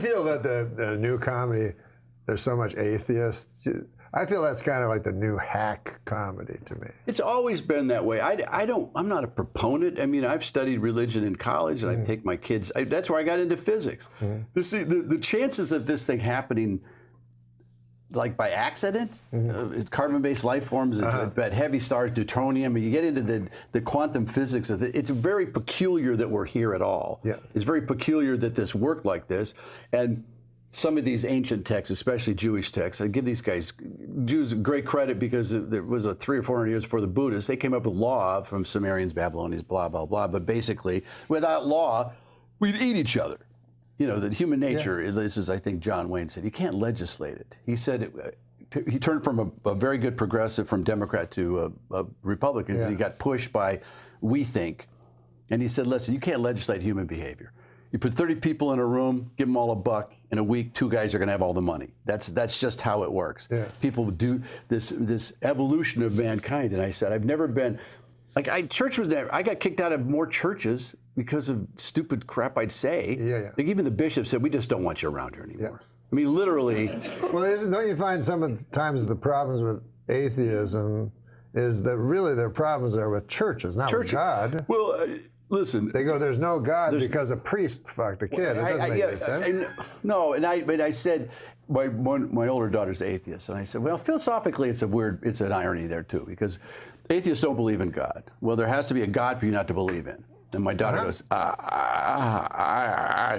feel that the new comedy, there's so much atheists? I feel that's kind of like the new hack comedy to me. It's always been that way. I'm not a proponent. I mean, I've studied religion in college, and I take my kids. That's where I got into physics. The chances of this thing happening, like by accident, carbon-based life forms, at heavy stars, deuterium, you get into the quantum physics of it. It's very peculiar that we're here at all. Yes. It's very peculiar that this worked like this, and some of these ancient texts, especially Jewish texts, I give these Jews great credit because there was 300 or 400 years before the Buddhists. They came up with law from Sumerians, Babylonians, blah, blah, blah. But basically, without law, we'd eat each other. You know, that human nature, this is, I think John Wayne said, you can't legislate it. He said, he turned from a very good progressive, from Democrat to a Republican, because he got pushed by we think. And he said, listen, you can't legislate human behavior. You put 30 people in a room, give them all $1. In a week, 2 guys are going to have all the money. That's just how it works. Yeah. People do this evolution of mankind. And I said, I've never been, like, I got kicked out of more churches because of stupid crap I'd say. Like, even the bishop said, we just don't want you around here anymore. I mean, literally. Well, don't you find some of the times the problems with atheism is that really their problems are with churches, not with God? Well, listen. They go, there's no God because a priest fucked a kid. It doesn't make any sense. No, but I said, my older daughter's atheist, and I said, well, philosophically, it's an irony there too, because atheists don't believe in God. Well, there has to be a God for you not to believe in. And my daughter goes,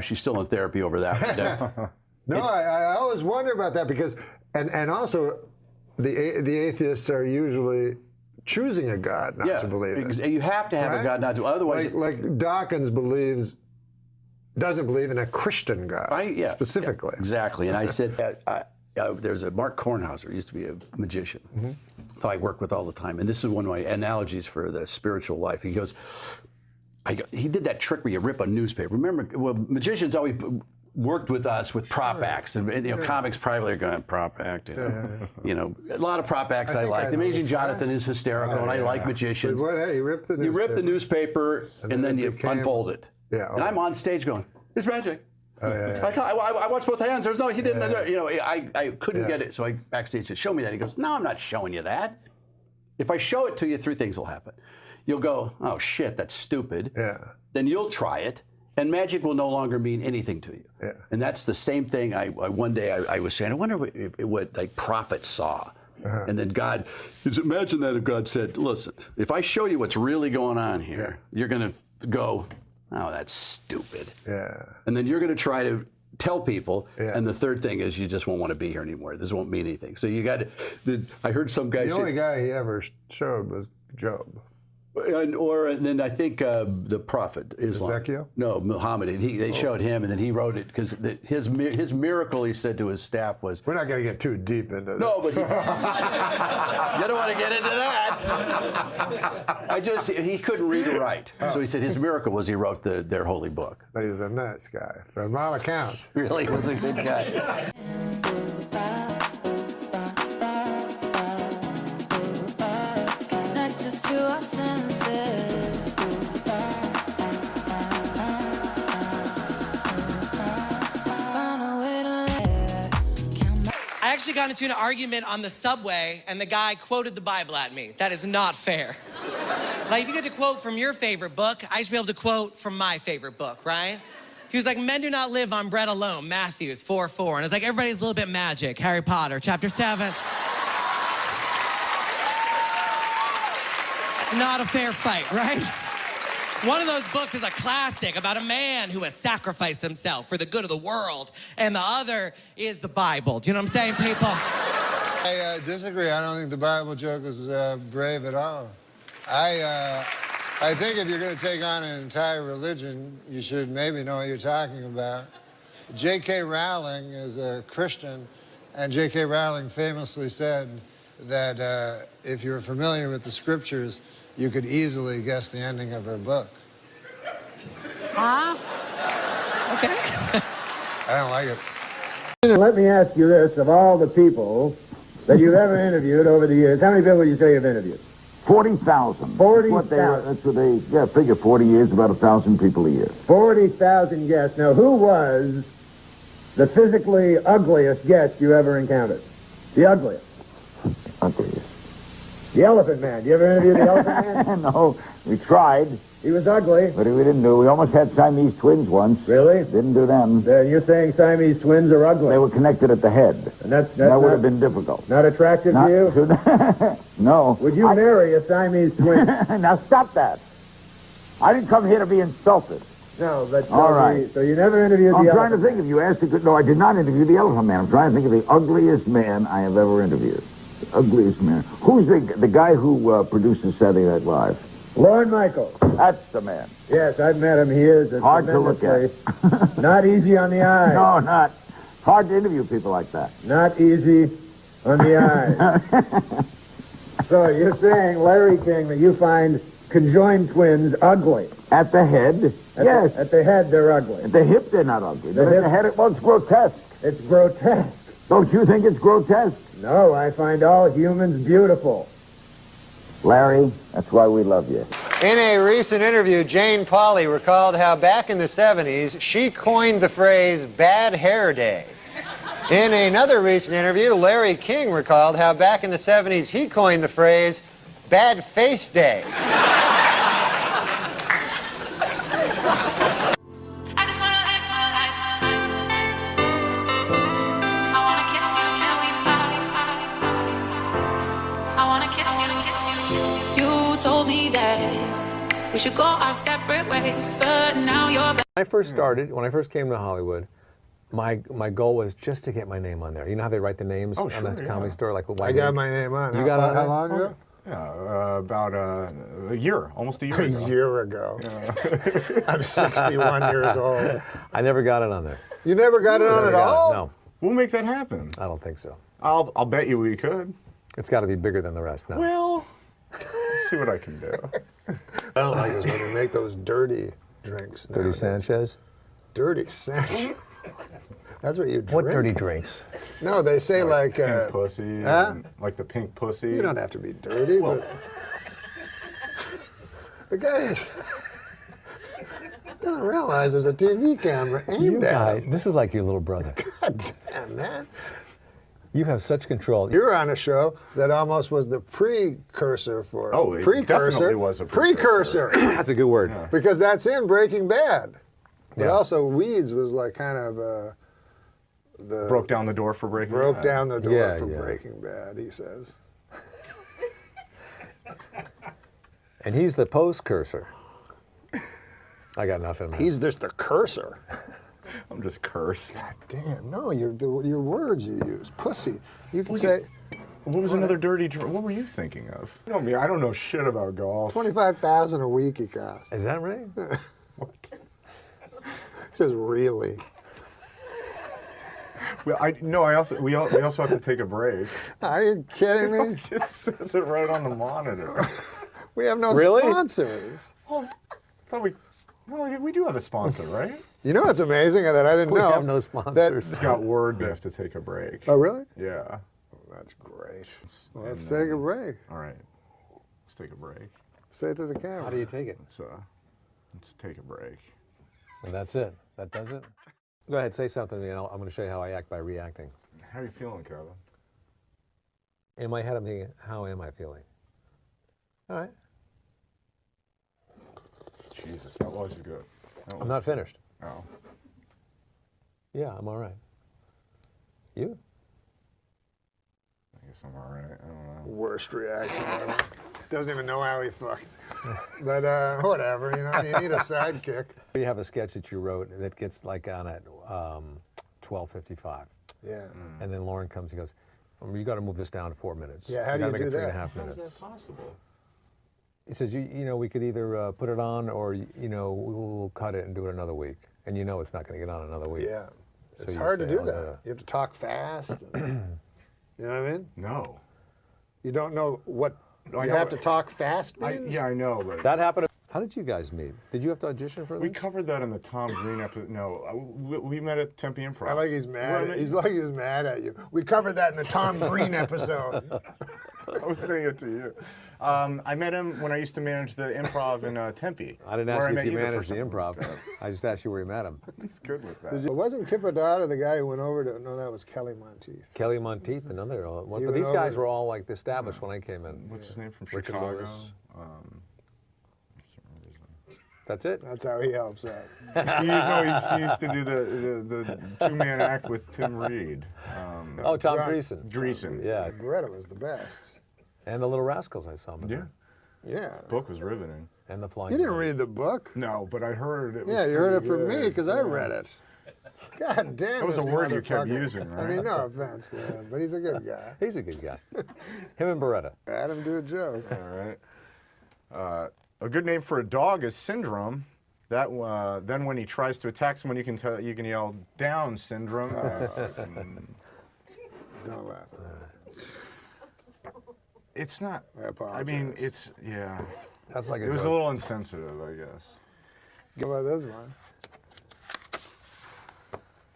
she's still in therapy over that. No, I always wonder about that because, and also, the atheists are usually choosing a God not to believe in. You have to have a God not to, otherwise. Like Dawkins doesn't believe in a Christian God specifically. Exactly, and I said, there's a Mark Kornhauser, used to be a magician that I work with all the time, and this is one of my analogies for the spiritual life. He goes, he did that trick where you rip a newspaper. Remember, well, magicians always worked with us with prop acts, and comics privately are going, prop act, you know, a lot of prop acts I like. The Amazing Jonathan is hysterical, and I like magicians. Hey, you rip the newspaper, and then you unfold it. And I'm on stage going, it's magic. I watched both hands. There's no, he didn't. You know, I couldn't get it, so I backstage said, show me that. He goes, no, I'm not showing you that. If I show it to you, 3 things will happen. You'll go, oh shit, that's stupid. Then you'll try it, and magic will no longer mean anything to you. And that's the same thing. One day I was saying, I wonder what like prophets saw. And then God, imagine that if God said, listen, if I show you what's really going on here, you're going to go, oh, that's stupid. And then you're going to try to tell people, and the third thing is you just won't want to be here anymore. This won't mean anything. So you got to, I heard some guy say, the only guy he ever showed was Job. And then I think the prophet Islam. Ezekiel? No, Muhammad. They showed him, and then he wrote it because his miracle, he said to his staff, was. We're not going to get too deep into that. No, but you don't want to get into that. He couldn't read or write, so he said his miracle was he wrote their holy book. But he was a nice guy, from all accounts. Really, he was a good guy. I actually got into an argument on the subway, and the guy quoted the Bible at me. That is not fair. Like, if you get to quote from your favorite book, I should be able to quote from my favorite book, right? He was like, men do not live on bread alone, Matthew 4:4. And it's like, everybody's a little bit magic, Harry Potter, chapter 7. It's not a fair fight, right? One of those books is a classic about a man who has sacrificed himself for the good of the world, and the other is the Bible. Do you know what I'm saying, people? I disagree. I don't think the Bible joke is brave at all. I think if you're going to take on an entire religion, you should maybe know what you're talking about. J.K. Rowling is a Christian, and J.K. Rowling famously said that if you're familiar with the scriptures, you could easily guess the ending of her book. Huh? Okay. I don't like it. Let me ask you this, of all the people that you've ever interviewed over the years, how many people would you say you've interviewed? 40,000. 40,000. That's what they, figure 40 years, about 1,000 people a year. 40,000 guests. Now, who was the physically ugliest guest you ever encountered? The ugliest. Ugliest. The Elephant Man. You ever interviewed the Elephant Man? No, we tried, He was ugly. but we didn't do. We almost had Siamese twins once. Really? Didn't do them. You're saying Siamese twins are ugly? They were connected at the head. And that's That would not, have been difficult. not attractive Not- to you? No. Would you marry a Siamese twin? Now stop that. I didn't come here to be insulted. No, but All right. So you never interviewed I'm the trying to Elephant think if you asked a good... No, I did not interview the Elephant Man. I'm trying to think of the ugliest man I have ever interviewed. The ugliest man. Who's the guy who produces Saturday Night Live? Lorne Michaels. That's the man. Yes, I've met him. He is a Hard to look at. tremendously- Not easy on the eye. No, not. Hard to interview people like that. Not easy on the eye. So you're saying, Larry King, that you find conjoined twins ugly? At the head, yes. At the head, they're ugly. At the hip, they're not ugly. The But at hip- the head, well, it's grotesque. It's grotesque. Don't you think it's grotesque? No, I find all humans beautiful. Larry, that's why we love you. In a recent interview, Jane Pauley recalled how back in the 70s, she coined the phrase bad hair day. In another recent interview, Larry King recalled how back in the 70s, he coined the phrase bad face day. I just wanna I wanna kiss you, I wanna kiss you. You told me that we should go our separate ways, but now you're back. When I first came to Hollywood, my goal was just to get my name on there. You know how they write the names on the comedy store, like with I white got ink? my name on. You got on How it? long ago? Yeah, about a year, almost a year A ago. year ago. I'm 61 years old. I never got it on there. You never got it on Never at got it, all? No, We'll make that happen. I don't think so. I'll bet you we could. It's got to be bigger than the rest now. Well, let's see what I can do. I don't like is when they make those dirty drinks. Dirty nowadays. Sanchez? Dirty Sanchez. That's what you drink. What dirty drinks? No, they say like Pink pussy, huh? and, like the pink pussy. You don't have to be dirty, but the guy doesn't realize there's a TV camera You aimed at guys, him. this is like your little brother. God damn, man. You have such control. You're on a show that almost was the precursor for Oh, it precursor. definitely was a precursor. That's a good word. Because that's in Breaking Bad. But Yeah. also Weeds was like kind of the broke down the door for Breaking broke Bad. down the door Yeah, for yeah. Breaking Bad, he says. And he's the post-cursor. I got nothing, man. He's just a cursor. I'm just cursed. God damn, no, your words you use. Pussy. You can say What was another dirty drink? What were you thinking of? I don't know shit about golf. 25,000 a week he costs. Is that right? What? He says really. Well, we also have to take a break. Are you kidding me? It says it right on the monitor. We have no Really? sponsors. Oh, I thought we do have a sponsor, right? You know what's amazing that I didn't We know? have no sponsors. It's got word we have to take a break. Oh, really? Yeah. That's great. Well, let's take a break. All right. Let's take a break. Say it to the camera. How do you take it? Let's take a break. And that's it. That does it? Go ahead, say something to me, and I'm going to show you how I act by reacting. How are you feeling, Kevin? In my head, I'm thinking, how am I feeling? All right. Jesus, that was good. I'm not finished. Oh. Yeah, I'm all right. You? I guess I'm all right. I don't know. Worst reaction ever. Doesn't even know how he fucked. But whatever, you need a sidekick. You have a sketch that you wrote that gets like on at 12:55. Yeah. And then Lauren comes and goes, you got to move this down to 4 minutes. Yeah, how You do gotta you make do it that? 3.5 How is minutes. that possible? He says, we could either put it on or, we'll cut it and do it another week. And it's not going to get on another week. Yeah. So It's you hard to say, do "Oh, that. no." You have to talk fast. You know what I mean? No. You don't know what I you know have it. to talk fast means? Yeah, I know, but That happened. How did you guys meet? Did you have to audition for we this? covered that in the Tom Green episode. No, we met at Tempe Improv. I like he's mad. Well, He's like he's mad at you. We covered that in the Tom Green episode. I was saying it to you. I met him when I used to manage the Improv in Tempe. I didn't ask you if you managed the Improv. I just asked you where you met him. He's good with that. Wasn't Kip Adada the guy who went over to? No, that was Kelly Monteith. Kelly Monteith, another one. He But went these guys over- were all like established when I came in. What's his name from Richard Chicago? Lewis. That's it? That's how he helps out. He used to do the two-man act with Tim Reed. Oh, Tom John- Dreesen. Dreesen. Yeah. Beretta was the best. And the Little Rascals, I saw him in. Yeah. there. Yeah. Book was riveting. And the Flying You didn't Birds. read the book? No, but I heard it. Was Yeah, you heard it pretty from me good. because I read it. God damn. That was this a word you kept motherfucker. using, I right? mean, no offense to him, but he's a good guy. He's a good guy. Him and Beretta. Had him do a joke. All right. A good name for a dog is Syndrome. That then when he tries to attack someone, you can yell "Down, Syndrome." Don't laugh. It's not. I apologize. I mean, it's yeah. That's like a It was a joke. little insensitive, I guess. How about this one?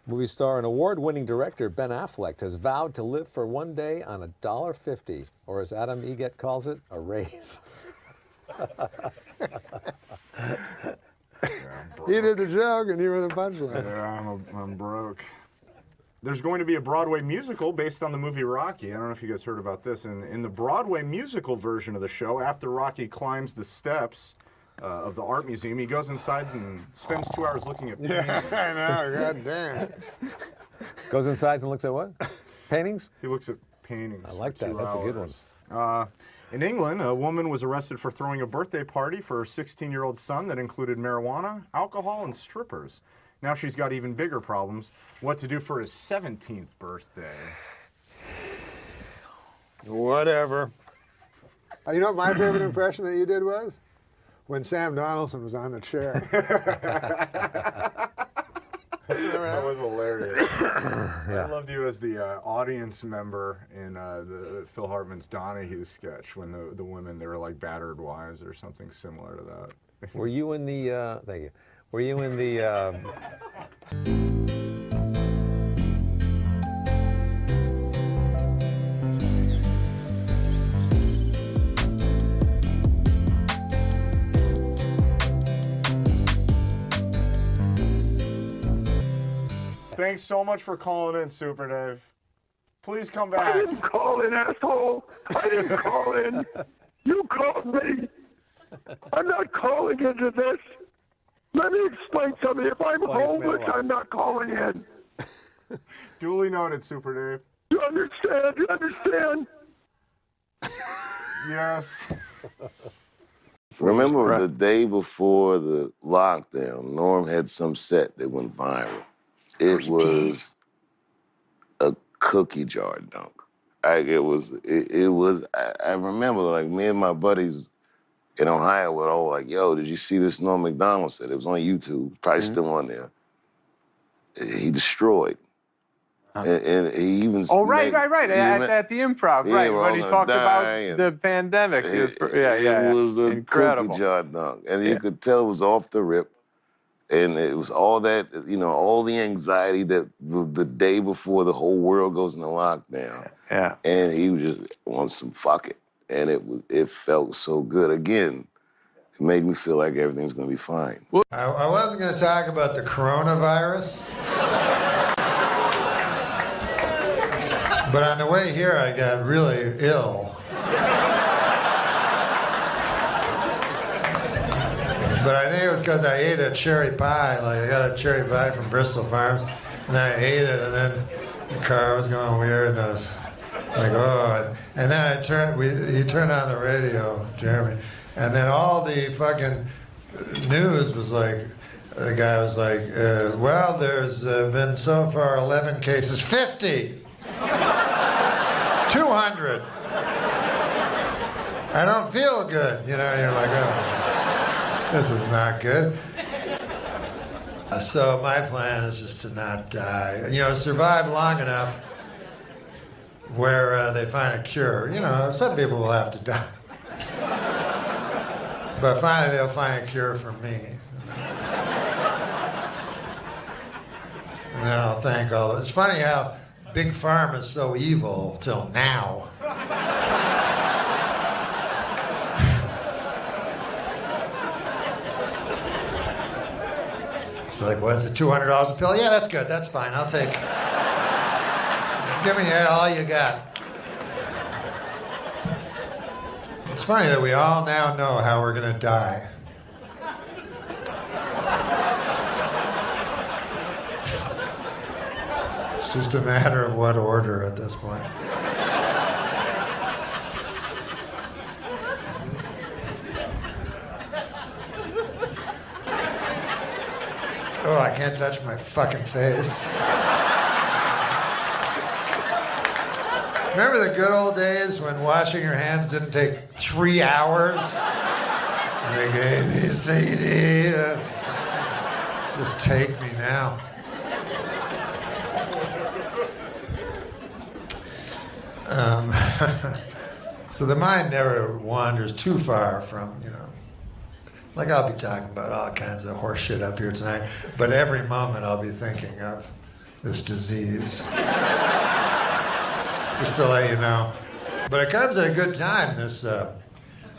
Movie star and award-winning director Ben Affleck has vowed to live for one day on $1.50, or as Adam Egget calls it, a raise. He did the joke and you were the punchline. Yeah, I'm broke. There's going to be a Broadway musical based on the movie Rocky. I don't know if you guys heard about this. In the Broadway musical version of the show, after Rocky climbs the steps of the art museum, he goes inside and spends 2 hours looking at paintings. I know, god damn. Goes inside and looks at what? Paintings? He looks at paintings. I like for that. 2 That's a good one. hours. In England, a woman was arrested for throwing a birthday party for her 16-year-old son that included marijuana, alcohol, and strippers. Now she's got even bigger problems. What to do for his 17th birthday? Whatever. You know what my favorite impression that you did was? When Sam Donaldson was on the chair. That was hilarious. I loved you as the audience member in the Phil Hartman's Donahue sketch when the women, they were like battered wives or something similar to that. Were you in the, thank you. Were you in the, Thanks so much for calling in, Super Dave. Please come I back. didn't call in, asshole. I didn't call in. You called me. I'm not calling into this. Let me explain something. If I'm homeless, I'm not calling in. Duly noted, Super Dave. You understand? You understand? Yes. Remember the day before the lockdown, Norm had some set that went viral. It was a cookie jar dunk. I remember, like, me and my buddies in Ohio were all like, yo, did you see this Norm MacDonald set? It was on YouTube, probably still on there. He destroyed. And he even right. At the Improv, Yeah, right. we're When all he gonna talked die about and- the pandemic. It Yeah. was a Incredible. cookie jar dunk. And you could tell it was off the rip. And it was all that, all the anxiety that the day before the whole world goes into lockdown. Yeah. And he was just on some fuck it. And it felt so good. Again, it made me feel like everything's gonna be fine. I wasn't going to talk about the coronavirus. But on the way here, I got really ill. But I think it was because I ate a cherry pie. Like, I got a cherry pie from Bristol Farms, and I ate it, and then the car was going weird, and I was like, oh. And then he turned on the radio, Jeremy, and then all the fucking news was like, the guy was like, well, there's been so far 11 cases, 50, 200. I don't feel good, you're like, oh. This is not good. So my plan is just to not die. Survive long enough where they find a cure. Some people will have to die. But finally they'll find a cure for me. And then I'll thank all. It's funny how Big Pharma is so evil till now. It's like, what's it, $200 a pill? Yeah, that's good. That's fine. I'll take. Give me all you got. It's funny that we all now know how we're going to die. It's just a matter of what order at this point. Oh, I can't touch my fucking face. Remember the good old days when washing your hands didn't take 3 hours? Like ABCD. Just take me now. So the mind never wanders too far from, like I'll be talking about all kinds of horse shit up here tonight, but every moment I'll be thinking of this disease. Just to let you know. But it comes at a good time, this,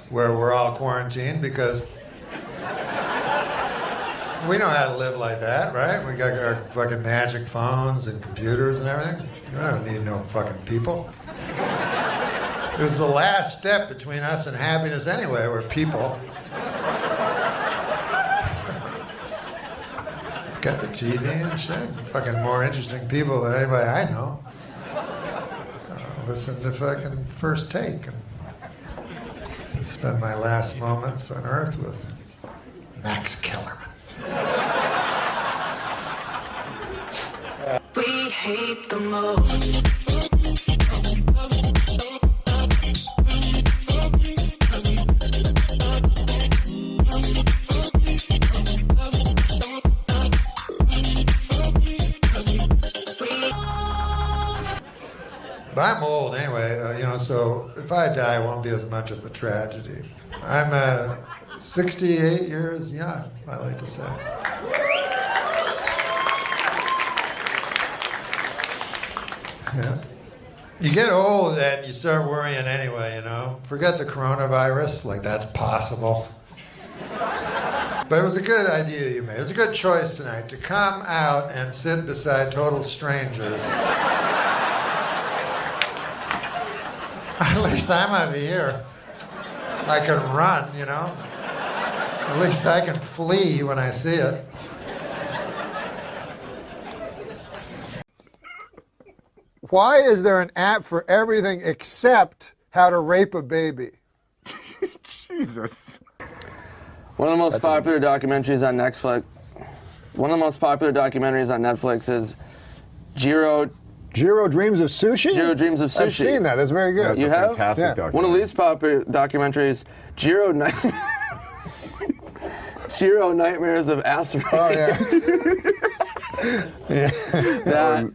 where we're all quarantined, because we know how to live like that, right? We got our fucking magic phones and computers and everything. We don't need no fucking people. It was the last step between us and happiness anyway, were people. Got the TV and shit. Fucking more interesting people than anybody I know. Listen to fucking First Take and spend my last moments on Earth with Max Kellerman. We hate the most. But I'm old anyway, so if I die, it won't be as much of a tragedy. I'm 68 years young, I like to say. Yeah. You get old and you start worrying anyway, Forget the coronavirus, like that's possible. But it was a good idea you made. It was a good choice tonight to come out and sit beside total strangers. At least I might be here. I can run, At least I can flee when I see it. Why is there an app for everything except how to rape a baby? Jesus. One of the most popular documentaries on Netflix. One of the most popular documentaries on Netflix is Jiro Dreams of Sushi? Jiro Dreams of Sushi. I've seen that. That's very good. That's you a have? fantastic documentary. One of the least popular documentaries, Jiro Nightmares of Acid. Oh, yeah. That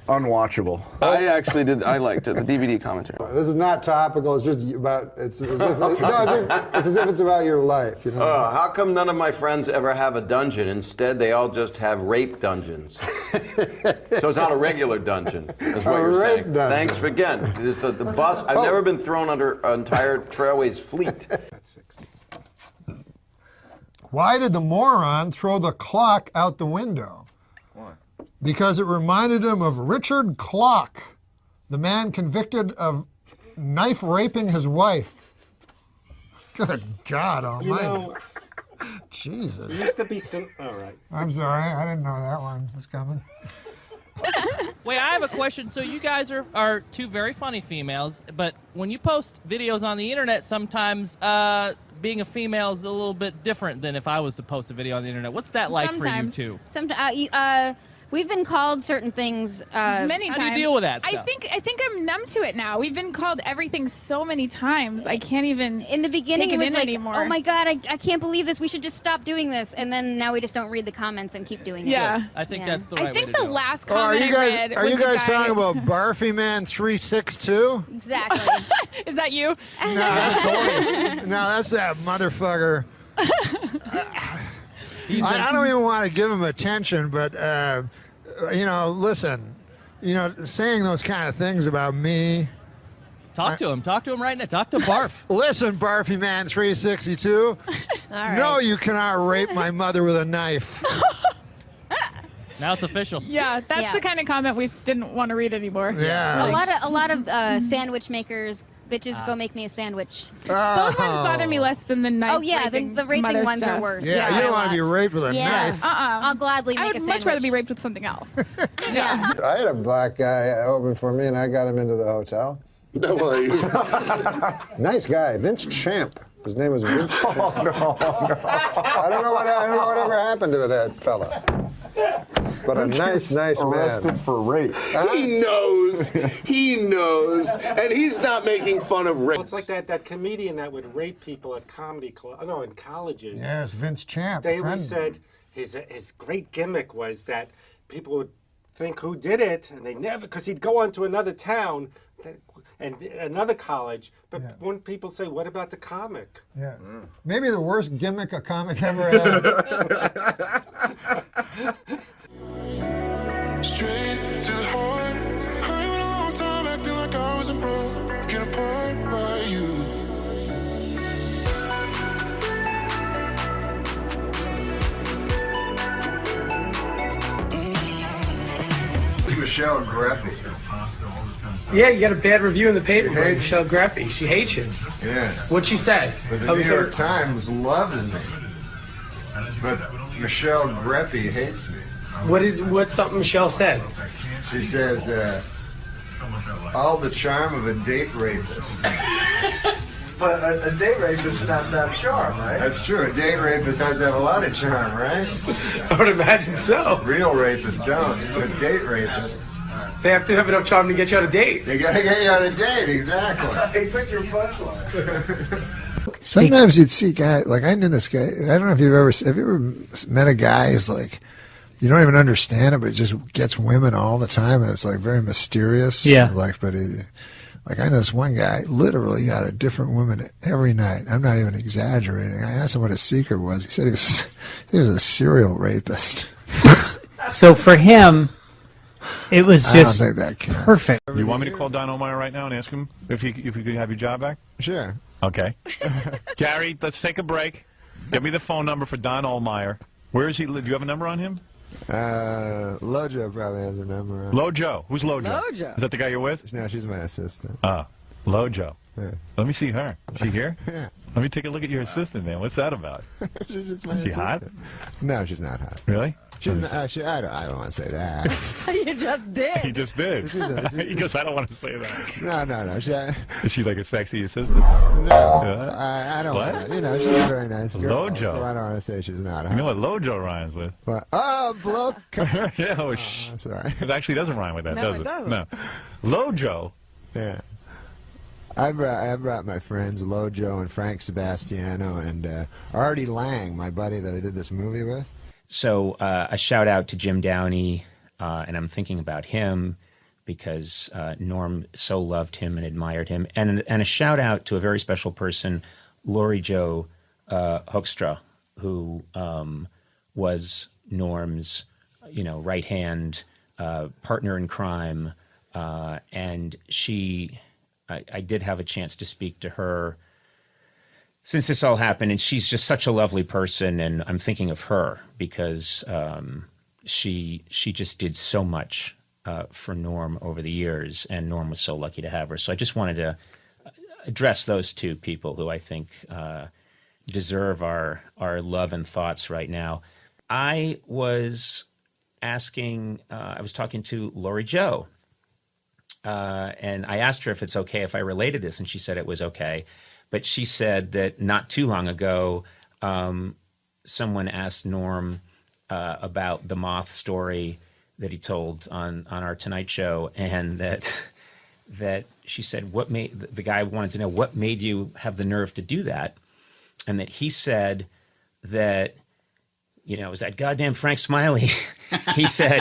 unwatchable. I liked it. The DVD commentary. This is not topical. It's just about. It's as if it's about your life. How come none of my friends ever have a dungeon? Instead, they all just have rape dungeons. So it's not a regular dungeon, is what you're saying. Dungeon. Thanks for again. The bus. I've never been thrown under an entire Trailways fleet. Why did the moron throw the clock out the window? Why? Because it reminded him of Richard Clock, the man convicted of knife raping his wife. Good God Almighty! Jesus. There used to be some. All right. I'm sorry, I didn't know that one was coming. Wait, I have a question. So you guys are two very funny females, but when you post videos on the internet, sometimes being a female is a little bit different than if I was to post a video on the internet. What's that like for you two? Sometimes. We've been called certain things many times. How do you deal with that stuff? I think I'm numb to it now. We've been called everything so many times. I can't even in the beginning take it was like, anymore. Oh my God, I can't believe this. We should just stop doing this. And then now we just don't read the comments and keep doing it. Yeah. I think that's the right way I to think the do it. last comment I read Are was you the guys guy- talking about Barfy Man 362? Exactly. Is that you? No, that's that motherfucker. I don't even want to give him attention, but listen, saying those kind of things about me. Talk to him right now. Talk to Barf. Listen, Barfy Man 362. All right. No, you cannot rape my mother with a knife. Now it's official. Yeah, that's the kind of comment we didn't want to read anymore. A lot of sandwich makers. Bitches, go make me a sandwich. Those ones bother me less than the knife. Oh yeah, the raping mother ones stuff. are worse. Yeah, you don't want to be raped with a knife. I'll gladly make I a would sandwich. much rather be raped with something else. Yeah. I had a black guy open for me, and I got him into the hotel. Nice guy, Vince Champ. His name was Vince Champ. No. I don't know whatever happened to that fella. But a nice man. Arrested for rape. He knows. He knows. And he's not making fun of rape. Well, it's like that comedian that would rape people at comedy club. No, in colleges. Yes, Vince Champ. They always said his great gimmick was that people would think who did it, and they never, because he'd go on to another town and another college, but when people say, what about the comic? Yeah. Maybe the worst gimmick a comic ever had. Straight to the heart. I went a long time acting like I wasn't broken apart by you. Michelle Greffy. Yeah, you got a bad review in the paper by Michelle Greffy. She hates you. Yeah. What'd she say? But the New York Times loves me. But Michelle Greffy hates me. What's something Michelle said? She says, all the charm of a date rapist. But a date rapist has to have charm, right? That's true. A date rapist has to have a lot of charm, right? I would imagine so. Real rapists don't, but date rapists. They have to have enough charm to get you on a date. They gotta get you on a date, exactly. He took your punchline. Sometimes you'd see guys, like I knew this guy, I don't know if you've ever met a guy who's like, you don't even understand it, but it just gets women all the time, and it's like very mysterious. Yeah. Like, but like I know this one guy literally got a different woman every night. I'm not even exaggerating. I asked him what his secret was. He said he was a serial rapist. So for him, it was just I don't think that counts. perfect. You want me to call Don Omar right now and ask him if you could have your job back? Sure. Okay. Gary, let's take a break. Give me the phone number for Don Ohlmeyer. Where is he? Do you have a number on him? Lojo probably has a number. Lojo. Who's Lojo? Lojo. Is that the guy you're with? No, she's my assistant. Ah, Lojo. Yeah. Let me see her. Is she here? Yeah. Let me take a look at your assistant, man. What's that about? She's just my Is she assistant. hot? No, she's not hot. Really? She's not, I don't want to say that. You just did. You just did. He goes, I don't want to say that. No. Is she like a sexy assistant? No, I don't What? want to. You know, she's a very nice girl. Lojo. So I don't want to say she's not hot. You know what Lojo rhymes with? But, bloke. Yeah, oh, shh. Sorry. It actually doesn't rhyme with that, No, does it it? doesn't. No. Lojo. Yeah. I brought my friends Lojo and Frank Sebastiano and Artie Lang, my buddy that I did this movie with. So a shout out to Jim Downey, and I'm thinking about him because Norm so loved him and admired him, and a shout out to a very special person, Lori Jo Hoekstra, who was Norm's, right hand partner in crime, and she. I did have a chance to speak to her since this all happened, and she's just such a lovely person, and I'm thinking of her because she just did so much for Norm over the years, and Norm was so lucky to have her. So I just wanted to address those two people who I think deserve our love and thoughts right now. I was talking to Lori Jo, and I asked her if it's okay if I related this, and she said it was okay. But she said that not too long ago, someone asked Norm about the moth story that he told on our Tonight Show, and that she said the guy wanted to know what made you have the nerve to do that, and that he said that it was that goddamn Frank Smiley. He said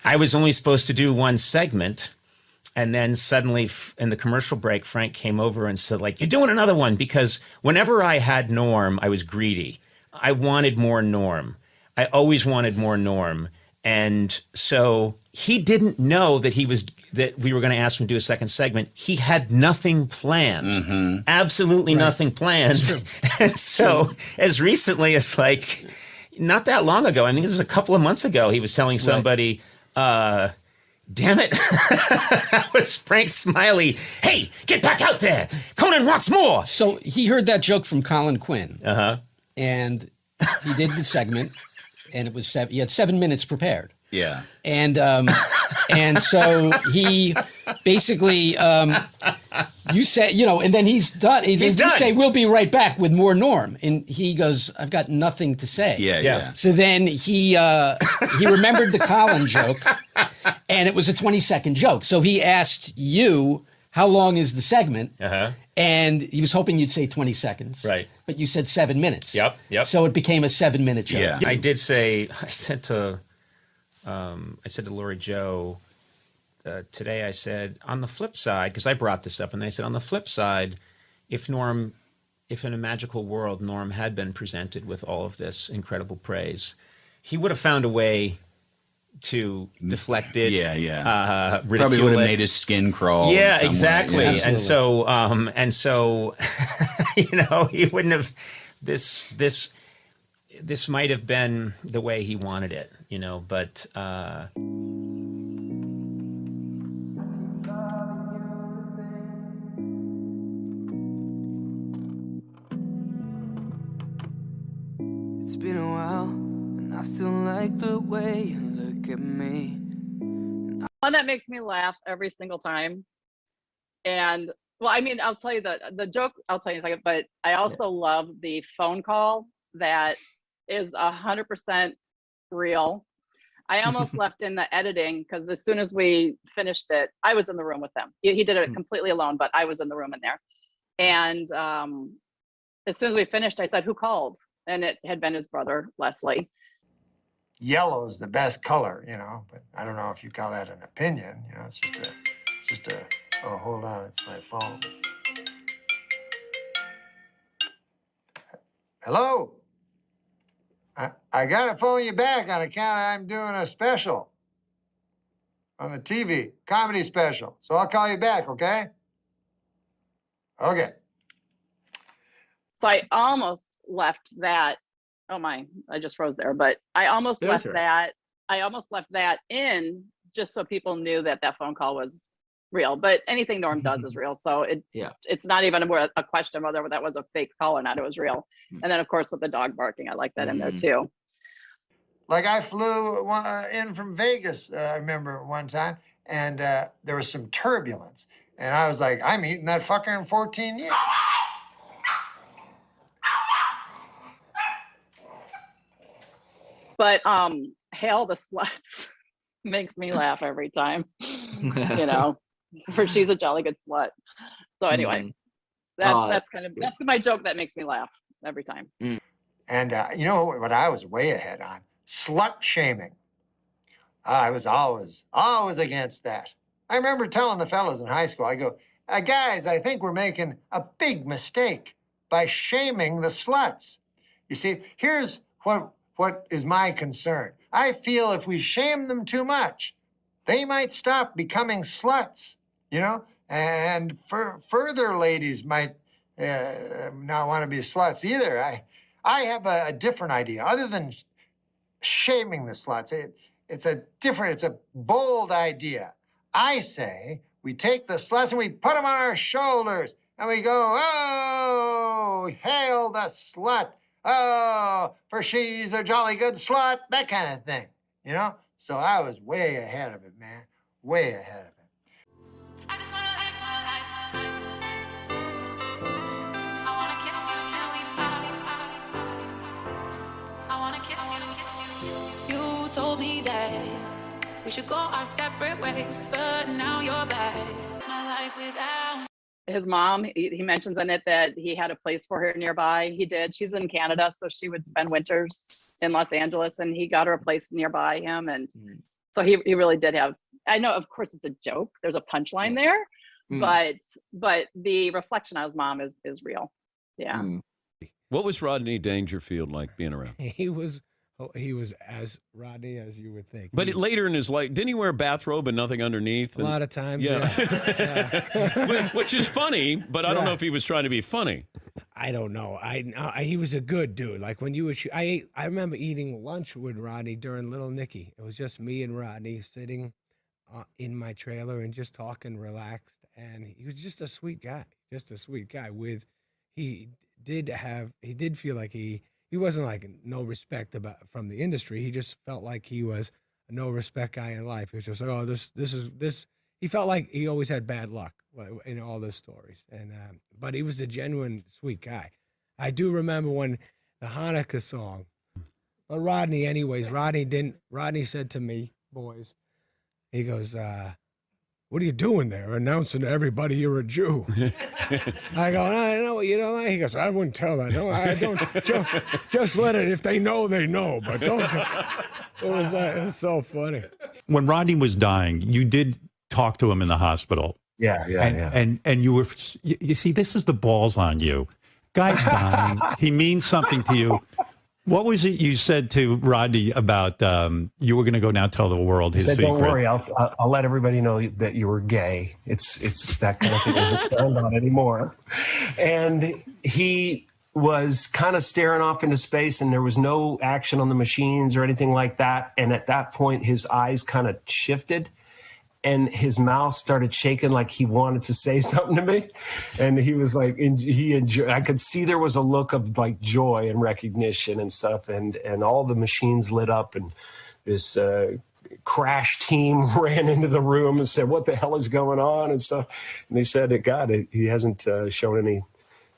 I was only supposed to do one segment. And then suddenly in the commercial break, Frank came over and said, you're doing another one, because whenever I had Norm, I was greedy. I wanted more Norm. I always wanted more Norm. And so he didn't know that we were going to ask him to do a second segment. He had nothing planned. Mm-hmm. Absolutely nothing planned. And so as recently as not that long ago, I think this was a couple of months ago, he was telling somebody, damn it, that was Frank Smiley. Hey, get back out there. Conan wants more. So he heard that joke from Colin Quinn. Uh-huh. And he did the segment, and it was he had 7 minutes prepared. Yeah. And so he basically, you say, and then he's done. You say, we'll be right back with more Norm. And he goes, I've got nothing to say. Yeah. So then he remembered the Colin joke, and it was a 20-second joke. So he asked you, how long is the segment? Uh-huh. And he was hoping you'd say 20 seconds. Right. But you said 7 minutes. Yep. So it became a 7-minute joke. Yeah. I said to Lori Joe today, I said, on the flip side, because I brought this up, and I said, on the flip side, if in a magical world, Norm had been presented with all of this incredible praise, he would have found a way to deflect it. Yeah. Ridicule Probably would have it. made his skin crawl. Yeah, in some exactly. way. Yeah. And so, he wouldn't have this might have been the way he wanted it, but It's been a while, and I still like the way you look at me. One that makes me laugh every single time. And well, I mean, I'll tell you the joke, I'll tell you in a second, but I also love the phone call that is 100% real. I almost left in the editing because as soon as we finished it, I was in the room with them. He did it completely alone, but I was in the room in there. And as soon as we finished, I said, who called? And it had been his brother, Leslie. Yellow is the best color, but I don't know if you call that an opinion. It's just a, oh, hold on, it's my phone. Hello? I got to phone you back on account I'm doing a special on the TV, comedy special. So I'll call you back, okay? Okay. So I almost left that. Oh my, I just froze there. But I almost left that. I almost left that in just so people knew that phone call was real. But anything Norm does is real. So it's not even a question of whether that was a fake call or not. It was real. And then of course with the dog barking, I like that in there too. Like I flew in from Vegas, I remember one time, and there was some turbulence. And I was like, I'm eating that fucker in 14 years. But Hail the Sluts makes me laugh every time. For she's a jolly good slut. So anyway, that's my joke that makes me laugh every time. And you know what I was way ahead on? Slut shaming. I was always against that. I remember telling the fellas in high school, I go, guys, I think we're making a big mistake by shaming the sluts. You see, here's what is my concern. I feel if we shame them too much, they might stop becoming sluts, and further ladies might not want to be sluts either. I have a different idea. Other than shaming the sluts, it's a bold idea. I say we take the sluts and we put them on our shoulders and we go, oh, hail the slut. Oh, for she's a jolly good slut, that kind of thing, So I was way ahead of it, man, way ahead of it. I just wanna live my life. I wanna kiss you, I wanna kiss you. You told me that we should go our separate ways, but now you're back. My life without. His mom, he mentions in it that he had a place for her nearby. He did. She's in Canada, so she would spend winters in Los Angeles, and he got her a place nearby him. And so he really did have, I know, of course, it's a joke. There's a punchline there, but the reflection on his mom is real. Yeah. What was Rodney Dangerfield like being around? He was as Rodney as you would think. But later in his life, didn't he wear a bathrobe and nothing underneath? A lot of times, yeah. Which is funny, but I don't know if he was trying to be funny. I don't know. He was a good dude. Like when you would shoot, I remember eating lunch with Rodney during Little Nicky. It was just me and Rodney sitting in my trailer and just talking, relaxed. And he was just a sweet guy. Just a sweet guy. He did feel like he wasn't like no respect from the industry. He just felt like he was a no respect guy in life. He was just like, oh, this. He felt like he always had bad luck in all those stories. And but he was a genuine sweet guy. I do remember when the Hanukkah song. But Rodney, anyways, Rodney said to me, boys, he goes, what are you doing there? Announcing to everybody you're a Jew. I go, I know what you don't like. He goes, I wouldn't tell that. No, I don't. Just let it. If they know, they know. But don't. It was so funny. When Rodney was dying, you did talk to him in the hospital. Yeah. And you were, you see, this is the balls on you. Guy's dying. He means something to you. What was it you said to Rodney about you were going to go now tell the world his secret? Don't worry, I'll let everybody know that you were gay. It's that kind of thing isn't found on anymore. And he was kind of staring off into space, and there was no action on the machines or anything like that. And at that point, his eyes kind of shifted, and his mouth started shaking like he wanted to say something to me. And he was like, I could see there was a look of like joy and recognition and stuff. And all the machines lit up, and this crash team ran into the room and said, what the hell is going on and stuff. And they said, he hasn't shown any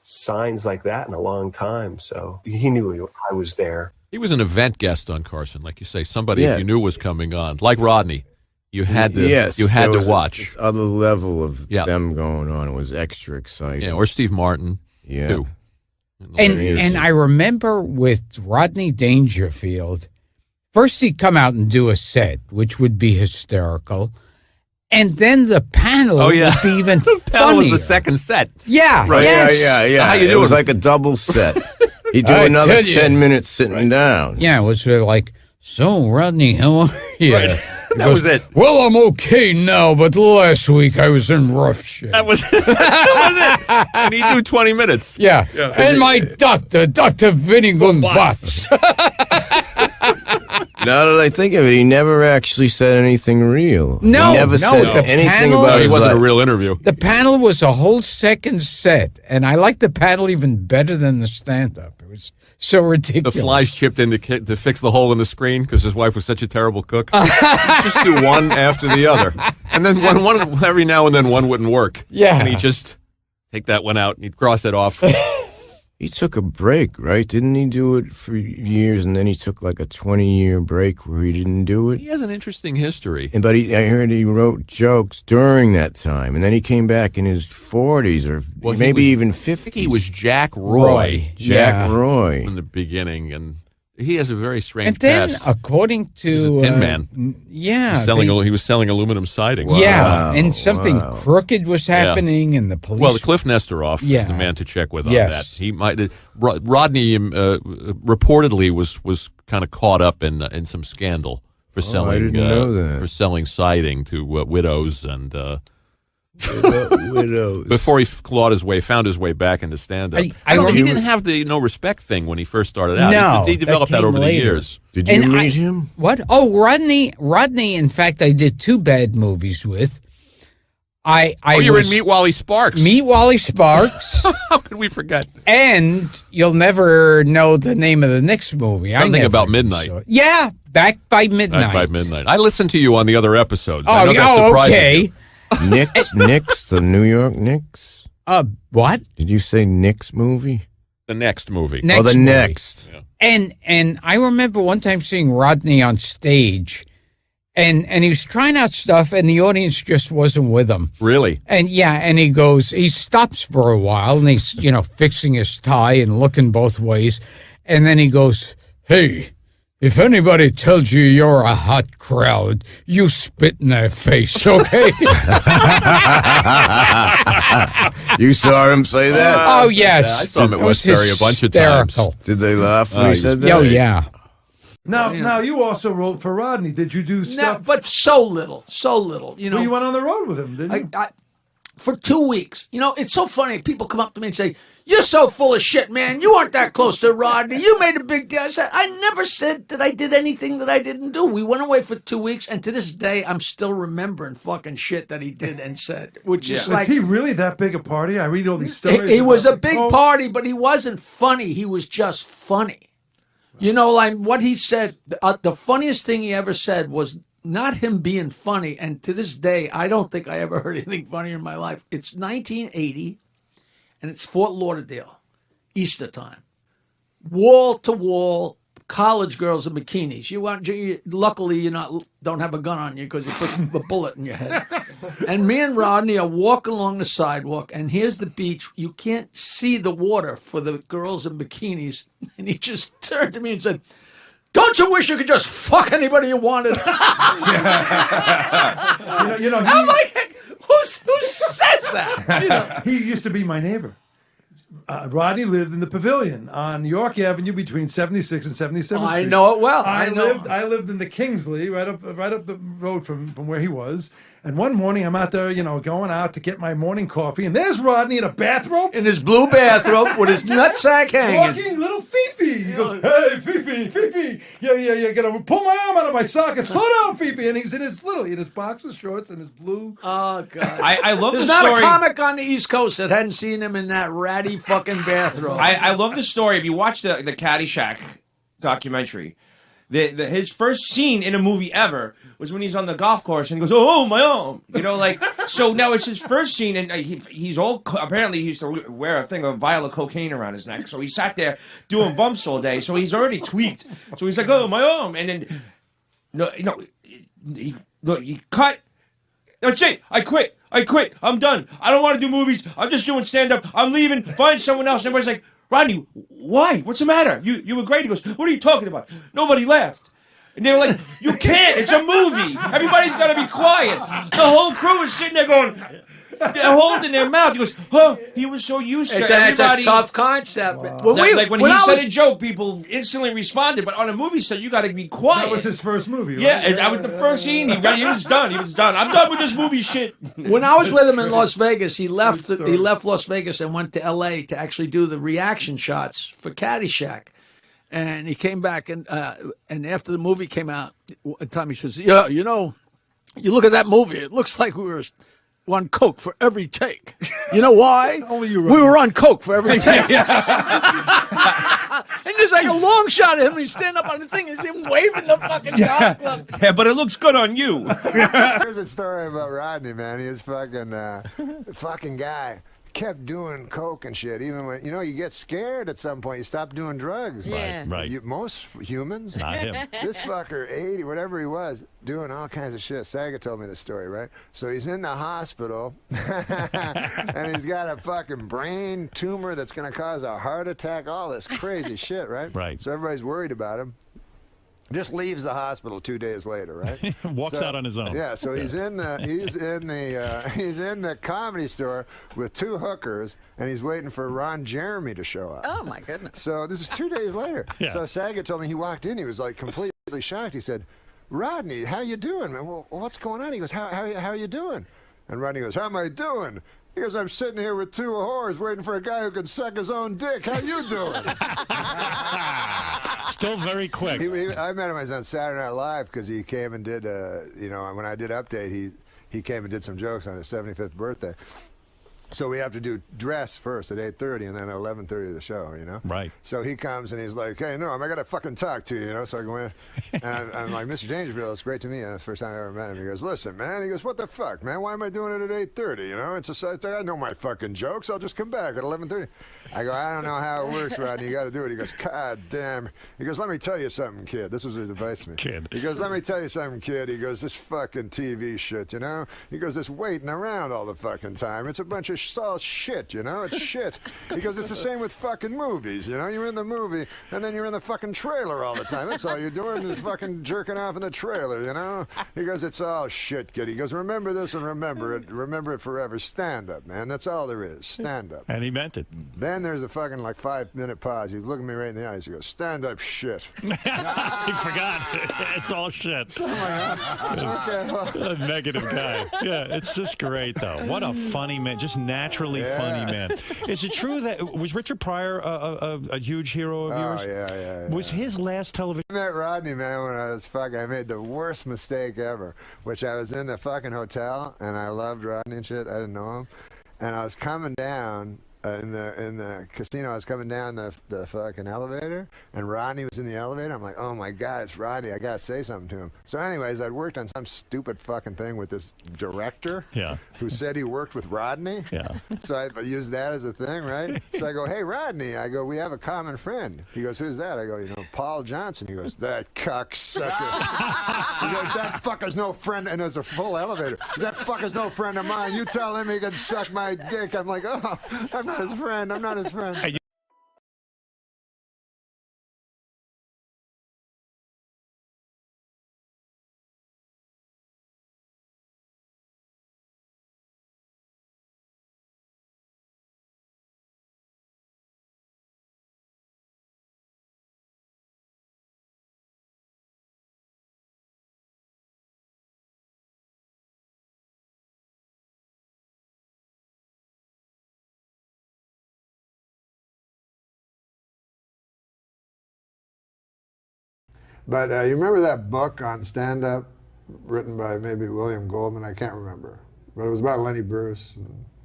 signs like that in a long time. So he knew I was there. He was an event guest on Carson, like you say, somebody you knew was coming on, like Rodney. You had to watch. This other level of them going on. It was extra exciting. Yeah, or Steve Martin. Yeah. Too. And I remember with Rodney Dangerfield, first he'd come out and do a set, which would be hysterical. And then the panel would be even The panel was funnier. the second set. Yeah. Right. Yes. Yeah. How you It doing? was like a double set. He'd do another 10 minutes sitting down. Yeah, it was sort of like, so Rodney, how are you? Right. That was it. Well, I'm okay now, but last week I was in rough shape. That was it. And he'd do 20 minutes. Yeah. And my doctor, Dr. Vinnigan Butts. Now that I think of it, he never actually said anything real. No, he never said anything about it. Wasn't a real interview. The panel was a whole second set, and I liked the panel even better than the stand-up. It was so ridiculous. The flies chipped in to fix the hole in the screen because his wife was such a terrible cook. Just do one after the other. And then one every now and then one wouldn't work. Yeah. And he'd just take that one out and he'd cross it off. He took a break, right? Didn't he do it for years, and then he took like a 20-year break where he didn't do it? He has an interesting history. But I heard he wrote jokes during that time, and then he came back in his 40s or maybe even 50s. I think he was Jack Roy. Jack Roy. In the beginning, and he has a very strange And then, past. according to... He's a tin man. Yeah. He was selling aluminum siding. Yeah, and something crooked was happening, and the police... Well, Cliff Nestoroff is the man to check with on that. He might Rodney reportedly was kind of caught up in some scandal for selling I didn't know that. for selling siding to widows and widows. Before he found his way back into stand-up. He didn't have the no respect thing when he first started out. No, he developed that over the years. Did you meet him? What? Oh, Rodney. In fact, I did 2 bad movies with. You were in Meet Wally Sparks. Meet Wally Sparks. How could we forget? And you'll never know the name of the next movie. Something about midnight. Yeah, Back by Midnight. Back by Midnight. I listened to you on the other episodes. Oh, I know that surprises okay. you. Knicks, the New York Knicks. What? Did you say Knicks movie? The next movie. Next. Yeah. And I remember one time seeing Rodney on stage, and he was trying out stuff, and the audience just wasn't with him. Really? And he stops for a while, and he's fixing his tie and looking both ways, and then he goes, "Hey, if anybody tells you you're a hot crowd, you spit in their face, okay?" You saw him say that? Oh, yes. I saw him at Westbury a bunch of times. Did they laugh when he said that? Oh, yeah. Now you also wrote for Rodney. Did you do stuff? No, but so little. You know, Well, you went on the road with him, didn't you? for 2 weeks. You know, it's so funny. People come up to me and say, "You're so full of shit, man. You aren't that close to Rodney. You made a big deal." I said, I never said that I did anything that I didn't do. We went away for 2 weeks, and to this day, I'm still remembering fucking shit that he did and said, which is like... Was he really that big a party? I read all these stories. He was a about big party, but he wasn't funny. He was just funny. You know, like what he said, the funniest thing he ever said was not him being funny. And to this day, I don't think I ever heard anything funnier in my life. It's 1980, and it's Fort Lauderdale, Easter time. Wall to wall, college girls in bikinis. Luckily, you don't have a gun on you because you put a bullet in your head. And me and Rodney are walking along the sidewalk, and here's the beach. You can't see the water for the girls in bikinis. And he just turned to me and said, "Don't you wish you could just fuck anybody you wanted?" I'm like, who says that? He used to be my neighbor. Rodney lived in the Pavilion on York Avenue between 76 and 77th Street. I know it well. I lived in the Kingsley, right up the road from where he was. And one morning I'm out there, going out to get my morning coffee, and there's Rodney in a bathrobe. In his blue bathrobe with his nutsack hanging. Walking little Fifi. He goes, "Hey, Fifi. Yeah, gonna pull my arm out of my socket. Slow down, Fifi." And he's in his boxer shorts and his blue. Oh, God. I love There's the story. not a comic on the East Coast that hadn't seen him in that ratty fucking bathrobe. I love the story. If you watch the Caddyshack documentary, his first scene in a movie ever was when he's on the golf course and he goes, "Oh, my arm." So now it's his first scene, and he's all, apparently he used to wear a vial of cocaine around his neck. So he sat there doing bumps all day. So he's already tweaked. So he's like, "Oh, my arm." And then, he cut. "That's it. I quit. I'm done. I don't want to do movies. I'm just doing stand-up. I'm leaving. Find someone else." And everybody's like, "Rodney, why? What's the matter? You were great." He goes, "What are you talking about? Nobody laughed." And they were like, "You can't. It's a movie. Everybody's got to be quiet." The whole crew is sitting there going, they're holding their mouth. He goes, he was so used to everybody. It's a tough concept. When he said a joke, people instantly responded. But on a movie set, you got to be quiet. That was his first movie, right? Yeah, that was the first scene. He was done. I'm done with this movie shit. When I was with him in Las Vegas, he left Las Vegas and went to L.A. to actually do the reaction shots for Caddyshack. And he came back, and after the movie came out, one time he says, "Yeah, you look at that movie. It looks like we were on coke for every take. You know why? Only you. We were on coke for every take." And there's like a long shot of him. He's standing up on the thing. He's him waving the fucking golf club. Yeah, but it looks good on you. Here's a story about Rodney, man. He was fucking guy. Kept doing coke and shit, even when you get scared at some point. You stop doing drugs. Yeah. Right. Most humans. Not him. This fucker, 80, whatever he was, doing all kinds of shit. Saga told me this story, right? So he's in the hospital, and he's got a fucking brain tumor that's going to cause a heart attack. All this crazy shit, right? Right. So everybody's worried about him. Just leaves the hospital 2 days later, right? Walks out on his own. Yeah, so he's in the comedy store with two hookers, and he's waiting for Ron Jeremy to show up. Oh my goodness! So this is 2 days later. Yeah. So Saget told me he walked in, he was like completely shocked. He said, "Rodney, how you doing, man? Well, what's going on?" He goes, "How are you doing?" And Rodney goes, "How am I doing?" He goes, "I'm sitting here with two whores waiting for a guy who can suck his own dick. How you doing?" Still very quick. I met him on Saturday Night Live because he came and did, when I did Update, he came and did some jokes on his 75th birthday. So we have to do dress first at 8:30 and then at 11:30 the show, Right. So he comes and he's like, "Hey, Norm, I got to fucking talk to you, So I go in and I'm like, "Mr. Dangerfield, it's great to meet you." That's the first time I ever met him. He goes, "Listen, man." He goes, "What the fuck, man? Why am I doing it at 8:30, I know my fucking jokes. I'll just come back at 11:30. I go, "I don't know how it works, Rodney. You got to do it." He goes, "God damn." He goes, "Let me tell you something, kid." This was his advice to me. Kid. He goes, "Let me tell you something, kid." He goes, "This fucking TV shit, He goes, "This waiting around all the fucking time. It's a bunch of it's all shit, you know? It's shit. He goes, it's the same with fucking movies, you know? You're in the movie, and then you're in the fucking trailer all the time. That's all you're doing is fucking jerking off in the trailer, you know? He goes, it's all shit, kid. He goes, remember this and remember it forever. Stand up, man. That's all there is. Stand up. And he meant it. Then there's a fucking 5-minute pause. He's looking me right in the eyes. He goes, stand up, shit. He forgot. It's all shit. Okay, well. A negative guy. Yeah, it's just great, though. What a funny man. Just naturally funny man. Is it true that, was Richard Pryor a huge hero of yours? Oh, yeah. Was his last television... I met Rodney, man, when I was I made the worst mistake ever, which I was in the fucking hotel, and I loved Rodney and shit. I didn't know him. And I was coming down in the casino. I was coming down the fucking elevator, and Rodney was in the elevator. I'm like, oh my God, it's Rodney. I gotta say something to him. So anyways, I'd worked on some stupid fucking thing with this director who said he worked with Rodney. Yeah. So I used that as a thing, right? So I go, hey, Rodney. I go, we have a common friend. He goes, who's that? I go, Paul Johnson. He goes, that cocksucker. He goes, that fucker's no friend. And there's a full elevator. That fucker's no friend of mine. You tell him he can suck my dick. I'm like, oh, I'm not his friend. I'm not his friend. But you remember that book on stand-up written by maybe William Goldman? I can't remember. But it was about Lenny Bruce.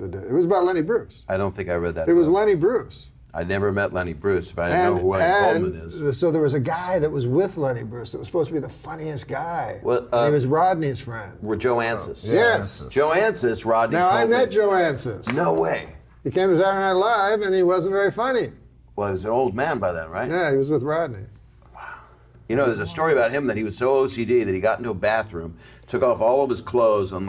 It was about Lenny Bruce. I don't think I read that. It was Lenny Bruce. I never met Lenny Bruce, but I know who William Goldman is. So there was a guy that was with Lenny Bruce that was supposed to be the funniest guy. Well, and he was Rodney's friend. Joe Ancis. Yes. Joe Ancis, Rodney Now, told I met me. Joe Ancis. No way. He came to Saturday Night Live, and he wasn't very funny. Well, he was an old man by then, right? Yeah, he was with Rodney. You know, there's a story about him that he was so OCD that he got into a bathroom, took off all of his clothes, and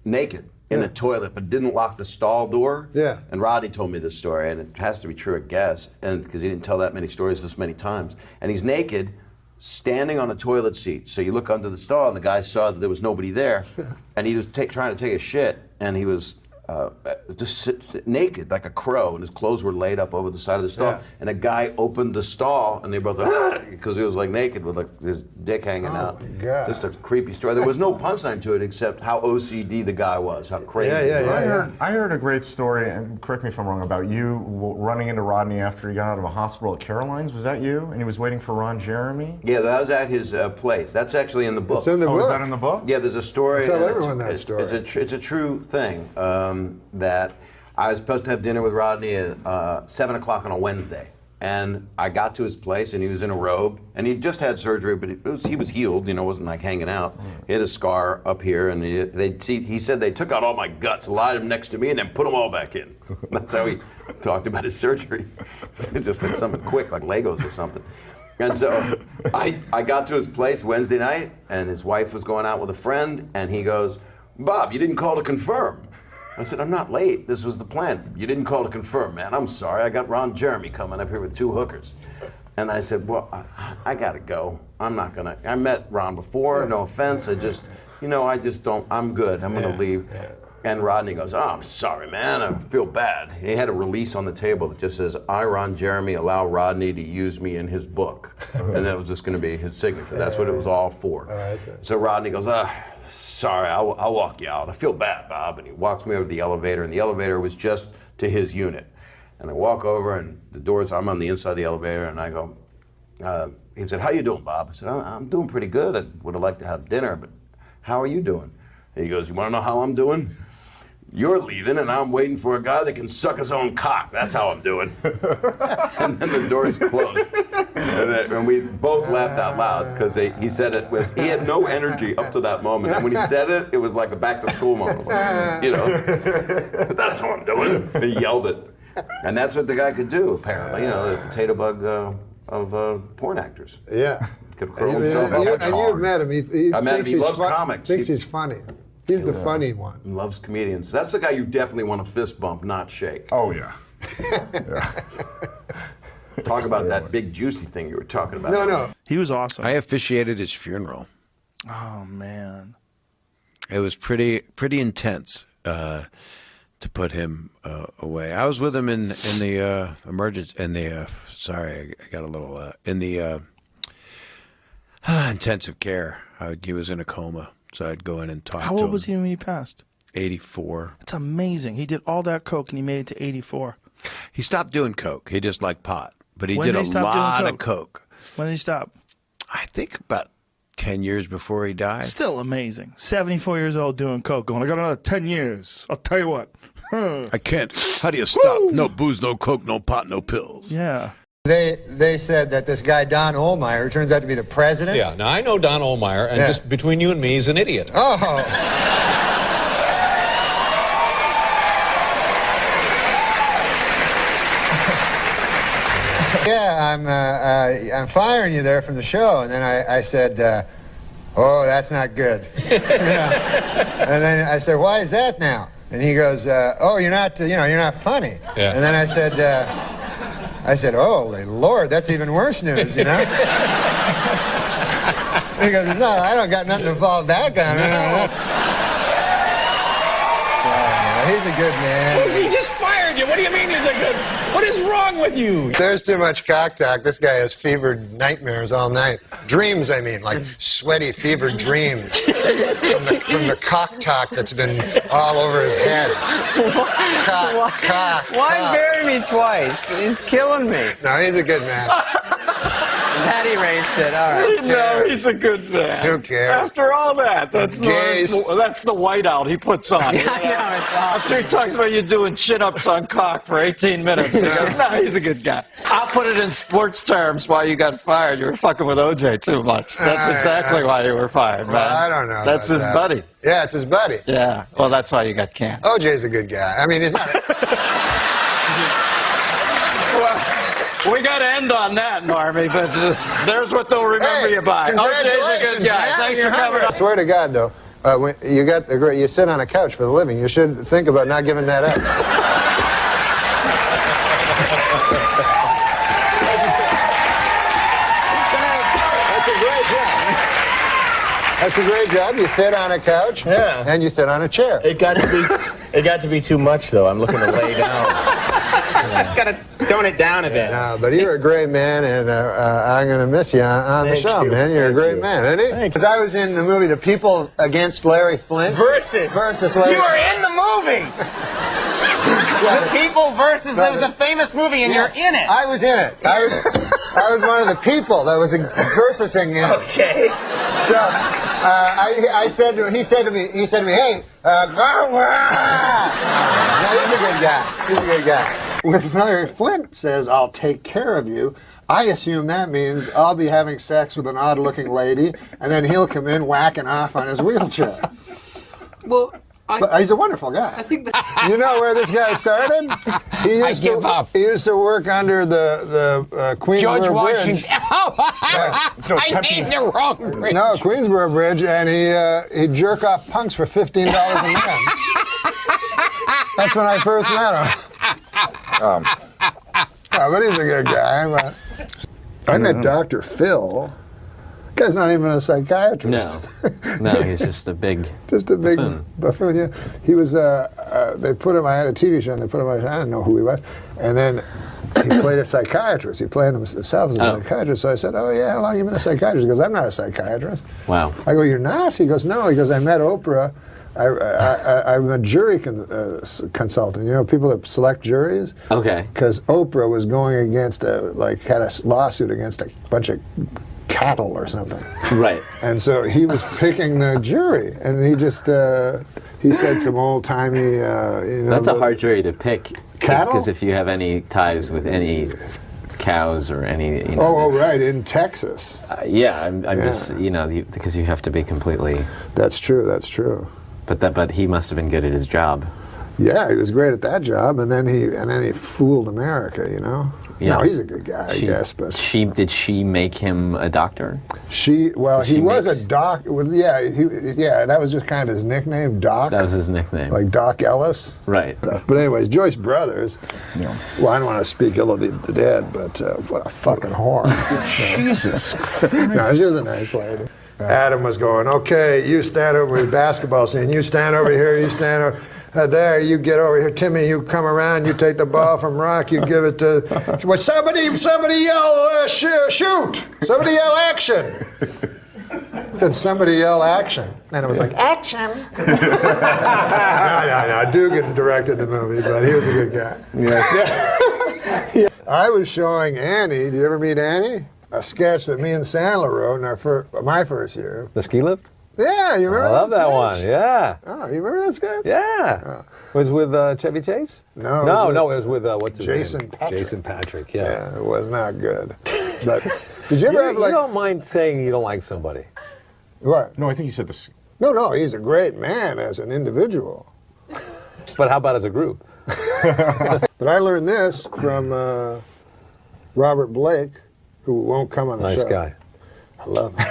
naked in a toilet, but didn't lock the stall door. Yeah. And Rodney told me this story, and it has to be true, I guess, and because he didn't tell that many stories this many times. And he's naked, standing on a toilet seat. So you look under the stall, and the guy saw that there was nobody there, and he was trying to take a shit, and he was just naked like a crow, and his clothes were laid up over the side of the stall. Yeah. And a guy opened the stall, and they both because he was naked with his dick hanging out. My God. Just a creepy story. There was no punchline to it except how OCD the guy was, how crazy. I heard a great story, and correct me if I'm wrong, about you running into Rodney after he got out of a hospital at Caroline's. Was that you? And he was waiting for Ron Jeremy? Yeah, that was at his place. That's actually in the book. It's in the book. Is that in the book? Yeah, there's a story. Tell everyone that story. It's a true thing. That I was supposed to have dinner with Rodney at 7 o'clock on a Wednesday. And I got to his place, and he was in a robe, and he'd just had surgery, but he was healed, wasn't hanging out. He had a scar up here, and he said they took out all my guts, lied him next to me, and then put them all back in. That's how he talked about his surgery. It's just like something quick, like Legos or something. And so I got to his place Wednesday night, and his wife was going out with a friend, and he goes, "Bob, you didn't call to confirm." I said, "I'm not late. This was the plan." "You didn't call to confirm, man. I'm sorry. I got Ron Jeremy coming up here with 2 hookers." And I said, "Well, I got to go. I'm not going to. I met Ron before. No offense. I just don't. I'm good. I'm going to leave." And Rodney goes, "Oh, I'm sorry, man. I feel bad." He had a release on the table that just says, "I, Ron Jeremy, allow Rodney to use me in his book." And that was just going to be his signature. That's what it was all for. So Rodney goes, "Sorry, I'll walk you out. I feel bad, Bob." And he walks me over to the elevator, and the elevator was just to his unit. And I walk over, and the doors, I'm on the inside of the elevator, and I go, he said, "How you doing, Bob?" I said, "I'm doing pretty good. I would have liked to have dinner, but how are you doing?" And he goes, "You want to know how I'm doing? You're leaving, and I'm waiting for a guy that can suck his own cock. That's how I'm doing." And then the doors closed. And we both laughed out loud because he said it he had no energy up to that moment. And when he said it, it was like a back-to-school moment. "That's how I'm doing." And he yelled it. And that's what the guy could do, apparently. The potato bug of porn actors. Yeah. Could curl himself up. And you've met him. I met him. He loves comics. Thinks he's funny. He's the funny one. Loves comedians. That's the guy you definitely want to fist bump, not shake. Oh, yeah. Talk about that big juicy thing you were talking about. No. He was awesome. I officiated his funeral. Oh, man. It was pretty intense to put him away. I was with him in the emergency, sorry, I got a little, in the intensive care. He was in a coma, so I'd go in and talk to him. How old was he when he passed? 84. That's amazing. He did all that coke and he made it to 84. He stopped doing coke. He just liked pot, but he When did did a he stop lot doing of coke. When did he stop? I think about 10 years before he died. Still amazing. 74 years old doing coke, going, I got another 10 years. I'll tell you what. I can't. How do you stop? Woo! No booze, no coke, no pot, no pills. Yeah. They said that this guy, Don Ohlmeyer, turns out to be the president. Yeah, now I know Don Ohlmeyer, and just between you and me, he's an idiot. Oh. Yeah, I'm firing you there from the show. And then I said, oh, that's not good. And then I said, why is that now? And he goes, oh, you're not funny. Yeah. And then I said, holy Lord, that's even worse news, you know? He goes, no, I don't got nothing to fall back on. He's a good man. Well, he just fired you. What do you mean he's a good... What is wrong with you? There's too much cock talk. This guy has fevered nightmares all night. Dreams, I mean, like sweaty, fevered dreams from the cock talk that's been all over his head. Why bury me twice? He's killing me. No, he's a good man. That erased it. All right. No, he's a good man. Who cares? After all that, that's the whiteout he puts on. Yeah, I know, it's awesome. After he talks about you doing chin-ups on cock for 18 minutes. He goes, no, he's a good guy. I'll put it in sports terms why you got fired. You were fucking with OJ too much. That's exactly why you were fired, man. Well, I don't know. That's his buddy. Yeah, it's his buddy. Yeah, well, that's why you got canned. OJ's a good guy. I mean, he's not... We got to end on that, Normie, but there's what they'll remember you by. OJ's a good guy. Man. Thanks for coming. I swear to God, though, when you sit on a couch for the living. You should think about not giving that up. That's a great job. You sit on a couch, and you sit on a chair. It got to be too much, though. I'm looking to lay down. Gotta tone it down a bit. No, but you're a great man, and I'm going to miss you on the show, man. You're a great man, isn't he? Because I was in the movie The People Against Larry Flint. Versus Larry. You were in the movie. The People versus. There was a famous movie, and you're in it. I was in it. I was one of the people that was versusing him. Okay. So I said to him, he said to me, hey, he's a good guy. He's a good guy. When Larry Flint says, I'll take care of you, I assume that means I'll be having sex with an odd-looking lady, and then he'll come in whacking off on his wheelchair. Well, but he's a wonderful guy. I think you know where this guy started? He used to work under the Queensboro George Bridge. Washington. I made the wrong bridge. No, Queensboro Bridge, and he'd jerk off punks for $15 a man. That's when I first met him. But he's a good guy. I met Dr. Phil. The guy's not even a psychiatrist. No, he's just a big buffoon. Yeah, he was. They put him. I had a TV show, and they put him. I didn't know who he was, and then he played a psychiatrist. He played himself as a psychiatrist. So I said, "Oh yeah, how long have you been a psychiatrist?" He goes, "I'm not a psychiatrist." Wow. I go, "You're not?" He goes, "No." He goes, "I met Oprah. I'm a jury consultant. You know, people that select juries. Okay. Because Oprah was going against had a lawsuit against a bunch of cattle or something. Right. And so he was picking the jury, and he just he said some old timey. That's a hard jury to pick. Cattle. Because if you have any ties with any cows or any. Oh, right, in Texas. I'm just because you have to be completely. That's true. That's true. But he must have been good at his job. Yeah, he was great at that job, and then he fooled America, you know. Yeah. No, he's a good guy, I guess. But did she make him a doctor? He was a doc. Well, yeah, that was just kind of his nickname, Doc. That was his nickname. Like Doc Ellis. Right. But anyways, Joyce Brothers. Yeah. Well, I don't want to speak ill of the dead, but what a fucking whore. Jesus. No, she was a nice lady. Adam was going, okay, you stand over with basketball scene. You stand over here, you stand over there, you get over here. Timmy, you come around, you take the ball from Rock, you give it to... Well, somebody yell, shoot! Somebody yell action! Said somebody yell action. And it was like, action! No. Dugan directed the movie, but he was a good guy. Yes. I was showing Annie, did you ever meet Annie? A sketch that me and Sandler wrote in my first year. The ski lift? Yeah, you remember that? I love that one, yeah. Oh, you remember that sketch? Yeah. Oh. Was with Chevy Chase? No. It was with, what's his Jason name? Patrick. Jason Patrick, yeah. Yeah, it was not good. But did you ever have like... You don't mind saying you don't like somebody. What? No, I think you said this. No, he's a great man as an individual. But how about as a group? But I learned this from Robert Blake, who won't come on the show. Nice guy. I love him.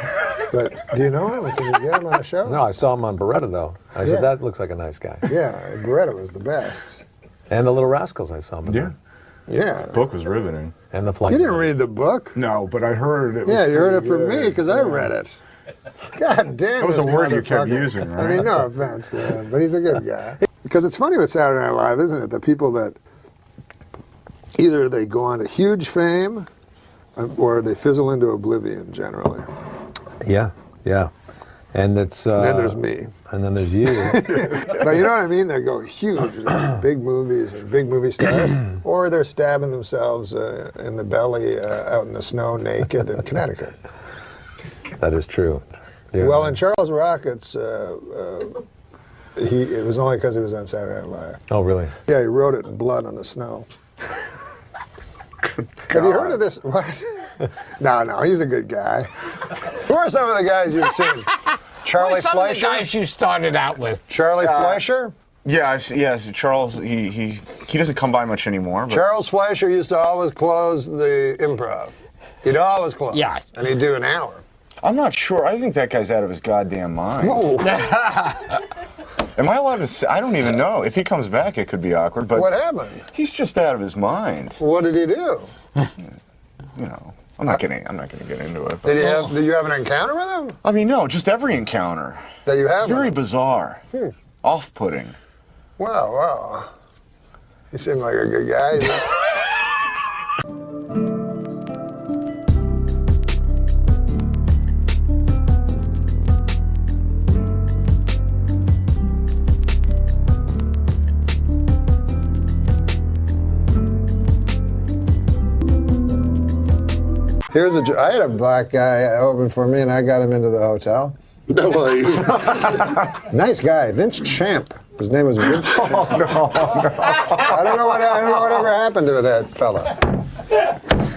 But do you know him? Can you get him on the show? No, I saw him on Beretta, though. I said, that looks like a nice guy. Yeah, Beretta was the best. And the Little Rascals, I saw him. Yeah. The book was riveting. And the flight. You didn't read the book? No, but I heard it. Yeah, you heard it from me because I read it. God damn, that was a word you kept motherfucker. using, right? I mean, no offense to him, but he's a good guy. Because it's funny with Saturday Night Live, isn't it? The people that either they go on to huge fame or they fizzle into oblivion generally. Yeah. And it's... then there's me. And then there's you. But you know what I mean? They go huge, like big movies and big movie stars, or they're stabbing themselves in the belly out in the snow naked in Connecticut. That is true. Well, in Charles Rockets, it was only because he was on Saturday Night Live. Oh, really? Yeah, he wrote it in blood on the snow. Have you heard of this? What? No, he's a good guy. Who are some of the guys you've seen? Charlie Fleischer? Some of the guys you started out with. Charlie Fleischer? Yeah, Charles, he doesn't come by much anymore. But... Charles Fleischer used to always close the Improv. He'd always close. Yeah. And he'd do an hour. I'm not sure. I think that guy's out of his goddamn mind. Am I allowed to say? I don't even know. If he comes back, it could be awkward. But what happened? He's just out of his mind. What did he do? You know, I'm not gonna get into it. Did you have an encounter with him? I mean, no, just every encounter. That you have? It's very bizarre. Off-putting. Well. He seemed like a good guy. I had a black guy open for me, and I got him into the hotel. Nice guy, Vince Champ. His name was Vince Champ. Oh, no. I don't know whatever happened to that fella.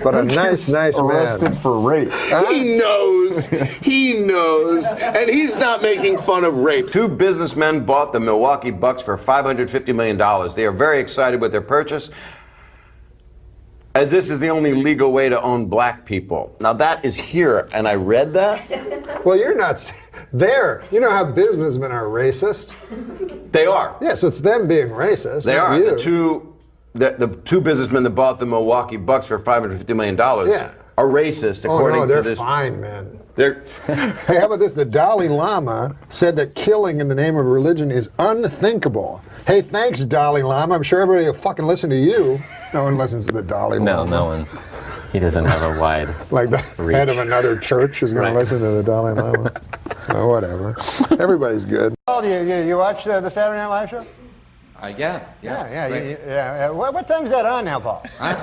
But a nice man. Arrested for rape. He knows, and he's not making fun of rape. Two businessmen bought the Milwaukee Bucks for $550 million. They are very excited with their purchase, as this is the only legal way to own black people. Now that is here, and I read that. Well, you're not there. You know how businessmen are racist? They are. Yeah, so it's them being racist. They are. You. The two businessmen that bought the Milwaukee Bucks for $550 million are racist, according to this. They're fine, man. Hey, how about this? The Dalai Lama said that killing in the name of religion is unthinkable. Hey, thanks, Dalai Lama. I'm sure everybody will fucking listen to you. No one listens to the Dalai Lama. No one. He doesn't have a wide like the head of another church is going to listen to the Dalai Lama. Oh, whatever. Everybody's good. You watch the Saturday Night Live show? Yeah. What time is that on now, Paul? Huh?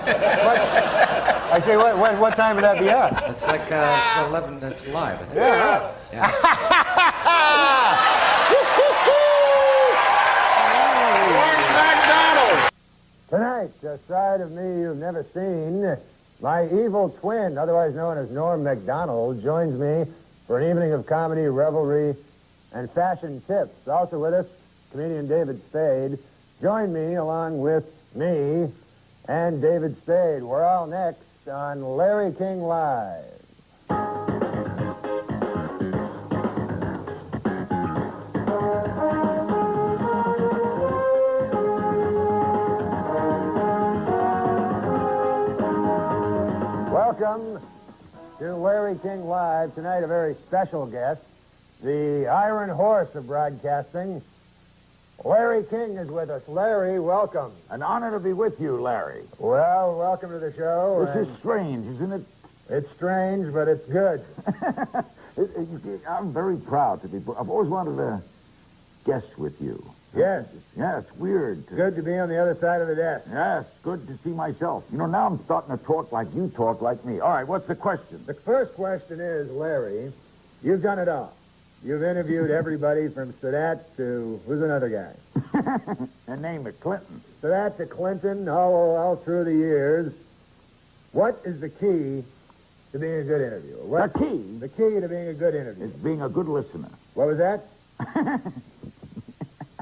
I say, what time would that be on? It's like it's 11. It's live. I think. Yeah. McDonald's. Tonight, a side of me you've never seen. My evil twin, otherwise known as Norm MacDonald, joins me for an evening of comedy, revelry, and fashion tips. Also with us, comedian David Spade. Join me, along with me, and David Spade. We're all next on Larry King Live. Welcome to Larry King Live. Tonight, a very special guest, the Iron Horse of broadcasting. Larry King is with us. Larry, welcome. An honor to be with you, Larry. Well, welcome to the show. This is strange, isn't it? It's strange, but it's good. I'm very proud to be. I've always wanted to guest with you. Yes. Yeah, it's weird. Good to be on the other side of the desk. Yes, good to see myself. You know, now I'm starting to talk like you talk like me. All right, what's the question? The first question is, Larry, you've done it all. You've interviewed everybody from Sadat to, who's another guy? And name it, Clinton. Sadat to Clinton, all through the years. What is the key to being a good interviewer? The key? The key to being a good interviewer. Is being a good listener. What was that?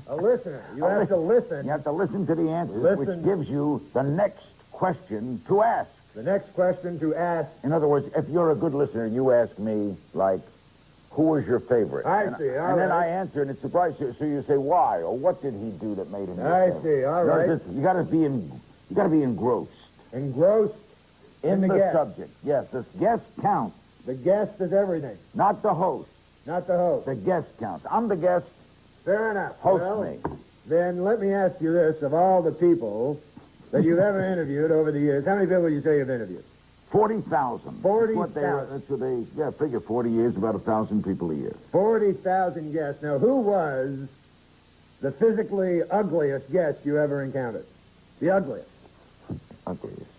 A listener. You have to listen. You have to listen to the answers, Listen. which gives you the next question to ask. The next question to ask. In other words, if you're a good listener, you ask me, like, who was your favorite? I see, and then I answer, and it surprises you. So you say, why? Or what did he do that made him your I favorite? see, all right. You gotta be engrossed. Engrossed In the guest. subject. Yes, the guest counts. The guest is everything. Not the host. Not the host. The guest counts. I'm the guest. Fair enough. Host Well, me. Then let me ask you this. Of all the people that you've ever interviewed over the years, how many people would you say you've interviewed? 40,000. 40,000. That's what they figure 40 years, about 1,000 people a year. 40,000 guests. Now, who was the physically ugliest guest you ever encountered? The ugliest. Ugliest.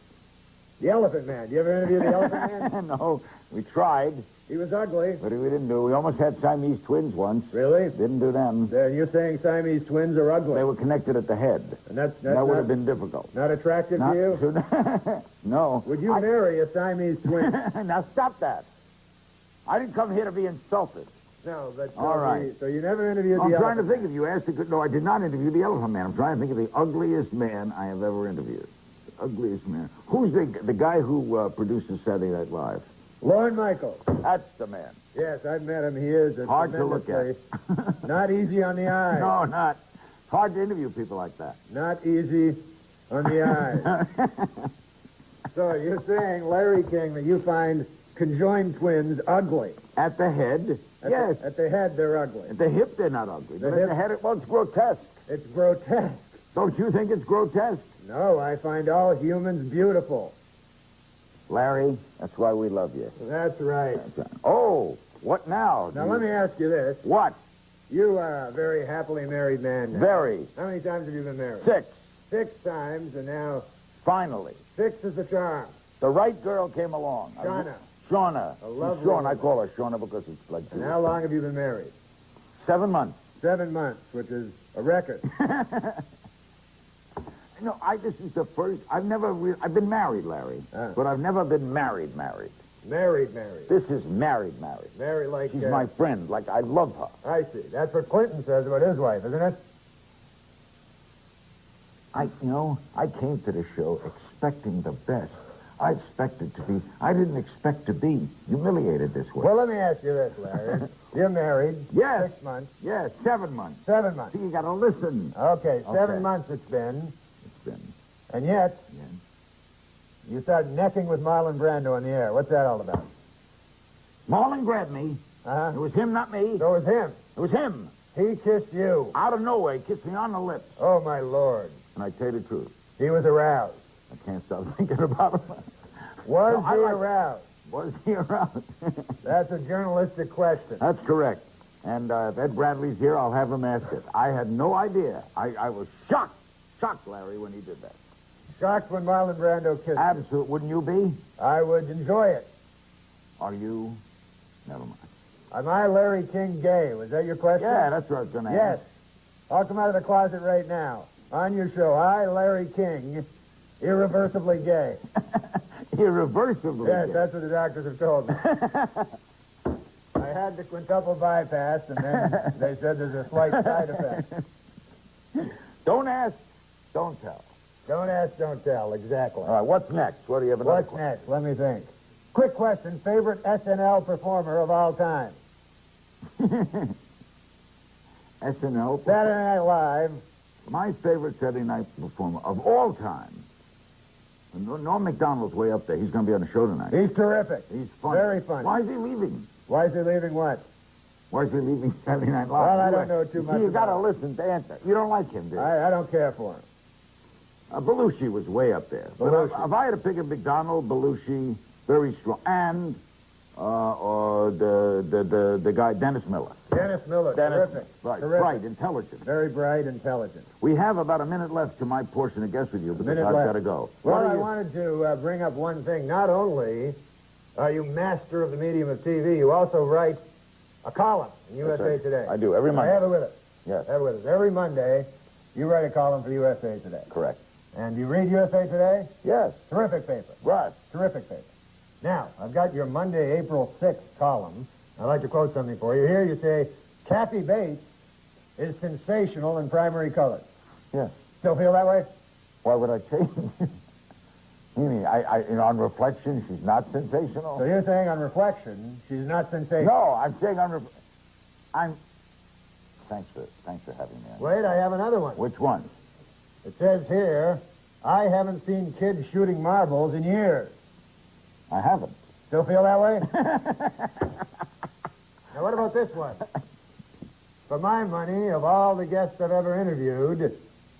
The Elephant Man. You ever interview the Elephant Man? No, we tried. He was ugly. But we didn't do. We almost had Siamese twins once. Really? Didn't do them. You're saying Siamese twins are ugly? They were connected at the head. And that would have been difficult. Not attractive to you? No. Would you marry a Siamese twin? Now stop that. I didn't come here to be insulted. No, but All right. So you never interviewed I'm the trying to Elephant think if you asked a good... No, I did not interview the Elephant Man. I'm trying to think of the ugliest man I have ever interviewed. The ugliest man. Who's the guy who produces Saturday Night Live? Lorne Michaels. That's the man. Yes, I've met him. He is a Hard to look at. Not easy on the eye. No, not. It's hard to interview people like that. Not easy on the eye. So you're saying, Larry King, that you find conjoined twins ugly? At the head, yes. At the head, they're ugly. At the hip, they're not ugly. The But at the head, it's grotesque. It's grotesque. Don't you think it's grotesque? No, I find all humans beautiful. Larry, that's why we love you. That's right. Oh, what now? Now, let me ask you this. What? You are a very happily married man now. Very. How many times have you been married? 6. 6 times, and now... Finally. 6 is the charm. The right girl came along. Shauna. A lovely Shauna. I woman. call her Shauna because it's like... And how long have you been married? 7 months. 7 months, which is a record. No, this is the first... I've been married, Larry, but I've never been married. Married. This is married. Married like... She's my friend. Like, I love her. I see. That's what Clinton says about his wife, isn't it? I came to the show expecting the best. I didn't expect to be humiliated this way. Well, let me ask you this, Larry. You're married. Yes. 6 months. Yes, 7 months. 7 months. See, you gotta listen. Okay, 7 Okay. months it's been. Been. And yet, you started necking with Marlon Brando on the air. What's that all about? Marlon grabbed me. It was him, not me. So it was him. It was him. He kissed you. Out of nowhere, he kissed me on the lips. Oh, my Lord. And I tell you the truth. He was aroused. I can't stop thinking about him. Was he aroused? Was he aroused? That's a journalistic question. That's correct. And if Ed Bradley's here, I'll have him ask it. I had no idea. I was shocked, Larry, when he did that. Shocked when Marlon Brando kissed Absolutely. Wouldn't you be? I would enjoy it. Are you? Never mind. Am I Larry King gay? Was that your question? Yeah, that's what I was going to ask. Yes. I'll come out of the closet right now. On your show, I, Larry King, irreversibly gay. Irreversibly Yes, gay? that's what the doctors have told me. I had the quintuple bypass, and then they said there's a slight side effect. Don't ask, don't tell. Don't ask, don't tell, exactly. All right, what's next? What do you have another What's next? Let me think. Quick question, favorite SNL performer of all time? SNL? Saturday Night Live. My favorite Saturday night performer of all time. Norm MacDonald's way up there. He's going to be on the show tonight. He's terrific. He's funny. Very funny. Why is he leaving? Why is he leaving what? Why is he leaving Saturday Night Live? Well, I don't know too much You got to about listen to answer. You don't like him, do you? I don't care for him. Belushi was way up there. But if I had to pick a McDonald, Belushi, very strong. And the guy, Dennis Miller. Dennis Miller, terrific. Right, Terrific. bright, intelligent. Very bright, intelligent. We have about a minute left to my portion of Guess With You because Minute I've left. got to go. Well, I wanted to bring up one thing. Not only are you master of the medium of TV, you also write a column in USA right. Today. I do, every Monday. I have it with us. Yes. I have it with us. Every Monday, you write a column for USA Today. Correct. And you read USA Today? Yes. Terrific paper. Right. Terrific paper. Now, I've got your Monday, April 6th column. I'd like to quote something for you. Here you say, Kathy Bates is sensational in primary colors. Yes. Still feel that way? Why would I change? You mean, on reflection, she's not sensational? So you're saying on reflection, she's not sensational? No, I'm saying Thanks for having me on. Wait, I have another one. Which one? It says here, I haven't seen kids shooting marbles in years. I haven't. Still feel that way? Now, what about this one? For my money, of all the guests I've ever interviewed,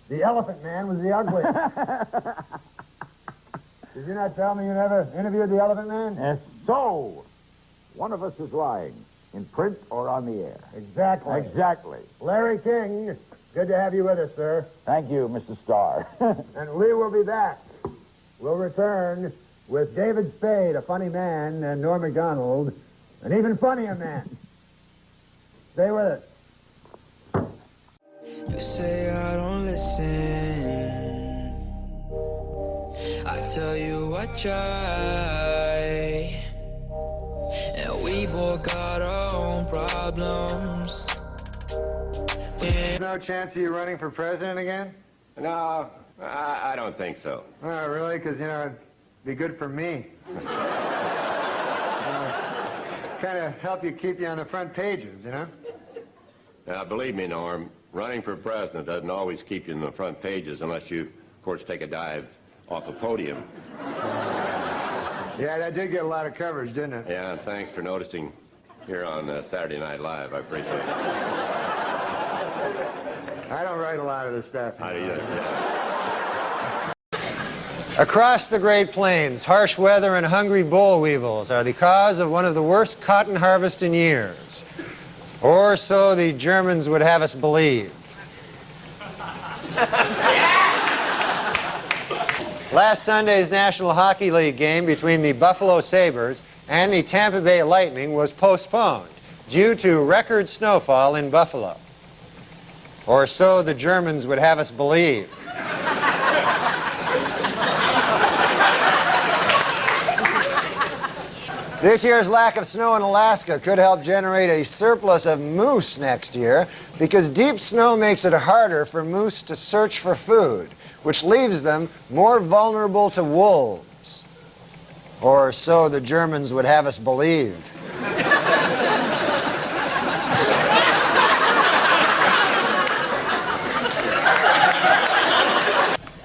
the Elephant Man was the ugliest. Did you not tell me you never interviewed the Elephant Man? And so, one of us is lying, in print or on the air. Exactly. Exactly. Larry King, good to have you with us, sir. Thank you, Mr. Starr. And we will be back. We'll return with David Spade, a funny man, and Norm MacDonald, an even funnier man. Stay with us. You say I don't listen. I tell you I try. And we both got our own problems. There's no chance of you running for president again? No, I don't think so. Oh, really? Because, it'd be good for me. Kind of help you keep you on the front pages, Now, believe me, Norm, running for president doesn't always keep you in the front pages unless you, of course, take a dive off the podium. Yeah, that did get a lot of coverage, didn't it? Yeah, and thanks for noticing here on Saturday Night Live. I appreciate it. I don't write a lot of this stuff. I do, yeah. Across the Great Plains, harsh weather and hungry boll weevils are the cause of one of the worst cotton harvests in years. Or so the Germans would have us believe. Last Sunday's National Hockey League game between the Buffalo Sabres and the Tampa Bay Lightning was postponed due to record snowfall in Buffalo. Or so the Germans would have us believe. This year's lack of snow in Alaska could help generate a surplus of moose next year because deep snow makes it harder for moose to search for food, which leaves them more vulnerable to wolves. Or so the Germans would have us believe.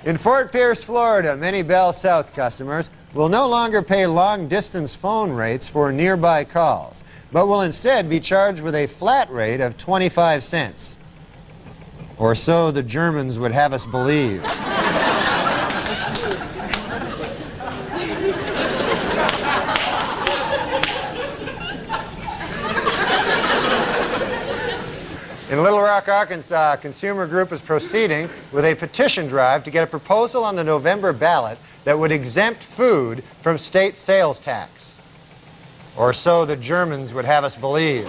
In Fort Pierce, Florida, many Bell South customers will no longer pay long-distance phone rates for nearby calls, but will instead be charged with a flat rate of 25 cents. Or so the Germans would have us believe. In Little Rock, Arkansas, a consumer group is proceeding with a petition drive to get a proposal on the November ballot that would exempt food from state sales tax. Or so the Germans would have us believe.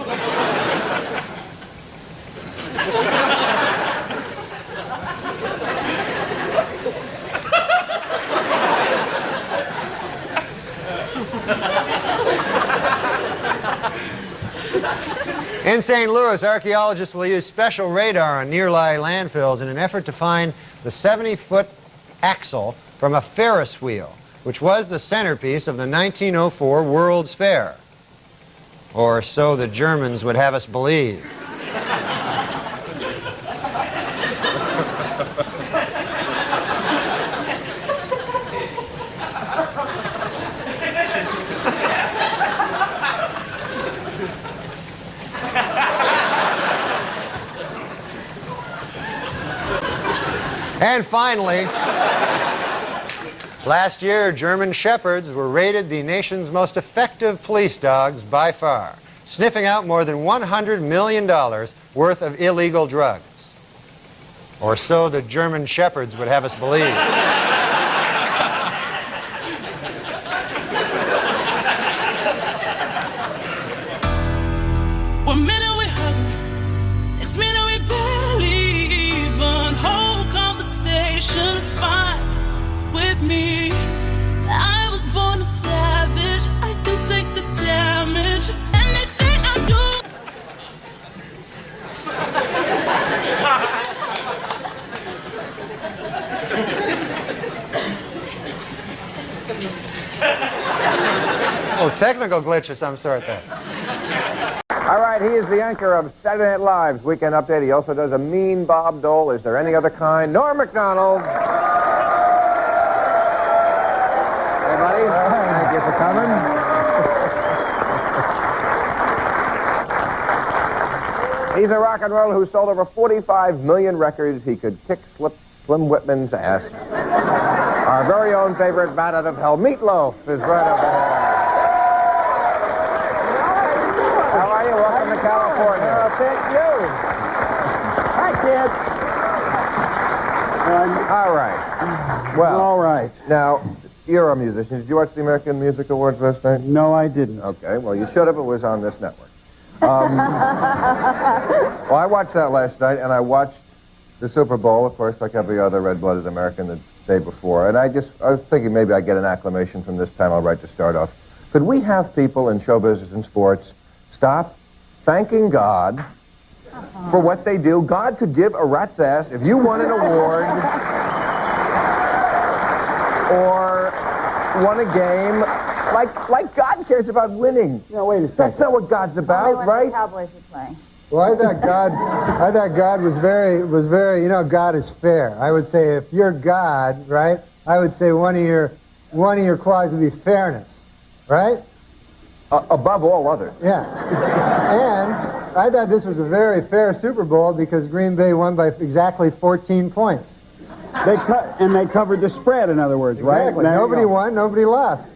In St. Louis, archaeologists will use special radar on nearby landfills in an effort to find the 70-foot axle from a Ferris wheel, which was the centerpiece of the 1904 World's Fair. Or so the Germans would have us believe. And finally, last year, German Shepherds were rated the nation's most effective police dogs by far, sniffing out more than $100 million worth of illegal drugs. Or so the German Shepherds would have us believe. One minute we hug, next minute we barely even hold conversations fine with me. I was born a savage, I can take the damage. Anything I do. Oh, technical glitch of some sort there. All right, he is the anchor of Saturday Night Live's Weekend Update. He also does a mean Bob Dole. Is there any other kind? Norm MacDonald. Hey, buddy. Thank you for coming. He's a rock and roller who sold over 45 million records. He could kick Slim Whitman's ass. Our very own favorite bat out of hell, Meatloaf, is right over here. How are you? Welcome to California. Thank you. Hi, kids. All right. Well, all right. Now, you're a musician. Did you watch the American Music Awards last night? No, I didn't. Okay, well, you should have. It was on this network. Well, I watched that last night, and I watched the Super Bowl, of course, like every other red-blooded American the day before. And I was thinking maybe I'd get an acclamation from this time. All right to start off. Could we have people in show business and sports stop thanking God for what they do? God could give a rat's ass if you won an award or won a game. Like God cares about winning. No, wait a second. That's not what God's about, right? The Cowboys are playing. Well, I thought God was very, you know, God is fair. I would say if you're God, right, I would say one of your qualities would be fairness, right? Above all others. Yeah. And I thought this was a very fair Super Bowl because Green Bay won by exactly 14 points. They covered the spread, in other words, right? Exactly. Nobody won, nobody lost.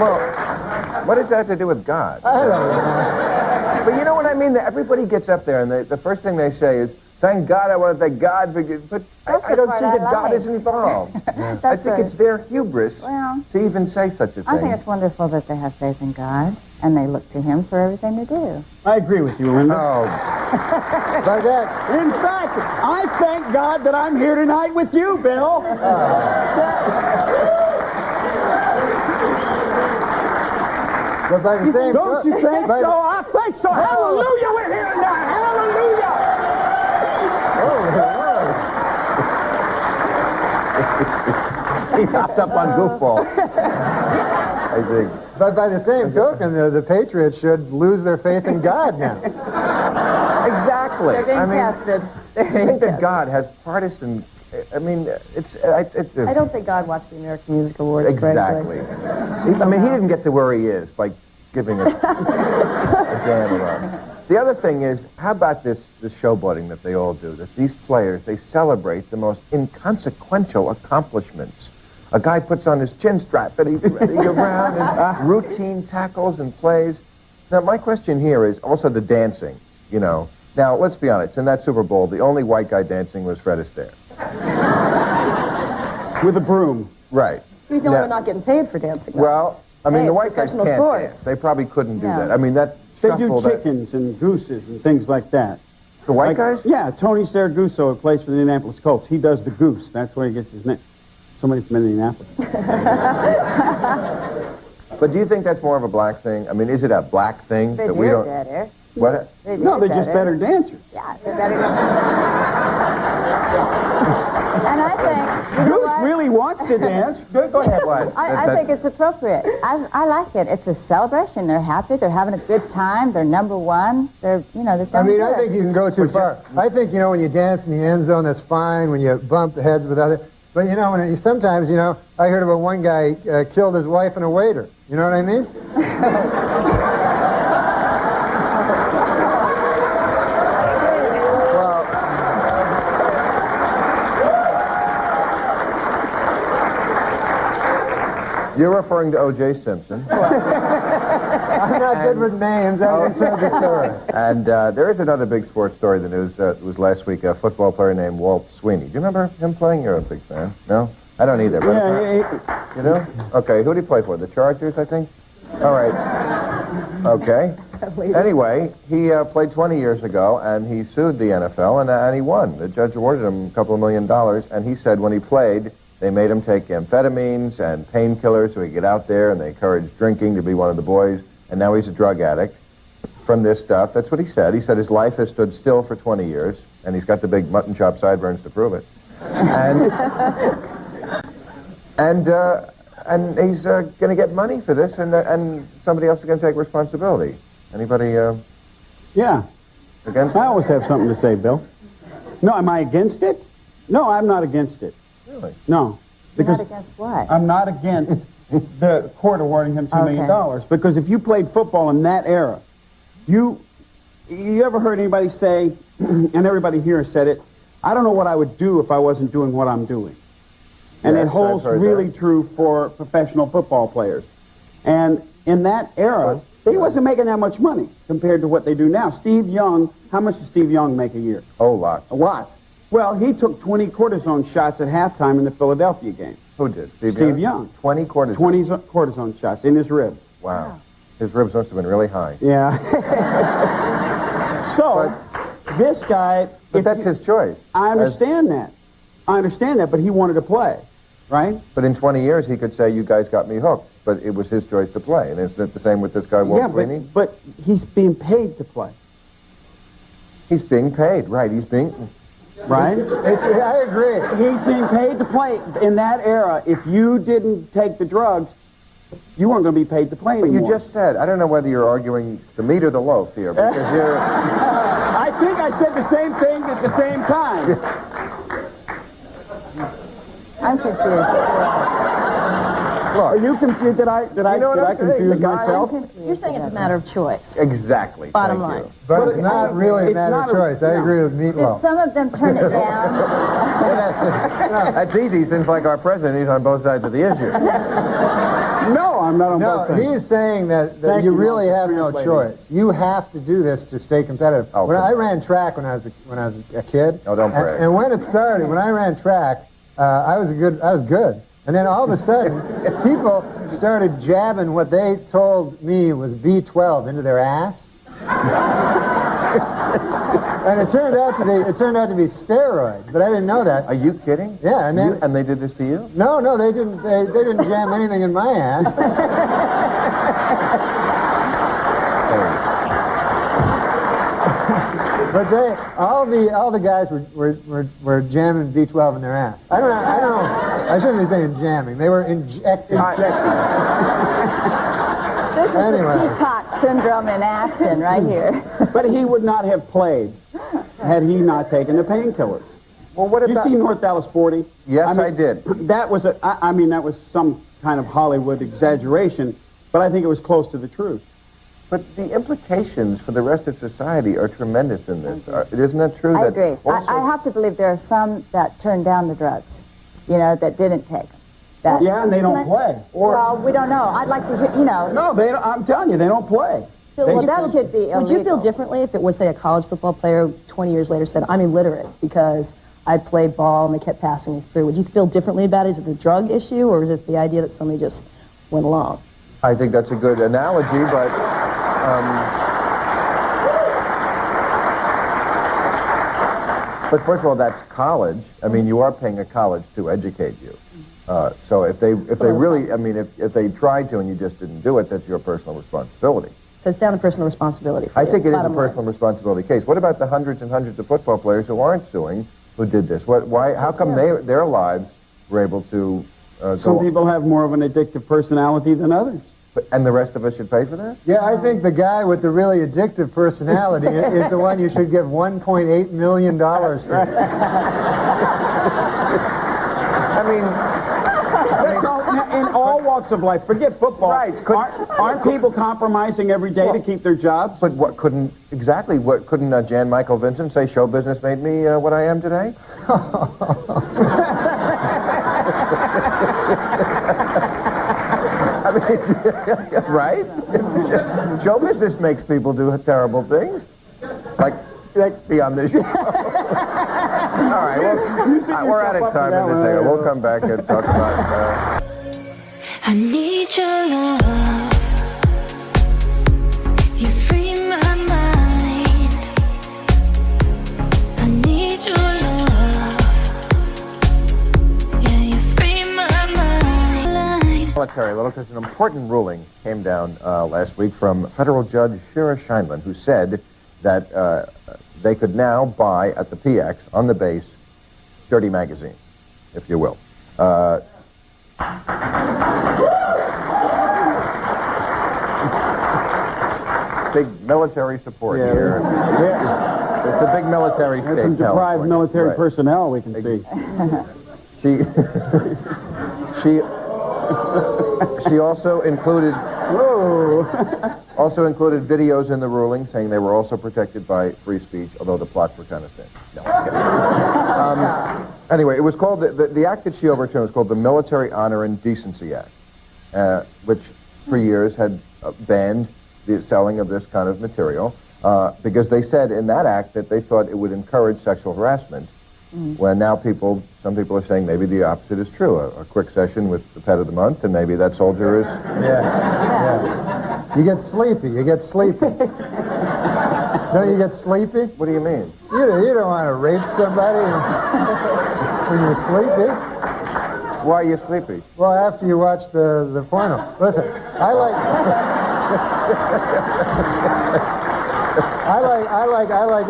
Well, what does that have to do with God? I don't know. But you know what I mean? Everybody gets up there, and the first thing they say is, thank God, I want to thank God. But I don't see that God is involved. I think it's their hubris to even say such a thing. I think it's wonderful that they have faith in God, and they look to Him for everything to do. I agree with you, Linda. Oh. By that. In fact, I thank God that I'm here tonight with you, Bill. But by the same Don't you think so? I think so. Hallelujah, we're here now. Hallelujah. He hopped up on goofball. I think. But by the same token, the Patriots should lose their faith in God now. Exactly. They're being tested. I think that God has partisan. I mean, I don't think God watched the American Music Awards. Exactly. I mean, he didn't get to where he is by giving a damn about it. The other thing is, how about this showboating that they all do? That these players, they celebrate the most inconsequential accomplishments. A guy puts on his chin strap and he's running around and routine tackles and plays. Now, my question here is also the dancing, you know. Now, let's be honest. In that Super Bowl, the only white guy dancing was Fred Astaire. With a broom. Right. He's the only one not getting paid for dancing. Though. Well, I mean, Hey, the white guys professional can't sport. dance. They probably couldn't do Yeah. that. I mean, that They do shuffle that... chickens and gooses and things like that. The white guys? Yeah, Tony Saraguso, who plays for the Indianapolis Colts. He does the goose. That's where he gets his name. Somebody from Indianapolis. But do you think that's more of a black thing? I mean, is it a black thing They that do we don't... better. What? No, they're just better dancers. Yeah, they're better And I think, you know Goose what? really wants to dance. Go ahead. What? I think it's appropriate. I like it. It's a celebration. They're happy. They're having a good time. They're number one. They're, you know, they're I mean, feeling I good. think you can go too far. I think, you know, when you dance in the end zone, that's fine. When you bump heads with other, but you know, sometimes, you know, I heard about one guy killed his wife and a waiter. You know what I mean? You're referring to O.J. Simpson. I'm not good with names. I just heard the story. And there is another big sports story in the news. It was last week, a football player named Walt Sweeney. Do you remember him playing? You're a big fan. No? I don't either. But Yeah, you know? Okay, who did he play for? The Chargers, I think? All right. Okay. Anyway, he played 20 years ago, and he sued the NFL, and he won. The judge awarded him a couple of $1 million, and he said when he played, they made him take amphetamines and painkillers so he could get out there, and they encouraged drinking to be one of the boys, and now he's a drug addict from this stuff. That's what he said. He said his life has stood still for 20 years, and he's got the big mutton chop sideburns to prove it. And he's going to get money for this, and somebody else is going to take responsibility. Anybody Yeah. against I always have something to say, Bill. No, am I against it? No, I'm not against it. Really? No. You're Because not against what? I'm not against the court awarding him $2 million. Because if you played football in that era, you ever heard anybody say, and everybody here said it, I don't know what I would do if I wasn't doing what I'm doing. And Yes, it holds I've heard really that. true for professional football players. And in that era, they wasn't making that much money compared to what they do now. Steve Young, how much does Steve Young make a year? Oh, lots. A lot. Well, he took 20 cortisone shots at halftime in the Philadelphia game. Who did? Steve Young. 20 cortisone. 20 cortisone shots in his rib. Wow. His ribs must have been really high. Yeah. So, this guy... But that's his choice. I understand that. I understand that, but he wanted to play, right? But in 20 years, he could say, you guys got me hooked. But it was his choice to play. And isn't it the same with this guy, Walt Sweeney? but he's being paid to play. He's being paid, right. He's being... Right? I agree. He's being paid to play. In that era, if you didn't take the drugs, you weren't going to be paid to play But anymore. you just said, I don't know whether you're arguing the meat or the loaf here, because you're... I think I said the same thing at the same time. I'm confused. Are you confused? Did I confuse myself? You're saying it's a matter of choice. Exactly. Bottom Thank line. you. But it's not really a matter of choice. I agree with Did Meatloaf. some of them turn it down? That's easy, since like our president, he's on both sides of the issue. No, I'm not on both No, sides. he's saying that Thank you you, really Mom. have no Translating. choice. You have to do this to stay competitive. Oh, When come I on. ran track when I was a kid, Oh, don't brag. and when it started, when I ran track, I was good. And then all of a sudden, people started jabbing what they told me was B12 into their ass. And it turned out to be steroids, but I didn't know that. Are you kidding? Yeah, and then And they did this to you? no, they didn't. They didn't jam anything in my ass. But all the guys were jamming B12 in their ass. I don't know. I shouldn't be saying jamming. They were injecting. This is Anyway. the peacock syndrome in action right here. But he would not have played had he not taken the painkillers. Well, what Did you about... see North Dallas 40? Yes, I mean, I did. That was that was some kind of Hollywood exaggeration, but I think it was close to the truth. But the implications for the rest of society are tremendous in this. Isn't that true? I that agree. also- I have to believe there are some that turned down the drugs, that didn't take them. That, Yeah, and they don't play. Well, we don't know. I'd like to hear, No, they don't, I'm telling you, they don't play. Well, that should be illegal. Would you feel differently if it was, say, a college football player 20 years later said, I'm illiterate because I played ball and they kept passing me through? Would you feel differently about it? Is it the drug issue, or is it the idea that somebody just went along? I think that's a good analogy, but... But first of all, that's college. I mean, you are paying a college to educate you. So if they really, if they tried to and you just didn't do it, that's your personal responsibility. So it's down to personal responsibility for I you, think it is a bottom line. personal responsibility case. What about the hundreds and hundreds of football players who aren't suing, who did this? Why? How come their lives were able to Some people have more of an addictive personality than others. And the rest of us should pay for that? Yeah, I think the guy with the really addictive personality is the one you should give $1.8 million to. I mean, in all walks of life, forget football. Right. Aren't people compromising every day to keep their jobs? But couldn't Jan Michael Vincent say show business made me what I am today? I mean, right? Show business makes people do terrible things, like be on this show. All right, well, we're out of time in this area. We'll come back and talk about. I need your love. You free my mind. I need your love. Yeah, you free my mind. Military level, because an important ruling came down last week from federal judge Shira Scheindlin, who said that they could now buy at the PX on the base dirty magazine, if you will. Big military support here. Yeah. It's a big military state. There's some deprived military personnel we can see. She also included videos in the ruling saying they were also protected by free speech, although the plots were kind of thin. No, anyway, it was called the act that she overturned was called the Military Honor and Decency Act, which for years had banned the selling of this kind of material because they said in that act that they thought it would encourage sexual harassment. When now some people are saying maybe the opposite is true. A quick session with the pet of the month, and maybe that soldier is... Yeah. You get sleepy. Don't you get sleepy? What do you mean? You don't want to rape somebody when you're sleepy. Why are you sleepy? Well, after you watch the porno. Listen, I like...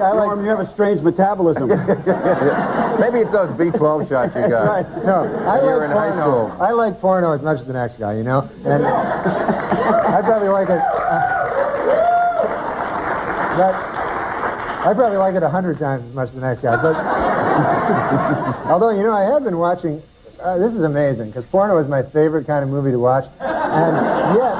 Norm, you have a strange metabolism. Maybe it's those B12 shots you got. Right. No, I You're like in high porno. school. I like porno as much as the next guy, you know? And I probably like it... I probably like it 100 times as much as the next guy. But although, you know, I have been watching... this is amazing, because porno is my favorite kind of movie to watch. And yet...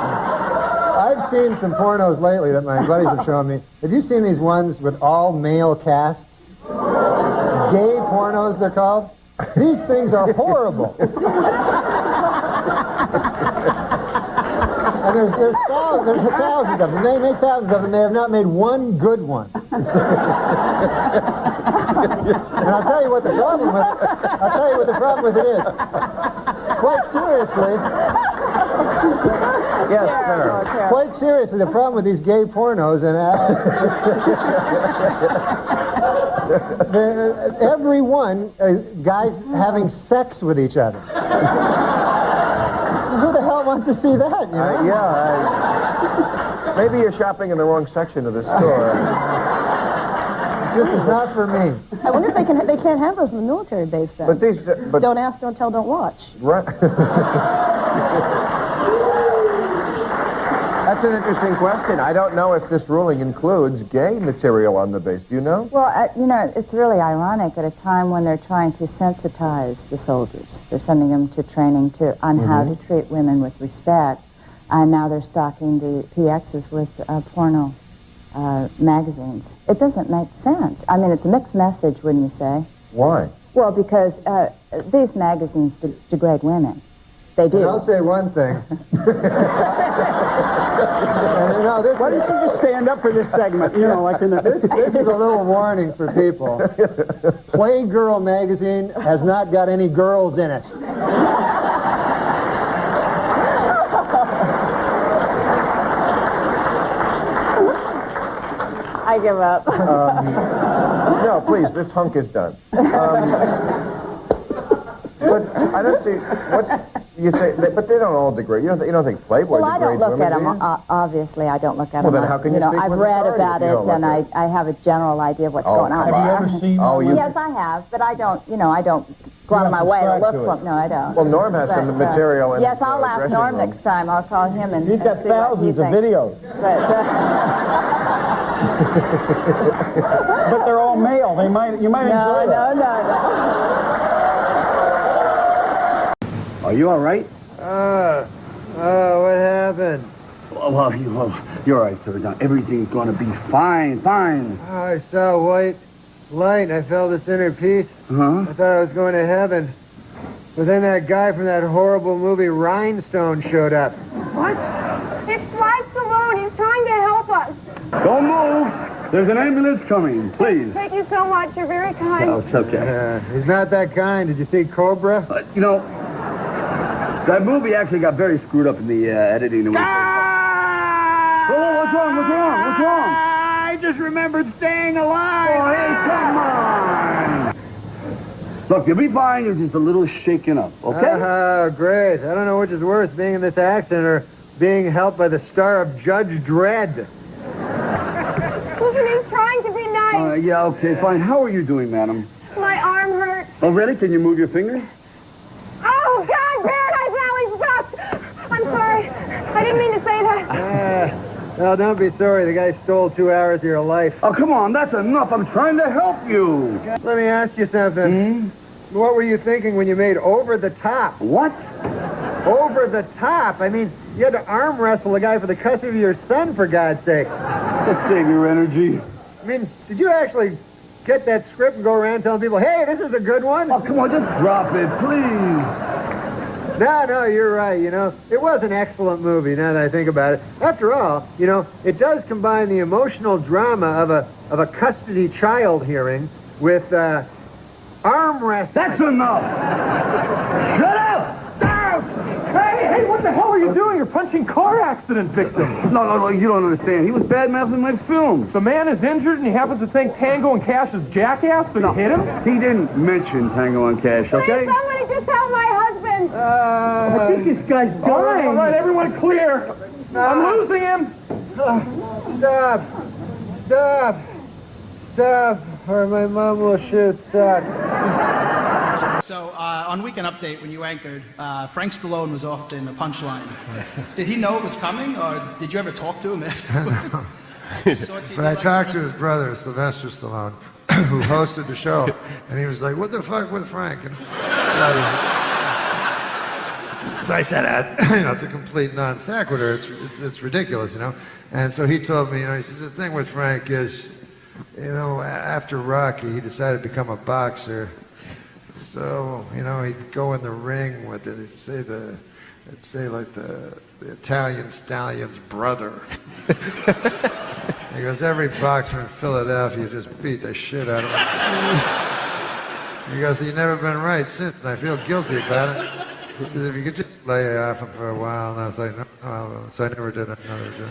I've seen some pornos lately that my buddies have shown me. Have you seen these ones with all male casts? Gay pornos, they're called. These things are horrible. And there's thousands of them. They make thousands of them. They have not made one good one. And I'll tell you what the problem with it is. Quite seriously. Yes, sir. Quite seriously, the problem with these gay pornos and every one guys having sex with each other. Who the hell wants to see that? You know? Maybe you're shopping in the wrong section of the store. It's not for me. I wonder if they can't have those in the military base then. But don't ask, don't tell, don't watch. Right. That's an interesting question. I don't know if this ruling includes gay material on the base. Do you know? Well, you know, it's really ironic at a time when they're trying to sensitize the soldiers. They're sending them to training on how to treat women with respect, and now they're stocking the PXs with porno magazines. It doesn't make sense. I mean, it's a mixed message, wouldn't you say? Why? Well, because these magazines degrade women. They do. And I'll say one thing. Why don't you just stand up for this segment? You know, like in the... This is a little warning for people. Playgirl magazine has not got any girls in it. I give up. No, please, this hunk is done. But I don't see You say, but they don't all degrade. You don't think Playboy Well, I degrades don't look women, at do them. you? Obviously, I don't look at Well, them. then how can you speak I've with read authority about if you it, don't look and at it? I have a general idea of what's going on. Have you ever seen Oh, you? Yes, I have, but I don't. I don't go out of my way to look for them. No, I don't. Well, Norm has some material in Yes, his, I'll ask dressing Norm room. next time. I'll call him and He's got see what he thousands of thinks. videos. But they're all male. You might enjoy that. No. Are you all right? What happened? Well, you're all right, sir. Now, everything's going to be fine. I saw a white light and I felt this inner peace. Uh-huh. I thought I was going to heaven. But then that guy from that horrible movie Rhinestone showed up. What? It's Fly Stallone. He's trying to help us. Don't move. There's an ambulance coming. Please. Thank you so much. You're very kind. No, it's okay. He's not that kind. Did you see Cobra? That movie actually got very screwed up in the editing. Whoa, what's wrong? I just remembered staying alive. Oh, hey, come on. Look, you'll be fine. You're just a little shaken up, okay? Great. I don't know which is worse, being in this accident or being helped by the star of Judge Dredd. Listen, he's trying to be nice. Yeah, okay, fine. How are you doing, madam? My arm hurts. Oh, really? Can you move your fingers? Oh, God, Paradise Alley sucks. I'm sorry. I didn't mean to say that. Well, don't be sorry. The guy stole 2 hours of your life. Oh, come on. That's enough. I'm trying to help you. Let me ask you something. What were you thinking when you made Over the Top? What? Over the Top? I mean, you had to arm wrestle the guy for the custody of your son, for God's sake. Just save your energy. I mean, did you actually get that script and go around telling people, hey, this is a good one? Oh, come on, just drop it, please. No, you're right, It was an excellent movie, now that I think about it. After all, it does combine the emotional drama of a custody child hearing with arm wrestling. That's enough! Shut up! Stop! Hey, what the hell are you doing? You're punching car accident victims. No, you don't understand. He was bad-mouthing my film. The man is injured and he happens to think Tango and Cash is jackass, so you hit him? He didn't mention Tango and Cash, okay? Please, somebody just help my husband. I think this guy's dying. All right, everyone clear. I'm losing him. Stop, or my mom will shoot. Stop. So, on Weekend Update, when you anchored, Frank Stallone was often a punchline. Did he know it was coming, or did you ever talk to him afterwards? But I talked to his brother, Sylvester Stallone, who hosted the show, and he was like, what the fuck with Frank? So I said, it's a complete non sequitur. It's ridiculous, And so he told me, he says, the thing with Frank is, after Rocky, he decided to become a boxer. So, he'd go in the ring with it. It'd say like the Italian stallion's brother. He goes, every boxer in Philadelphia just beat the shit out of him. He goes, you've never been right since, and I feel guilty about it. He says, if you could just lay off him for a while. And I was like, no, so I never did another job.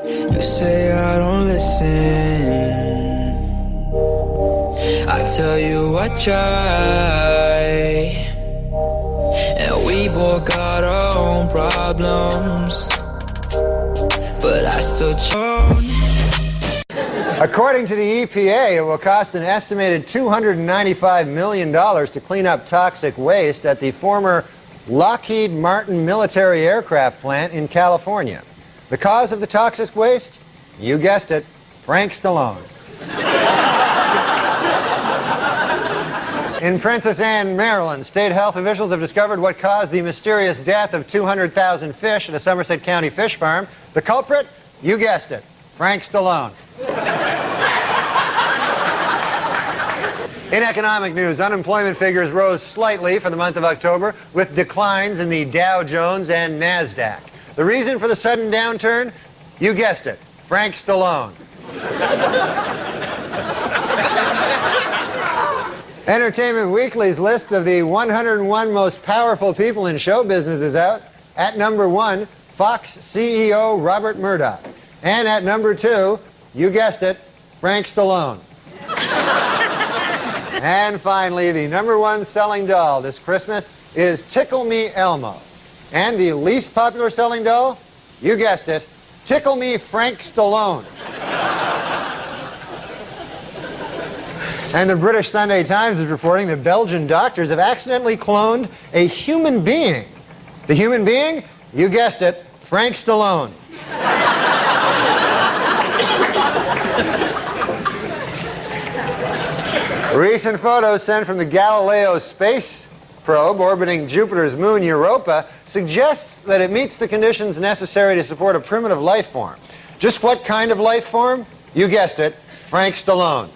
You say I don't listen. I tell you I try. And we both got our own problems. But I still try. According to the EPA, it will cost an estimated $295 million to clean up toxic waste at the former Lockheed Martin military aircraft plant in California. The cause of the toxic waste? You guessed it, Frank Stallone. In Princess Anne, Maryland, state health officials have discovered what caused the mysterious death of 200,000 fish at a Somerset County fish farm. The culprit? You guessed it, Frank Stallone. In economic news, unemployment figures rose slightly for the month of October, with declines in the Dow Jones and NASDAQ. The reason for the sudden downturn? You guessed it, Frank Stallone. Entertainment Weekly's list of the 101 most powerful people in show business is out. At number 1, Fox CEO Robert Murdoch. And at number 2, you guessed it, Frank Stallone. And finally, the number 1 selling doll this Christmas, is Tickle Me Elmo. And the least popular selling doll? You guessed it, Tickle Me Frank Stallone. And the British Sunday Times is reporting that Belgian doctors have accidentally cloned a human being. The human being? You guessed it, Frank Stallone. Recent photos sent from the Galileo space probe orbiting Jupiter's moon Europa suggests that it meets the conditions necessary to support a primitive life form. Just what kind of life form? You guessed it, Frank Stallone.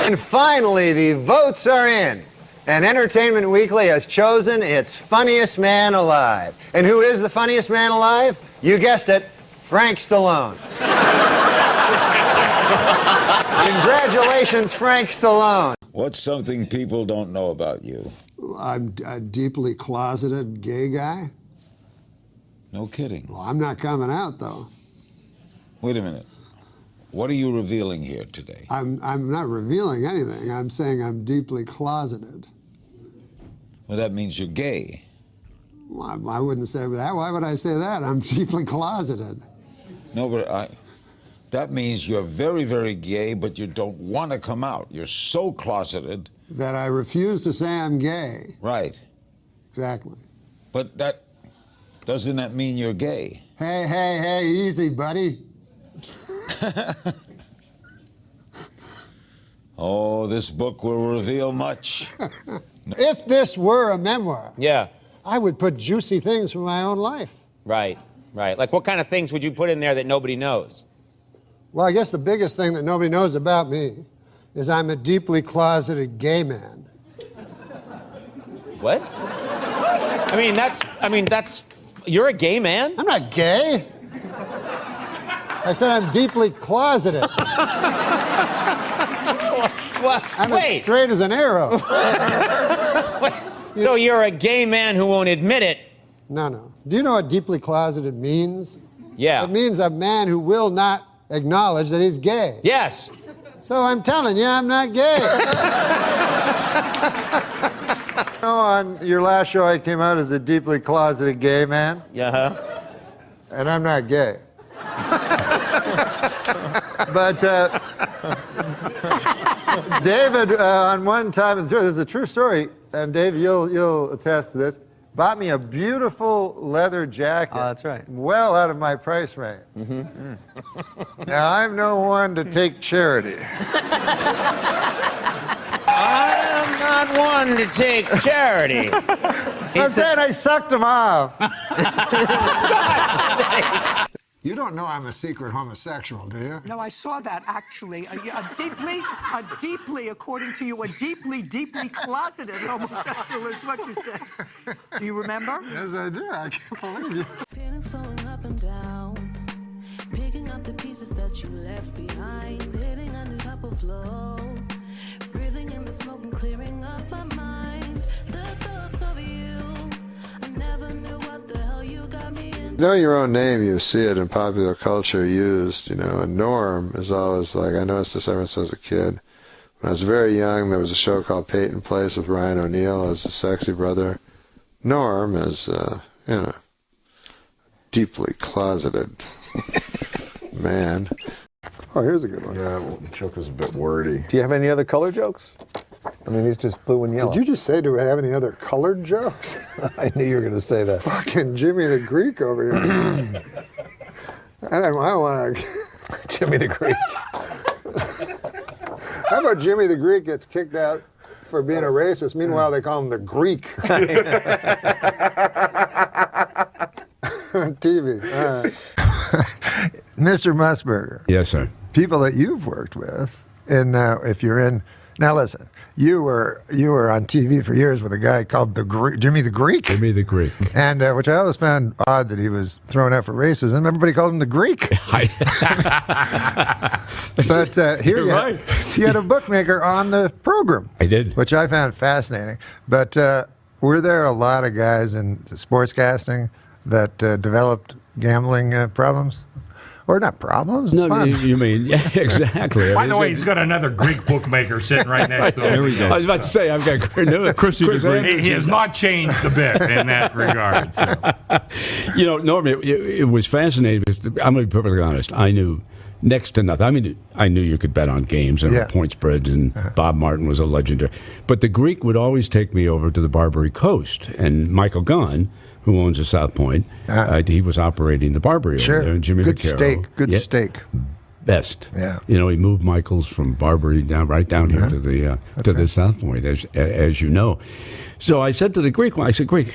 And finally, the votes are in. And Entertainment Weekly has chosen its funniest man alive. And who is the funniest man alive? You guessed it, Frank Stallone. Congratulations, Frank Stallone. What's something people don't know about you? I'm a deeply closeted gay guy. No kidding. Well, I'm not coming out, though. Wait a minute. What are you revealing here today? I'm not revealing anything. I'm saying I'm deeply closeted. Well, that means you're gay. Well, I wouldn't say that. Why would I say that? I'm deeply closeted. No, but that means you're very, very gay, but you don't want to come out. You're so closeted. That I refuse to say I'm gay. Right. Exactly. But doesn't that mean you're gay? Hey, easy, buddy. Oh, this book will reveal much. If this were a memoir, Yeah. I would put juicy things from my own life. Right. Like what kind of things would you put in there that nobody knows? Well, I guess the biggest thing that nobody knows about me is I'm a deeply closeted gay man. What? That's you're a gay man? I'm not gay. I said I'm deeply closeted. I'm as straight as an arrow. So you're a gay man who won't admit it? No. Do you know what deeply closeted means? Yeah. It means a man who will not acknowledge that he's gay. Yes. So I'm telling you, I'm not gay. On your last show, I came out as a deeply closeted gay man. Yeah. And I'm not gay. But David, on one time, this is a true story, and Dave, you'll attest to this, bought me a beautiful leather jacket. Oh, that's right. Well out of my price range. Now, I'm no one to take charity. I'm not one to take charity. I'm saying I sucked him off. You don't know I'm a secret homosexual, do you? No, I saw that actually. A deeply, according to you, a deeply closeted homosexual is what you said. Do you remember? Yes, I do. I can't believe you. Feelings going up and down, picking up the pieces that you left behind, hitting a new type of flow, breathing in the smoke and clearing up my mind. The thoughts of you, I never knew what the hell you got me in. You know your own name, you see it in popular culture used, and Norm is always like, I noticed this ever since I was a kid. When I was very young, there was a show called Peyton Place with Ryan O'Neal as a sexy brother. Norm is, deeply closeted man. Oh, here's a good one. Yeah, well, the joke was a bit wordy. Do you have any other color jokes? I mean, he's just blue and yellow. Did you just say, do we have any other colored jokes? I knew you were going to say that. Fucking Jimmy the Greek over here. I don't want to... Jimmy the Greek. How about Jimmy the Greek gets kicked out for being a racist? Meanwhile, they call him the Greek. On TV. Mr. Musburger. Yes, sir. People that you've worked with, and if you're in... Now listen, you were on TV for years with a guy called Jimmy the Greek. Jimmy the Greek. And which I always found odd that he was thrown out for racism. Everybody called him the Greek. But here you had a bookmaker on the program. I did. Which I found fascinating. But were there a lot of guys in sportscasting that developed gambling problems? Or not problems. It's No, fun. you mean, yeah, exactly. By the way, he's got another Greek bookmaker sitting right next to him. There we go. I was about to say, I've got Chris Anderson. He has not changed a bit in that regard. So. You know, Norm, it was fascinating. I'm going to be perfectly honest. I knew next to nothing. I mean, I knew you could bet on games and point spreads, and Bob Martin was a legendary. But the Greek would always take me over to the Barbary Coast, and Michael Gunn, who owns a South Point, he was operating the Barbary over there, and Jimmy Good Vaccaro. steak. Good steak. Best. Yeah. You know, he moved Michael's from Barbary right down here to the South Point, as you know. So I said to the Greek one, I said, Greek,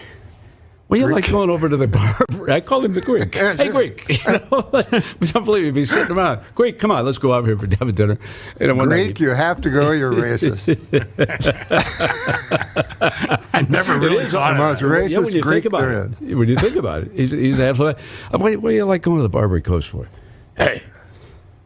well, you like going over to the Barbary? I called him the Greek. Hey, Greek. You know, it was unbelievable. He's sitting around. Greek, come on, let's go out here for have a dinner. And Greek, you have to go. You're racist. I never really thought the most racist when you Greek think about there it. is. When you think about it, he's absolutely. What do you like going to the Barbary Coast for? Hey,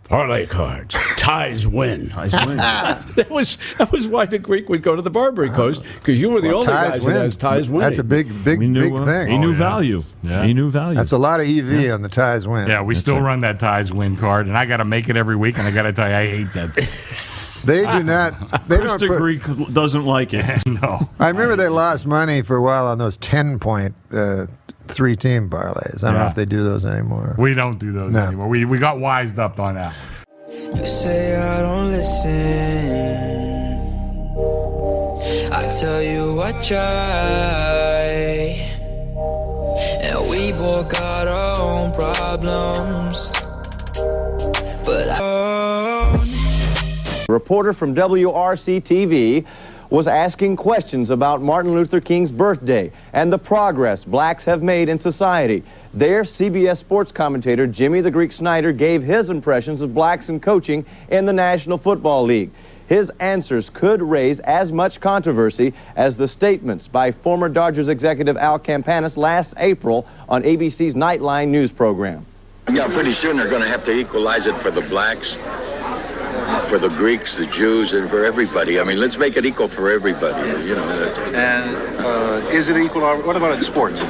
parlay cards. Ties win. Ties win. that was why the Greek would go to the Barbary Coast, because you were the only guys that has ties winning. That's a big thing. He knew value. Yeah. He knew value. That's a lot of EV on the ties win. Yeah, we still run that ties win card, and I got to make it every week, and I got to tell you, I hate that thing. They do not. They don't Mr. Greek doesn't like it. No. I remember they lost money for a while on those 10-point 3-team parlays. I don't know if they do those anymore. We don't do those anymore. We got wised up on that. You say I don't listen. I tell you I try. And we both got our own problems. But A reporter from WRC-TV was asking questions about Martin Luther King's birthday and the progress blacks have made in society. There, CBS sports commentator Jimmy the Greek Snyder gave his impressions of blacks in coaching in the National Football League. His answers could raise as much controversy as the statements by former Dodgers executive Al Campanis last April on ABC's Nightline news program. Yeah, pretty soon they're going to have to equalize it for the blacks, for the Greeks, the Jews, and for everybody. I mean, let's make it equal for everybody, you know. And is it equal? What about in sports?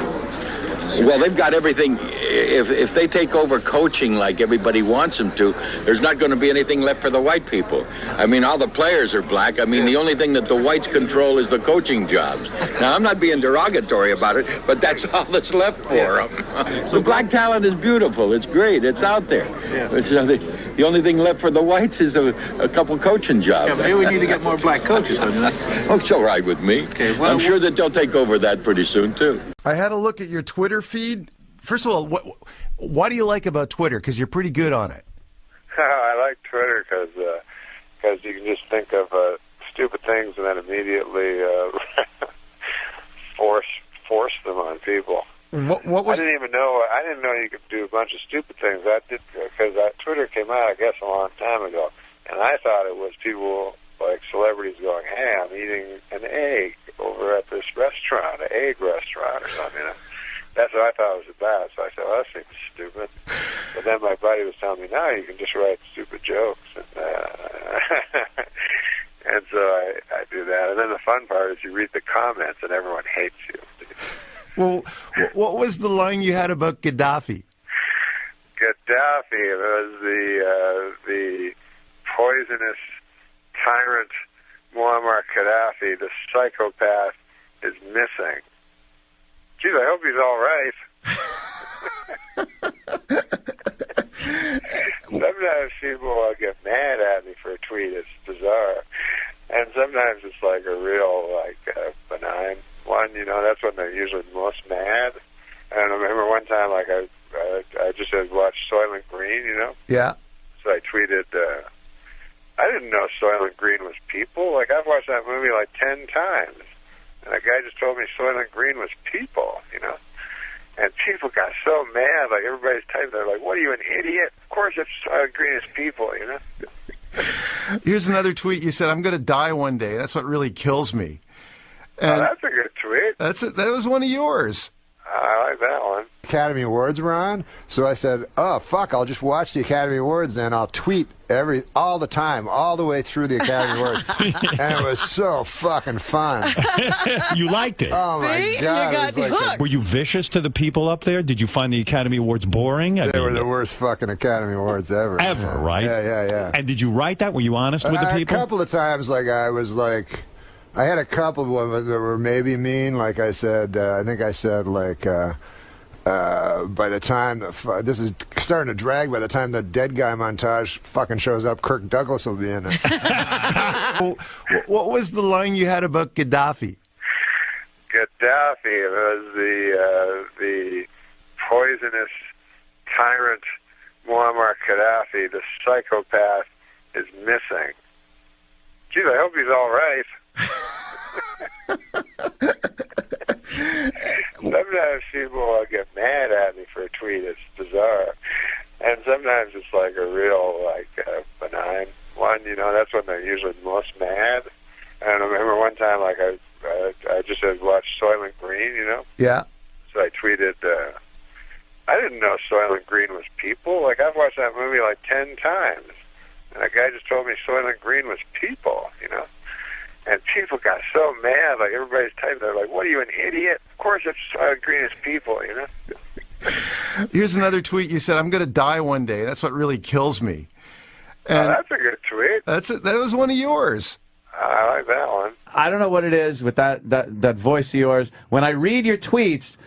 Well, they've got everything. If they take over coaching like everybody wants them to, there's not going to be anything left for the white people. I mean, all the players are black. I mean, the only thing that the whites control is the coaching jobs. Now, I'm not being derogatory about it, but that's all that's left for them. The black talent is beautiful. It's great. It's out there. So the only thing left for the whites is a couple coaching jobs. Yeah, maybe we need to get more black coaches, don't you? Oh, it's all right with me. Okay, well, I'm sure that they'll take over that pretty soon, too. I had a look at your Twitter feed. First of all, what do you like about Twitter? Because you're pretty good on it. I like Twitter because you can just think of stupid things and then immediately force them on people. What was? I didn't know you could do a bunch of stupid things. I did because Twitter came out, I guess, a long time ago, and I thought it was people like celebrities going, "Hey, I'm eating an egg over at this restaurant, an egg restaurant or something." That's what I thought it was about. So I said, well, that seems stupid. But then my buddy was telling me, no, you can just write stupid jokes. And so I do that. And then the fun part is you read the comments and everyone hates you. Well, what was the line you had about Gaddafi? Gaddafi was the poisonous tyrant Muammar Gaddafi, the psychopath, is missing. Geez, I hope he's all right. Sometimes people get mad at me for a tweet. It's bizarre. And sometimes it's like a real, benign one. You know, that's when they're usually most mad. And I remember one time, I just had watched Soylent Green, you know? Yeah. So I tweeted, I didn't know Soylent Green was people. Like, I've watched that movie 10 times. And a guy just told me Soylent Green was people, you know? And people got so mad, everybody's typing, they're like, what are you, an idiot? Of course it's Soylent Green is people, you know? Here's another tweet. You said, I'm going to die one day. That's what really kills me. And that's a good tweet. That was one of yours. I like that one. Academy Awards were on, so I said, oh, fuck, I'll just watch the Academy Awards and I'll tweet all the time, all the way through the Academy Awards. And it was so fucking fun. You liked it. Oh, my God. You got hooked. Were you vicious to the people up there? Did you find the Academy Awards boring? They were the worst fucking Academy Awards ever. Ever, right? Yeah. And did you write that? Were you honest with the people? A couple of times, I had a couple of ones that were maybe mean. Like I said, I think I said, by the time this is starting to drag, by the time the dead guy montage fucking shows up, Kirk Douglas will be in it. What was the line you had about Gaddafi? Gaddafi was the poisonous tyrant Muammar Gaddafi, the psychopath, is missing. Geez, I hope he's all right. Sometimes people get mad at me for a tweet. It's bizarre. And sometimes it's like a real, benign one. That's when they're usually most mad. And I remember one time, I just had watched Soylent Green, Yeah. So I tweeted, I didn't know Soylent Green was people. I've watched that movie 10 times. And a guy just told me Soylent Green was people, And people got so mad, everybody's typing, they're like, what are you, an idiot? Of course it's Soylent Green is people, Here's another tweet. You said, I'm going to die one day. That's what really kills me. And that's a good tweet. That was one of yours. I like that one. I don't know what it is with that voice of yours. When I read your tweets,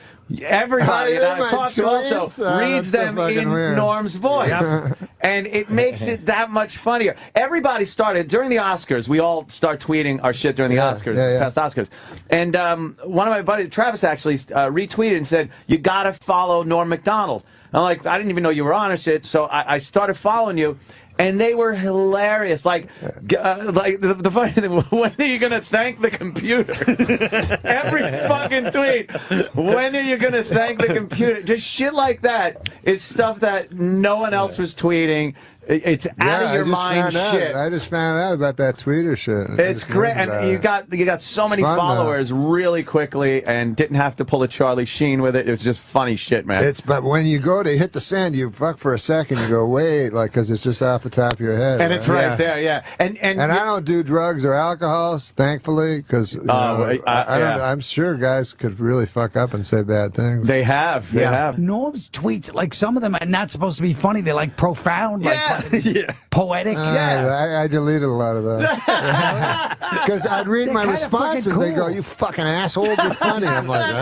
everybody that I talk to also reads them in Norm's voice. Yep. And it makes it that much funnier. Everybody started, during the Oscars, we all start tweeting our shit during the Oscars, past Oscars. And one of my buddies, Travis, actually retweeted and said, you got to follow Norm MacDonald. And I'm like, I didn't even know you were on or shit, so I started following you. And they were hilarious. The funny thing, when are you going to thank the computer? Every fucking tweet. When are you going to thank the computer? Just shit like that is stuff that no one else was tweeting. It's out of your mind shit. I just found out about that Twitter shit. It's great, and you got so many followers really quickly, and didn't have to pull a Charlie Sheen with it. It was just funny shit, man. But when you go to hit the send, you fuck for a second. You go wait, because it's just off the top of your head, and it's right there, yeah. And I don't do drugs or alcohol, thankfully, because I'm sure guys could really fuck up and say bad things. They have, they have. Norm's tweets, some of them are not supposed to be funny. They're profound, poetic. I deleted a lot of that. Because I'd read my responses, they go, you fucking asshole, you're funny. I'm like, oh.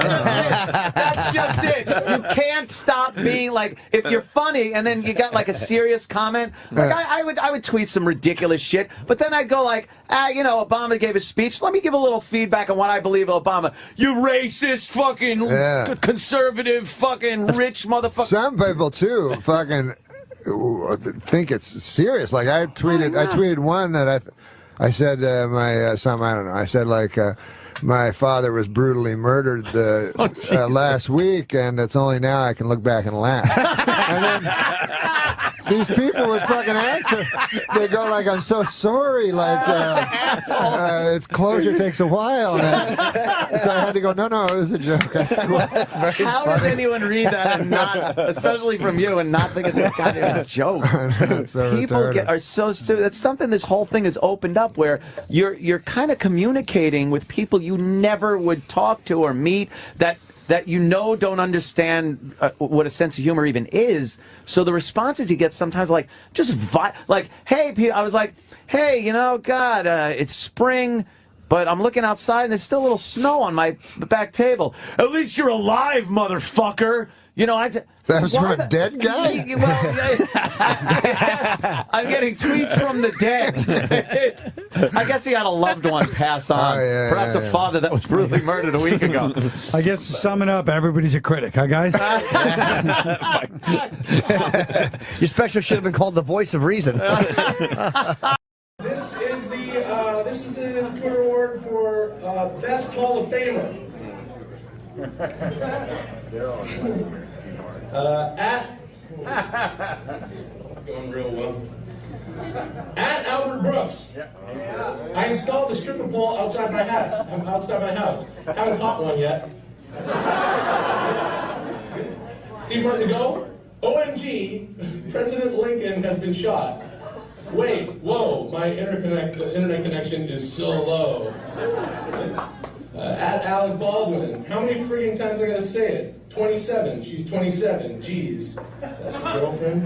That's just it. You can't stop being if you're funny and then you got a serious comment. I would tweet some ridiculous shit, but then I'd go Obama gave a speech. Let me give a little feedback on what I believe of Obama. You racist, fucking conservative, fucking rich motherfucker. Some people too, fucking think it's serious. I tweeted one that I said my something, I don't know. I said my father was brutally murdered last week, and it's only now I can look back and laugh. And then these people would fucking answer. They go I'm so sorry. Closure takes a while. So I had to go, no, it was a joke. How does anyone read that and not, especially from you, and not think it's a goddamn joke? People are so stupid. That's something this whole thing has opened up, where you're kind of communicating with people you never would talk to or meet, that don't understand what a sense of humor even is. So the responses you get sometimes hey, I was hey, God, it's spring, but I'm looking outside and there's still a little snow on my back table. At least you're alive, motherfucker. That was from a dead guy? I'm getting tweets from the dead. I guess he had a loved one pass on. Perhaps a father that was brutally murdered a week ago. I guess to sum it up, everybody's a critic, huh, guys? Your special should have been called the voice of reason. This is the Twitter award for Best Hall of Famer. Going real well. At Albert Brooks. I installed the stripper pole outside my house. Haven't caught one yet. Steve Martin, go. OMG, President Lincoln has been shot. Wait, whoa, my internet connection is so low. At Alec Baldwin, how many freaking times I gotta say it? 27, she's 27, jeez. That's your girlfriend?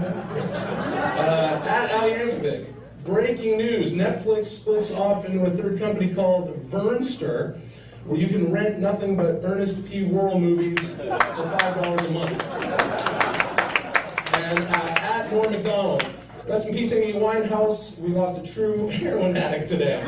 At Ali Yankovic, breaking news, Netflix splits off into a third company called Vernster, where you can rent nothing but Ernest P. Worrell movies for $5 a month. And at NORM MACDONALD, rest in peace, Amy Winehouse. We lost a true heroin addict today.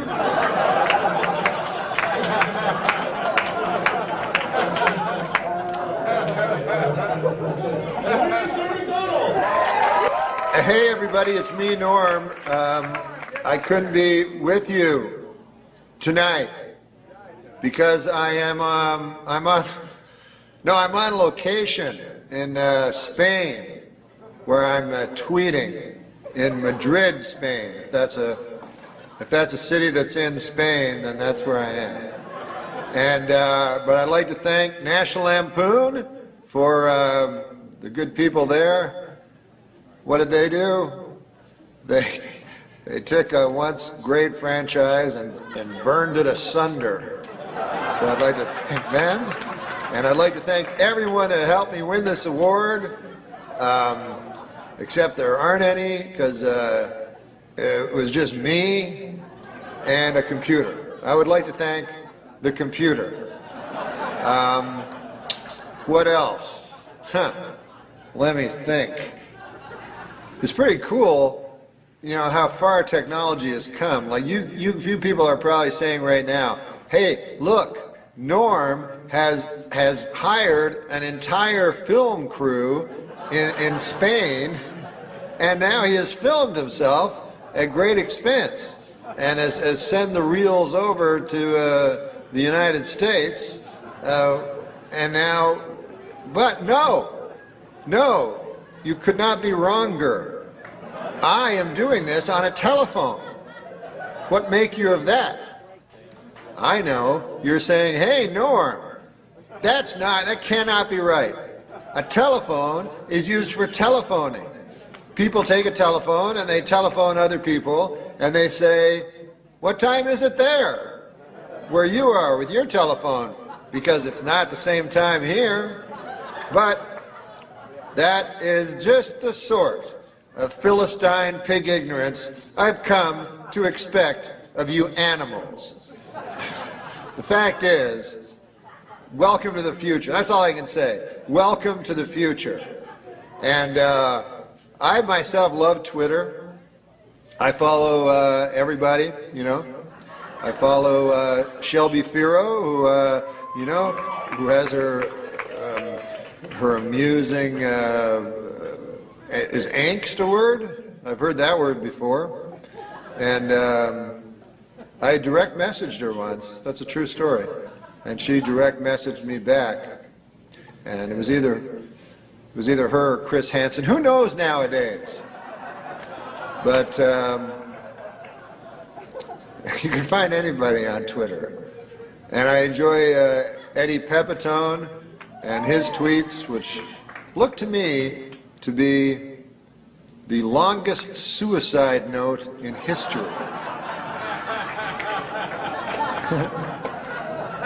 Hey everybody, it's me, Norm. I couldn't be with you tonight because I'm on location in Spain, where I'm tweeting in Madrid, Spain. If that's a city that's in Spain, then that's where I am. And but I'd like to thank National Lampoon for the good people there. What did they do? They took a once great franchise and burned it asunder. So I'd like to thank them, and I'd like to thank everyone that helped me win this award, except there aren't any, because it was just me and a computer. I would like to thank the computer. What else? Let me think. It's pretty cool, you know, how far technology has come. Like you people are probably saying right now, hey, look, Norm has hired an entire film crew in Spain, and now he has filmed himself at great expense and has sent the reels over to the United States, and now, but no, you could not be wronger. I am doing this on a telephone. What make you of that? I know, you're saying, hey, Norm, that cannot be right. A telephone is used for telephoning. People take a telephone and they telephone other people and they say, what time is it there? Where you are with your telephone, because it's not the same time here. But that is just the sort of Philistine pig ignorance I've come to expect of you animals. The fact is, welcome to the future. That's all I can say. Welcome to the future. And I myself love Twitter. I follow everybody, you know. I follow Shelby Firo, who has her amusing, is angst a word? I've heard that word before. And I direct messaged her once. That's a true story. And she direct messaged me back. And it was either her or Chris Hansen. Who knows nowadays? But you can find anybody on Twitter. And I enjoy Eddie Pepitone and his tweets, which look to me to be the longest suicide note in history.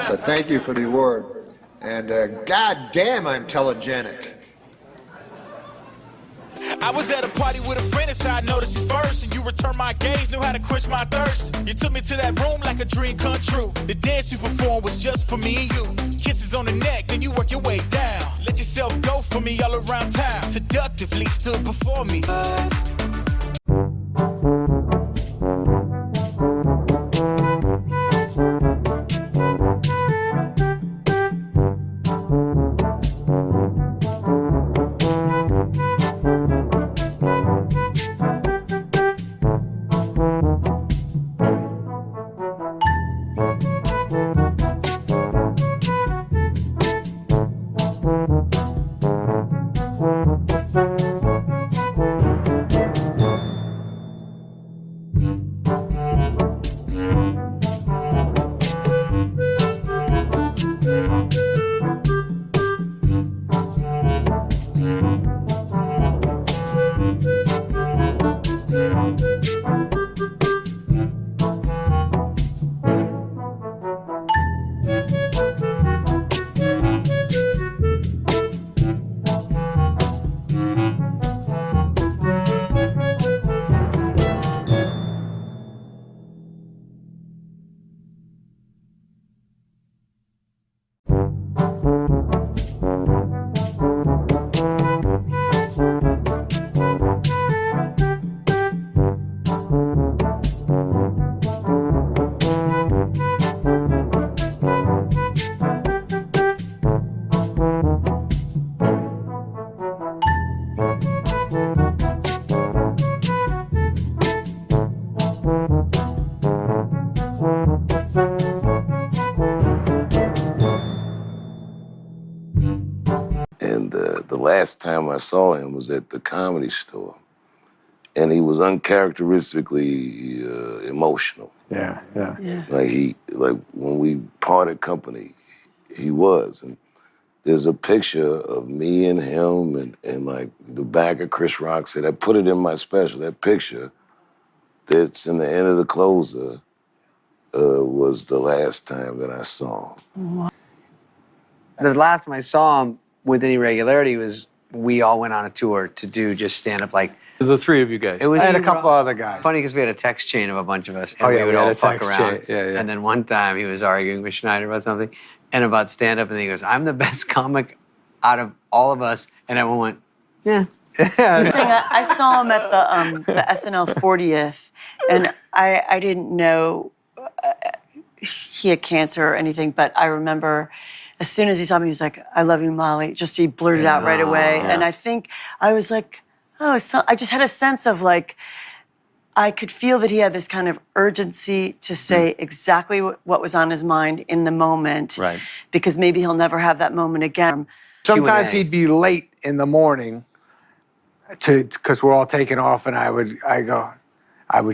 But thank you for the award. And God damn, I'm telegenic. I was at a party with a friend, and so I noticed you first, and you returned my gaze, knew how to quench my thirst. You took me to that room like a dream come true. The dance you performed was just for me and you. Kisses on the neck, then you work your way down. Let yourself go for me all around town. Seductively stood before me. time I saw him was at the Comedy Store. And he was uncharacteristically emotional. Yeah. Like when we parted company, he was. And there's a picture of me and him and like the back of Chris Rock's head. I put it in my special. That picture that's in the end of the closer was the last time that I saw him. The last time I saw him with any regularity was we all went on a tour to do just stand-up, like, The three of you guys. it was I had a couple other guys. funny because we had a text chain of a bunch of us, and Oh, yeah, we would we had all a fuck text around. chain. Yeah. And then one time he was arguing with Schneider about something and about stand-up, and then he goes, "I'm the best comic out of all of us," and everyone went, "Yeah." I saw him at the SNL 40th, and I didn't know he had cancer or anything, but I remember as soon as he saw me, he was like, "I love you, Molly." Just he blurted out right away. Yeah. And I think I was like, oh, I just had a sense of like, I could feel that he had this kind of urgency to say exactly what was on his mind in the moment. Right. Because maybe he'll never have that moment again. Sometimes he'd be late in the morning because we're all taking off, and I would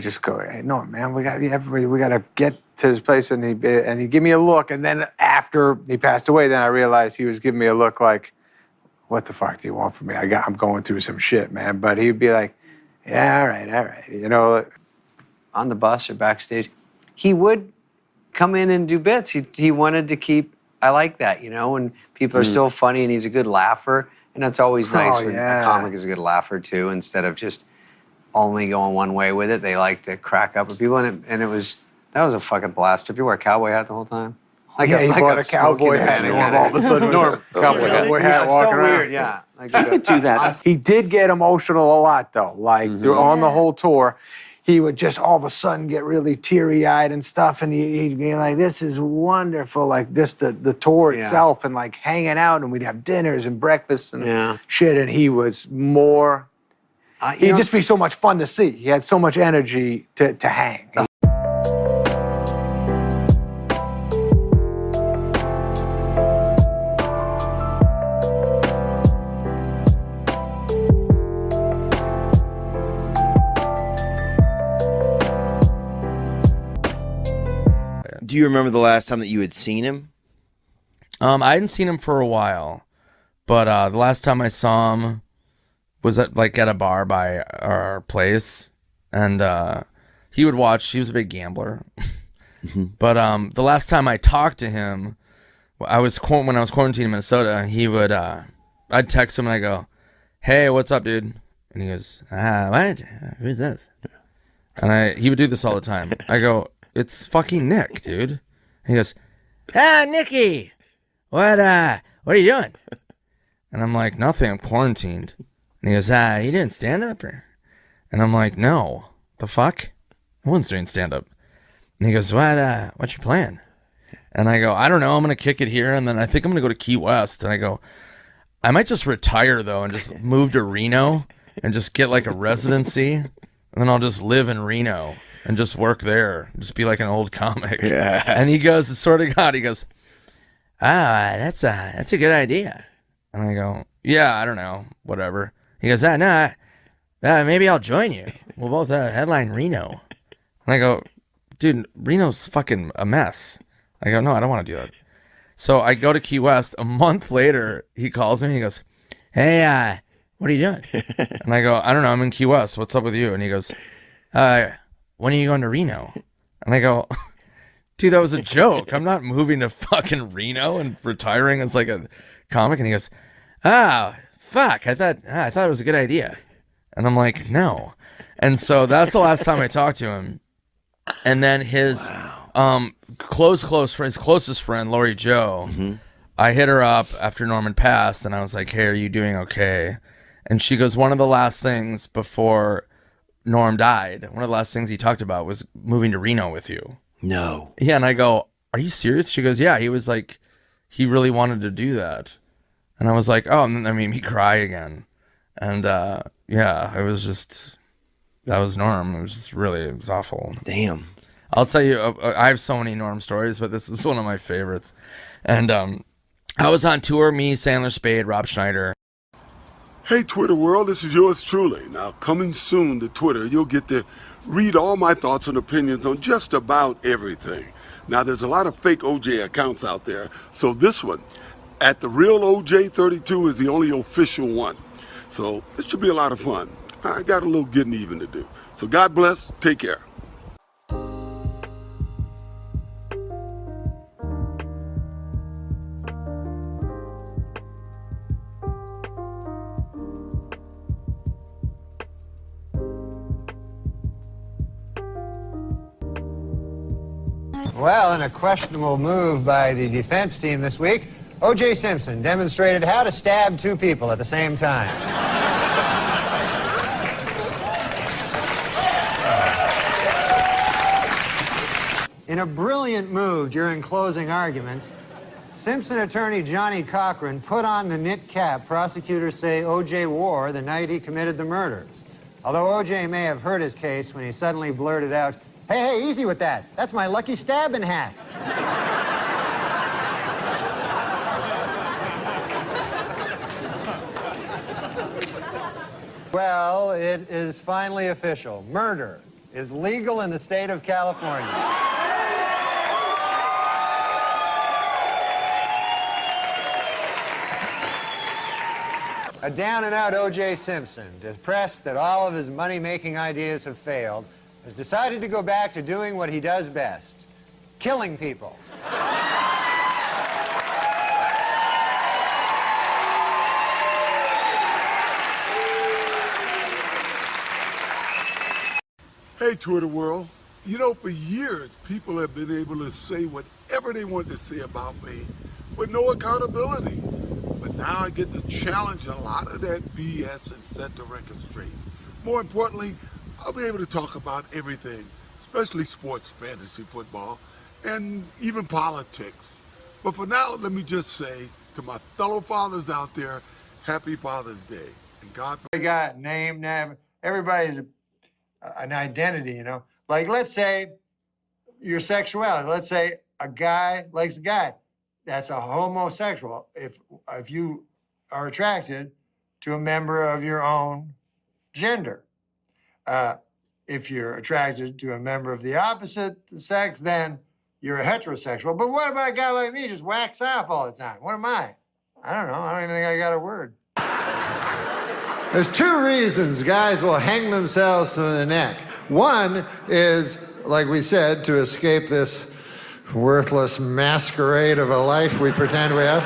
just go, "Hey, no, man, we got to get to this place," and he'd give me a look, and then after he passed away, then I realized he was giving me a look like, "What the fuck do you want from me? I'm going through some shit, man." But he'd be like, "Yeah, all right, you know." On the bus or backstage, he would come in and do bits. He wanted to keep. I like that, you know, when people are still funny and he's a good laugher, and that's always nice when a comic is a good laugher too, instead of just only going one way with it. They like to crack up with people, and that was a fucking blast. Did you wear a cowboy hat the whole time? He bought a cowboy hat. Norm all of a sudden, cowboy hat walking around. Weird, yeah. Like, I could do that. He did get emotional a lot, though. Like on the whole tour, he would just all of a sudden get really teary-eyed and stuff, and he'd be like, "This is wonderful!" Like this, the tour itself, and like hanging out, and we'd have dinners and breakfasts and shit. And he was more. He'd just be so much fun to see. He had so much energy to hang. Do you remember the last time that you had seen him? I hadn't seen him for a while, but the last time I saw him was at a bar by our place, and he would watch. He was a big gambler, but the last time I talked to him, when I was quarantined in Minnesota, he would I'd text him and I go, "Hey, what's up, dude?" And he goes, "What? Who's this?" And he would do this all the time. I go, "It's fucking Nick, dude." And he goes, "Nicky, what are you doing?" And I'm like, "Nothing, I'm quarantined." And he goes, "You didn't stand up?" And I'm like, "No, the fuck? I wasn't doing stand up." And he goes, "What's your plan?" And I go, "I don't know, I'm going to kick it here, and then I think I'm going to go to Key West." And I go, "I might just retire, though, and just move to Reno and just get like a residency, and then I'll just live in Reno and just work there, just be like an old comic." Yeah. And he goes, "Sort of God," he goes, that's a good idea." And I go, "Yeah, I don't know, whatever." He goes, "No, maybe I'll join you. We'll both headline Reno." And I go, "Dude, Reno's fucking a mess." I go, "No, I don't want to do that." So I go to Key West. A month later, he calls me and he goes, "Hey, what are you doing?" And I go, "I don't know, I'm in Key West. What's up with you?" And he goes, "When are you going to Reno?" And I go, "Dude, that was a joke. I'm not moving to fucking Reno and retiring as like a comic." And he goes, "Oh, fuck, I thought it was a good idea." And I'm like, "No." And so that's the last time I talked to him. And then his his closest friend, Lori Joe, I hit her up after Norman passed, and I was like, "Hey, are you doing okay?" And she goes, "One of the last things before Norm died, one of the last things he talked about was moving to Reno with you." No. Yeah, and I go, "Are you serious?" She goes, "Yeah, he was like, he really wanted to do that." And I was like, "Oh," and then that made me cry again. And yeah, it was just, that was Norm. It was awful. Damn. I'll tell you, I have so many Norm stories, but this is one of my favorites. And I was on tour, me, Sandler, Spade, Rob Schneider. Hey, Twitter world, this is yours truly. Now, coming soon to Twitter, you'll get to read all my thoughts and opinions on just about everything. Now, there's a lot of fake OJ accounts out there, so this one, at the real OJ32, is the only official one. So this should be a lot of fun. I got a little getting even to do. So God bless. Take care. Well, in a questionable move by the defense team this week, O.J. Simpson demonstrated how to stab two people at the same time. In a brilliant move during closing arguments, Simpson attorney Johnny Cochran put on the knit cap prosecutors say O.J. wore the night he committed the murders. Although O.J. may have hurt his case when he suddenly blurted out, "Hey, easy with that. That's my lucky stabbing hat." Well, it is finally official. Murder is legal in the state of California. A down-and-out O.J. Simpson, depressed that all of his money-making ideas have failed, has decided to go back to doing what he does best, killing people. Hey, Twitter world. You know, for years, people have been able to say whatever they want to say about me with no accountability. But now I get to challenge a lot of that BS and set the record straight. More importantly, I'll be able to talk about everything, especially sports, fantasy football, and even politics. But for now, let me just say to my fellow fathers out there, happy Father's Day. And God... They got name, everybody's an identity, you know? Like, let's say your sexuality. Let's say a guy likes a guy. That's a homosexual. If you are attracted to a member of your own gender. If you're attracted to a member of the opposite sex, then you're a heterosexual. But what about a guy like me just whacks off all the time? What am I? I don't know. I don't even think I got a word. There's two reasons guys will hang themselves from the neck. One is, like we said, to escape this worthless masquerade of a life we pretend we have.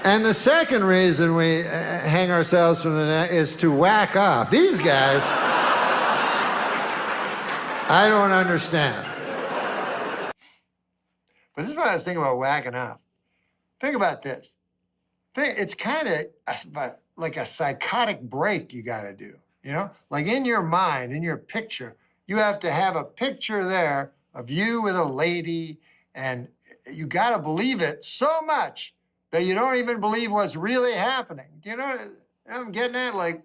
And the second reason we hang ourselves from the neck is to whack off. These guys, I don't understand. But this is what I was thinking about whacking off. Think about this. It's kind of like a psychotic break you got to do, you know? Like in your mind, in your picture, you have to have a picture there of you with a lady, and you got to believe it so much that you don't even believe what's really happening. You know what I'm getting at? Like,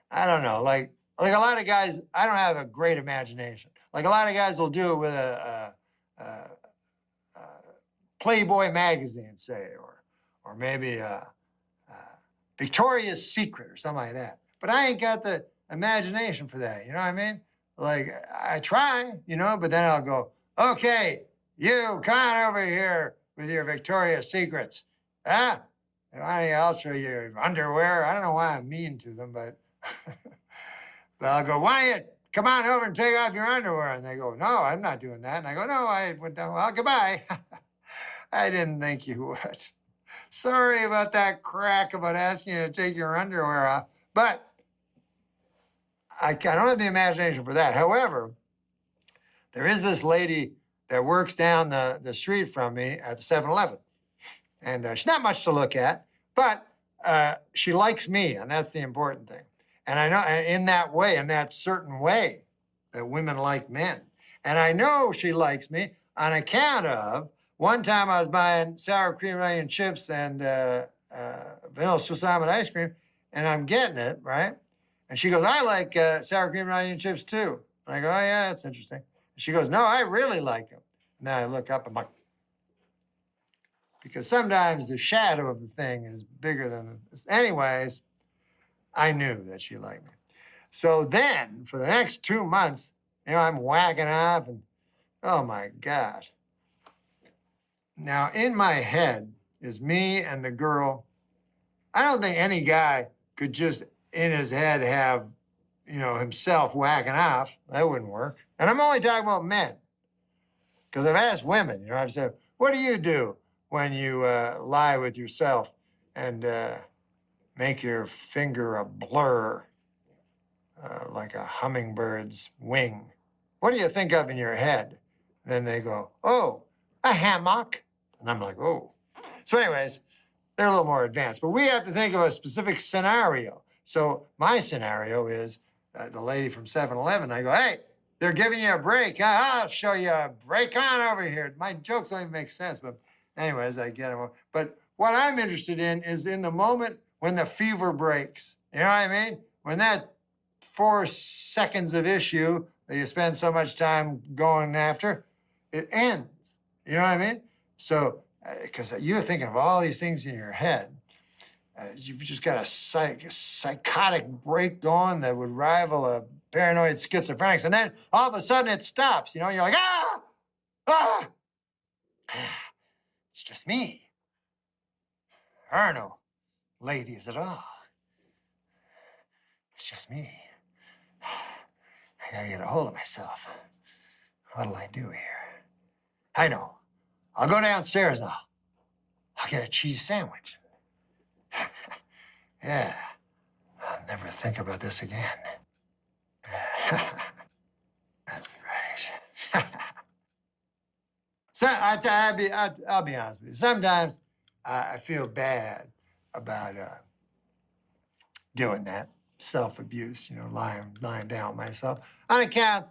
I don't know, like a lot of guys, I don't have a great imagination. Like a lot of guys will do it with a Playboy magazine, say, or maybe a Victoria's Secret or something like that. But I ain't got the imagination for that, you know what I mean? Like, I try, you know, but then I'll go, okay, you come on over here with your Victoria's Secrets. Ah, I'll show you your underwear. I don't know why I'm mean to them, but, but I'll go, why don't you come on over and take off your underwear? And they go, no, I'm not doing that. And I go, no, I went down. Well, goodbye. I didn't think you would. Sorry about that crack about asking you to take your underwear off, but I don't have the imagination for that. However, there is this lady that works down the street from me at the 7-Eleven. And she's not much to look at, but she likes me, and that's the important thing. And I know in that way, in that certain way, that women like men. And I know she likes me on account of one time I was buying sour cream and onion chips and vanilla Swiss almond ice cream, and I'm getting it, right? And she goes, I like sour cream and onion chips too. And I go, oh yeah, that's interesting. And she goes, no, I really like them. And then I look up, I'm like, because sometimes the shadow of the thing is bigger than the... Anyways, I knew that she liked me. So then, for the next 2 months, you know, I'm whacking off and, oh my God. Now, in my head is me and the girl. I don't think any guy could just, in his head, have, you know, himself whacking off. That wouldn't work. And I'm only talking about men. Because I've asked women, you know, I've said, what do you do when you lie with yourself and make your finger a blur like a hummingbird's wing? What do you think of in your head? And then they go, oh, a hammock. And I'm like, oh. So anyways, they're a little more advanced. But we have to think of a specific scenario. So my scenario is the lady from 7-Eleven. I go, hey, they're giving you a break. I'll show you a break on over here. My jokes don't even make sense. But anyways, I get them. But what I'm interested in is in the moment when the fever breaks. You know what I mean? When that 4 seconds of issue that you spend so much time going after, it ends. You know what I mean? So, because you're thinking of all these things in your head, you've just got a psychotic break going that would rival a paranoid schizophrenic. And then all of a sudden it stops. You know, you're like, ah! Ah! It's just me. There are no ladies at all. It's just me. I gotta get a hold of myself. What'll I do here? I know. I'll go downstairs now. I'll get a cheese sandwich. Yeah. I'll never think about this again. That's right. So I'll be honest with you. Sometimes I feel bad about doing that. Self-abuse, you know, lying down with myself on account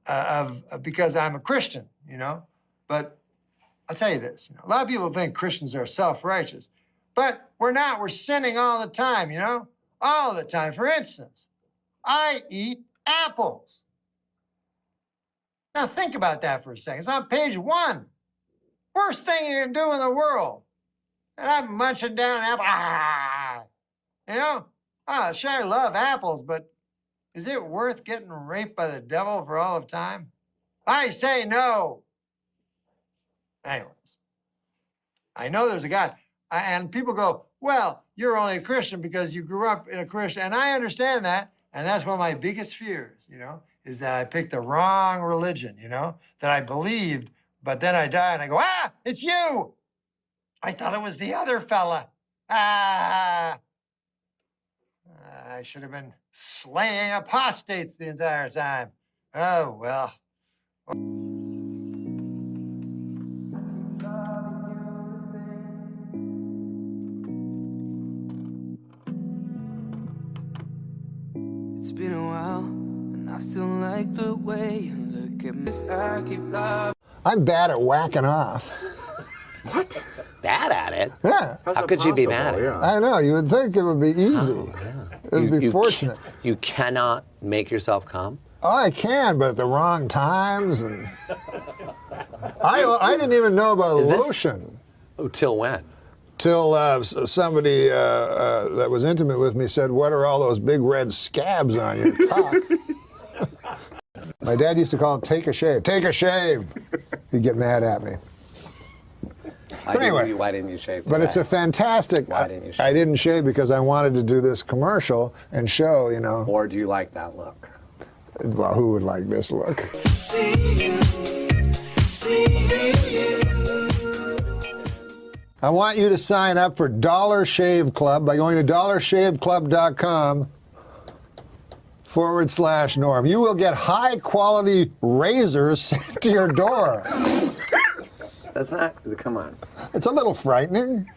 of because I'm a Christian, you know. But I'll tell you this, you know, a lot of people think Christians are self-righteous, but we're not. We're sinning all the time, you know, all the time. For instance, I eat apples. Now think about that for a second. It's on page 1. Worst thing you can do in the world. And I'm munching down apple. Ah! You know? Oh, sure, I love apples, but is it worth getting raped by the devil for all of time? I say no. Anyways, I know there's a God. And people go, well, you're only a Christian because you grew up in a Christian. And I understand that. And that's one of my biggest fears, you know, is that I picked the wrong religion, you know, that I believed, but then I die and I go, ah, it's you. I thought it was the other fella. Ah. I should have been slaying apostates the entire time. Oh, well. It's been a while, and I still like the way you look at me. I keep loving. I'm bad at whacking off. What? Bad at it? Yeah. How could you be mad at it? I know. You would think it would be easy. Oh, yeah. It would be fortunate. You cannot make yourself come? Oh, I can, but at the wrong times. And I didn't even know about lotion. Oh, till when? Till somebody that was intimate with me said, what are all those big red scabs on your cock? My dad used to call it take a shave. Take a shave. He'd get mad at me. But anyway, why didn't you shave today? But it's a fantastic. Why didn't you shave? I didn't shave because I wanted to do this commercial and show, you know. Or do you like that look? Well, who would like this look? I want you to sign up for Dollar Shave Club by going to dollarshaveclub.com/Norm. You will get high quality razors sent to your door. That's not, come on. It's a little frightening.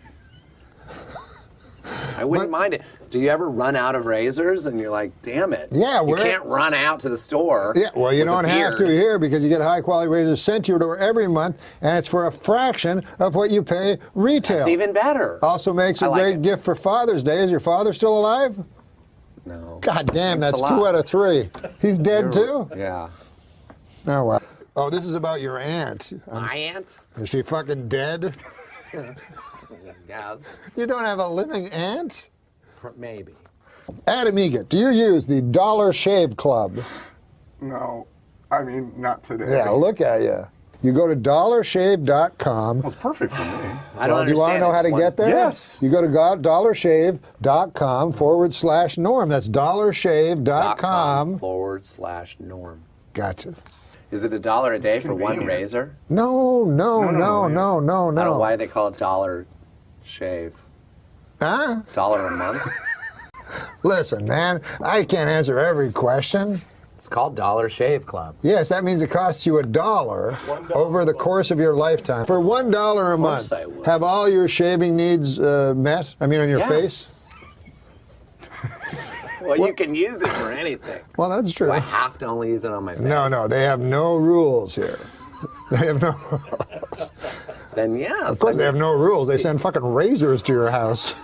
I wouldn't mind it. Do you ever run out of razors and you're like, damn it? Yeah, you can't run out to the store. Yeah, well, you don't have to here because you get high quality razors sent to your door every month, and it's for a fraction of what you pay retail. That's even better. Also makes a great gift for Father's Day. Is your father still alive? No. God damn, that's 2 out of 3. He's dead too? Yeah. Oh, well. Oh, this is about your aunt. My aunt? Is she fucking dead? Yes. You don't have a living aunt? Maybe. Adam Egget, do you use the Dollar Shave Club? No, I mean, not today. Yeah, look at you. You go to dollarshave.com. Well, it's perfect for me. Do you want to know how to get there? Yes. You go to dollarshave.com/norm. That's dollarshave.com/norm. Gotcha. Is it $1 a day for one razor? No. Why do they call it Dollar Shave? Huh? $1 a month? Listen, man, I can't answer every question. It's called Dollar Shave Club. Yes, that means it costs you $1 over the course of your lifetime. For $1 a month, have all your shaving needs met? I mean, on your face? Well, you can use it for anything. Well, that's true. Do I have to only use it on my face? No, they have no rules here. They have no rules. Then, yeah. Of course, they have no rules. They send fucking razors to your house.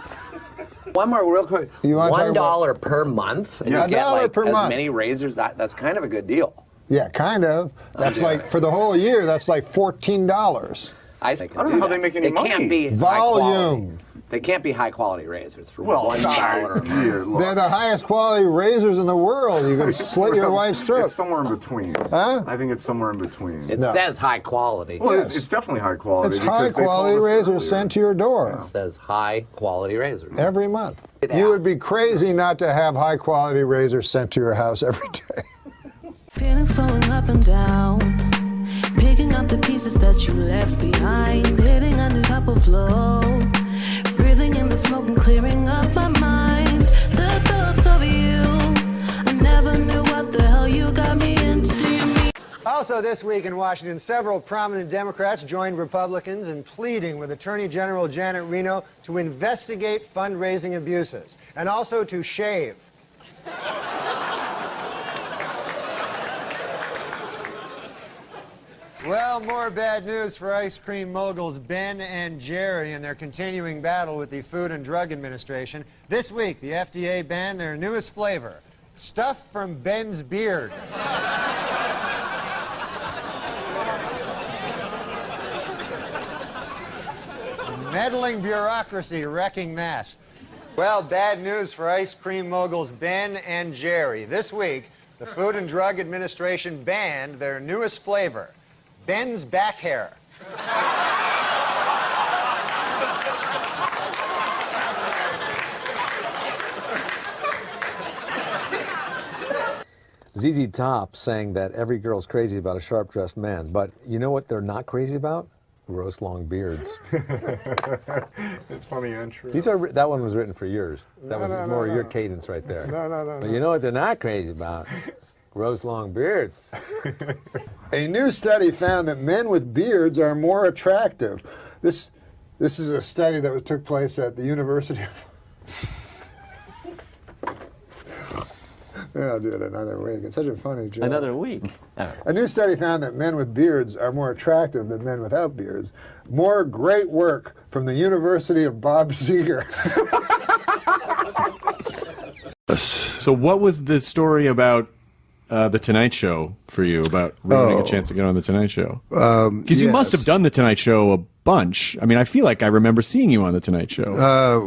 One more real quick. $1 per month? And Yeah, you get $1 like per as month. many razors? That's kind of a good deal. Yeah, kind of. That's like, for the whole year, that's like $14. I don't know how they make any money. Can't be Volume. They can't be high quality razors for Well, $1 a month. They're the highest quality razors in the world. You can slit your wife's throat. It's somewhere in between. Huh? I think it's somewhere in between. It says high quality. Well, it's definitely high quality. It's high because they told quality us razors earlier. sent to your door. It says high quality razors. Every month. You would be crazy not to have high quality razors sent to your house every day. Feelings flowing up and down, picking up the pieces that you left behind, hitting a new type of flow, breathing in the smoke and clearing up my mind. The thoughts of you, I never knew what the hell you got me into. Also this week in Washington, several prominent Democrats joined Republicans in pleading with Attorney General Janet Reno to investigate fundraising abuses and also to shave. Well, more bad news for ice cream moguls Ben and Jerry in their continuing battle with the Food and Drug Administration. This week, the FDA banned their newest flavor, stuff from Ben's beard. Meddling bureaucracy wrecking that. Well, bad news for ice cream moguls Ben and Jerry. This week, the Food and Drug Administration banned their newest flavor, Ben's back hair. ZZ Top saying that every girl's crazy about a sharp-dressed man, but you know what they're not crazy about? Gross long beards. It's funny and true. That one was written for yours. That was no, more no. your cadence right there. No. But you know what they're not crazy about? Gross long beards. A new study found that men with beards are more attractive. This is a study that took place at the University of... Yeah, I'll do it another week. It's such a funny joke. Another week. A new study found that men with beards are more attractive than men without beards. More great work from the University of Bob Seger. So what was the story about The Tonight Show for you, about ruining a chance to get on The Tonight Show? Because you must have done The Tonight Show a bunch. I mean, I feel like I remember seeing you on The Tonight Show.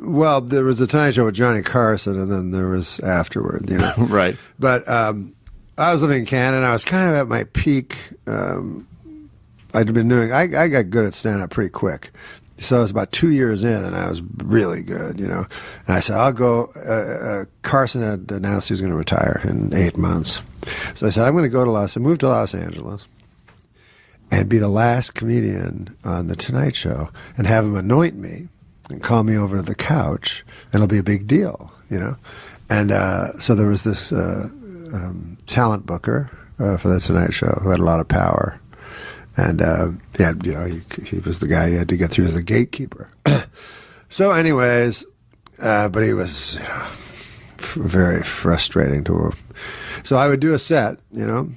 Well, there was the Tonight Show with Johnny Carson, and then there was afterward, you know. Right. But I was living in Canada, and I was kind of at my peak. I'd been doing, I got good at stand-up pretty quick. So I was about 2 years in, and I was really good, you know. And I said, I'll go. Carson had announced he was going to retire in 8 months. So I said, I'm going to go to move to Los Angeles and be the last comedian on The Tonight Show and have him anoint me and call me over to the couch, and it'll be a big deal, you know. And so there was this talent booker for The Tonight Show who had a lot of power. And he had, you know, he was the guy you had to get through as a gatekeeper. So, anyways, but he was, you know, very frustrating to work. So I would do a set, you know,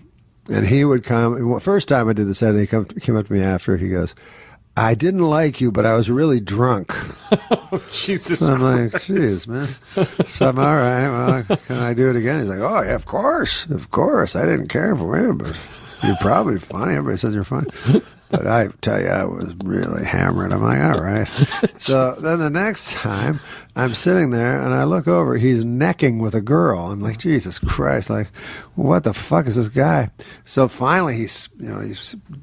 and he would come. First time I did the set, and he came up to me after. He goes, "I didn't like you, but I was really drunk." Jesus so I'm Christ. like, "Jeez, man." So I'm all right. Well, can I do it again? He's like, "Oh, yeah, of course. I didn't care for him, but." You're probably funny. Everybody says you're funny. But I tell you, I was really hammered. I'm like, all right. So then the next time, I'm sitting there, and I look over. He's necking with a girl. I'm like, Jesus Christ! Like, what the fuck is this guy? So finally, he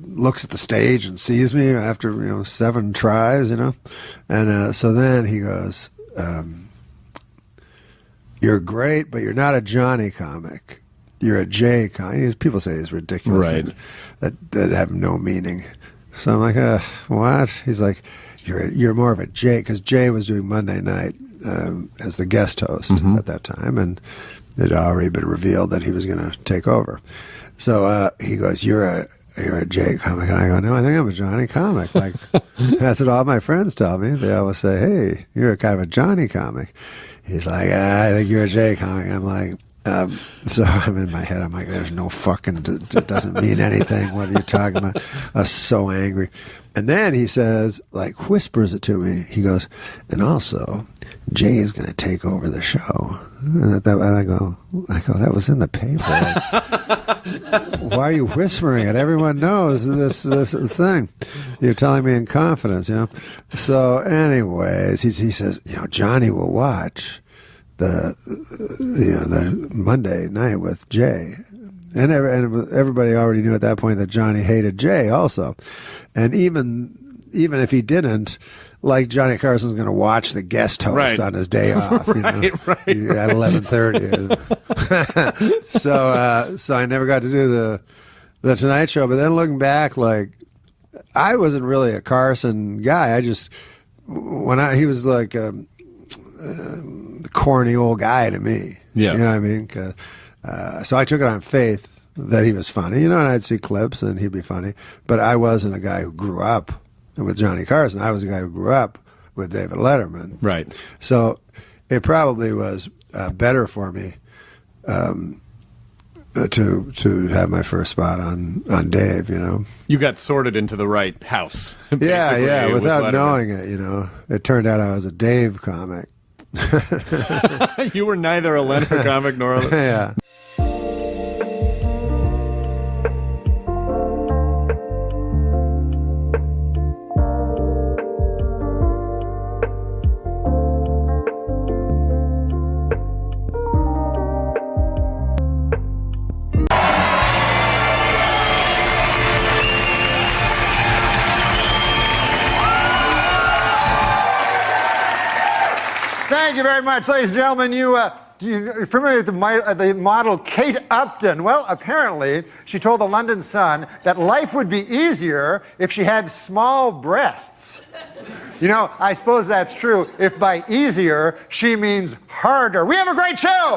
looks at the stage and sees me after 7 tries, and so then he goes, "You're great, but you're not a Johnny comic. You're a Jay comic." People say these ridiculous things that have no meaning. So I'm like, what? He's like, you're more of a Jay, because Jay was doing Monday night as the guest host at that time, and it had already been revealed that he was going to take over. So he goes, you're a Jay comic, and I go, no, I think I'm a Johnny comic. Like, that's what all my friends tell me. They always say, hey, you're kind of a Johnny comic. He's like, I think you're a Jay comic. I'm like, so I'm in my head, I'm like, there's no fucking, it doesn't mean anything. What are you talking about? I was so angry. And then he says, like, whispers it to me. He goes, and also, Jay is going to take over the show. And I go, that was in the paper. Like, why are you whispering it? Everyone knows this thing. You're telling me in confidence, So anyways, he says, Johnny will watch the Monday night with Jay, and everybody already knew at that point that Johnny hated Jay also, and even if he didn't, like, Johnny Carson's going to watch the guest host on his day off, at 11:30. So I never got to do the Tonight Show. But then looking back, like, I wasn't really a Carson guy. I just he was like corny old guy to me. Yeah. You know what I mean? So I took it on faith that he was funny, and I'd see clips and he'd be funny. But I wasn't a guy who grew up with Johnny Carson. I was a guy who grew up with David Letterman. Right. So it probably was better for me to have my first spot on Dave, You got sorted into the right house. Yeah, without knowing it, It turned out I was a Dave comic. You were neither a Leonard comic nor a... Yeah. Thank you very much, ladies and gentlemen. You're familiar with the model Kate Upton? Well, apparently, she told the London Sun that life would be easier if she had small breasts. I suppose that's true if by easier she means harder. We have a great show!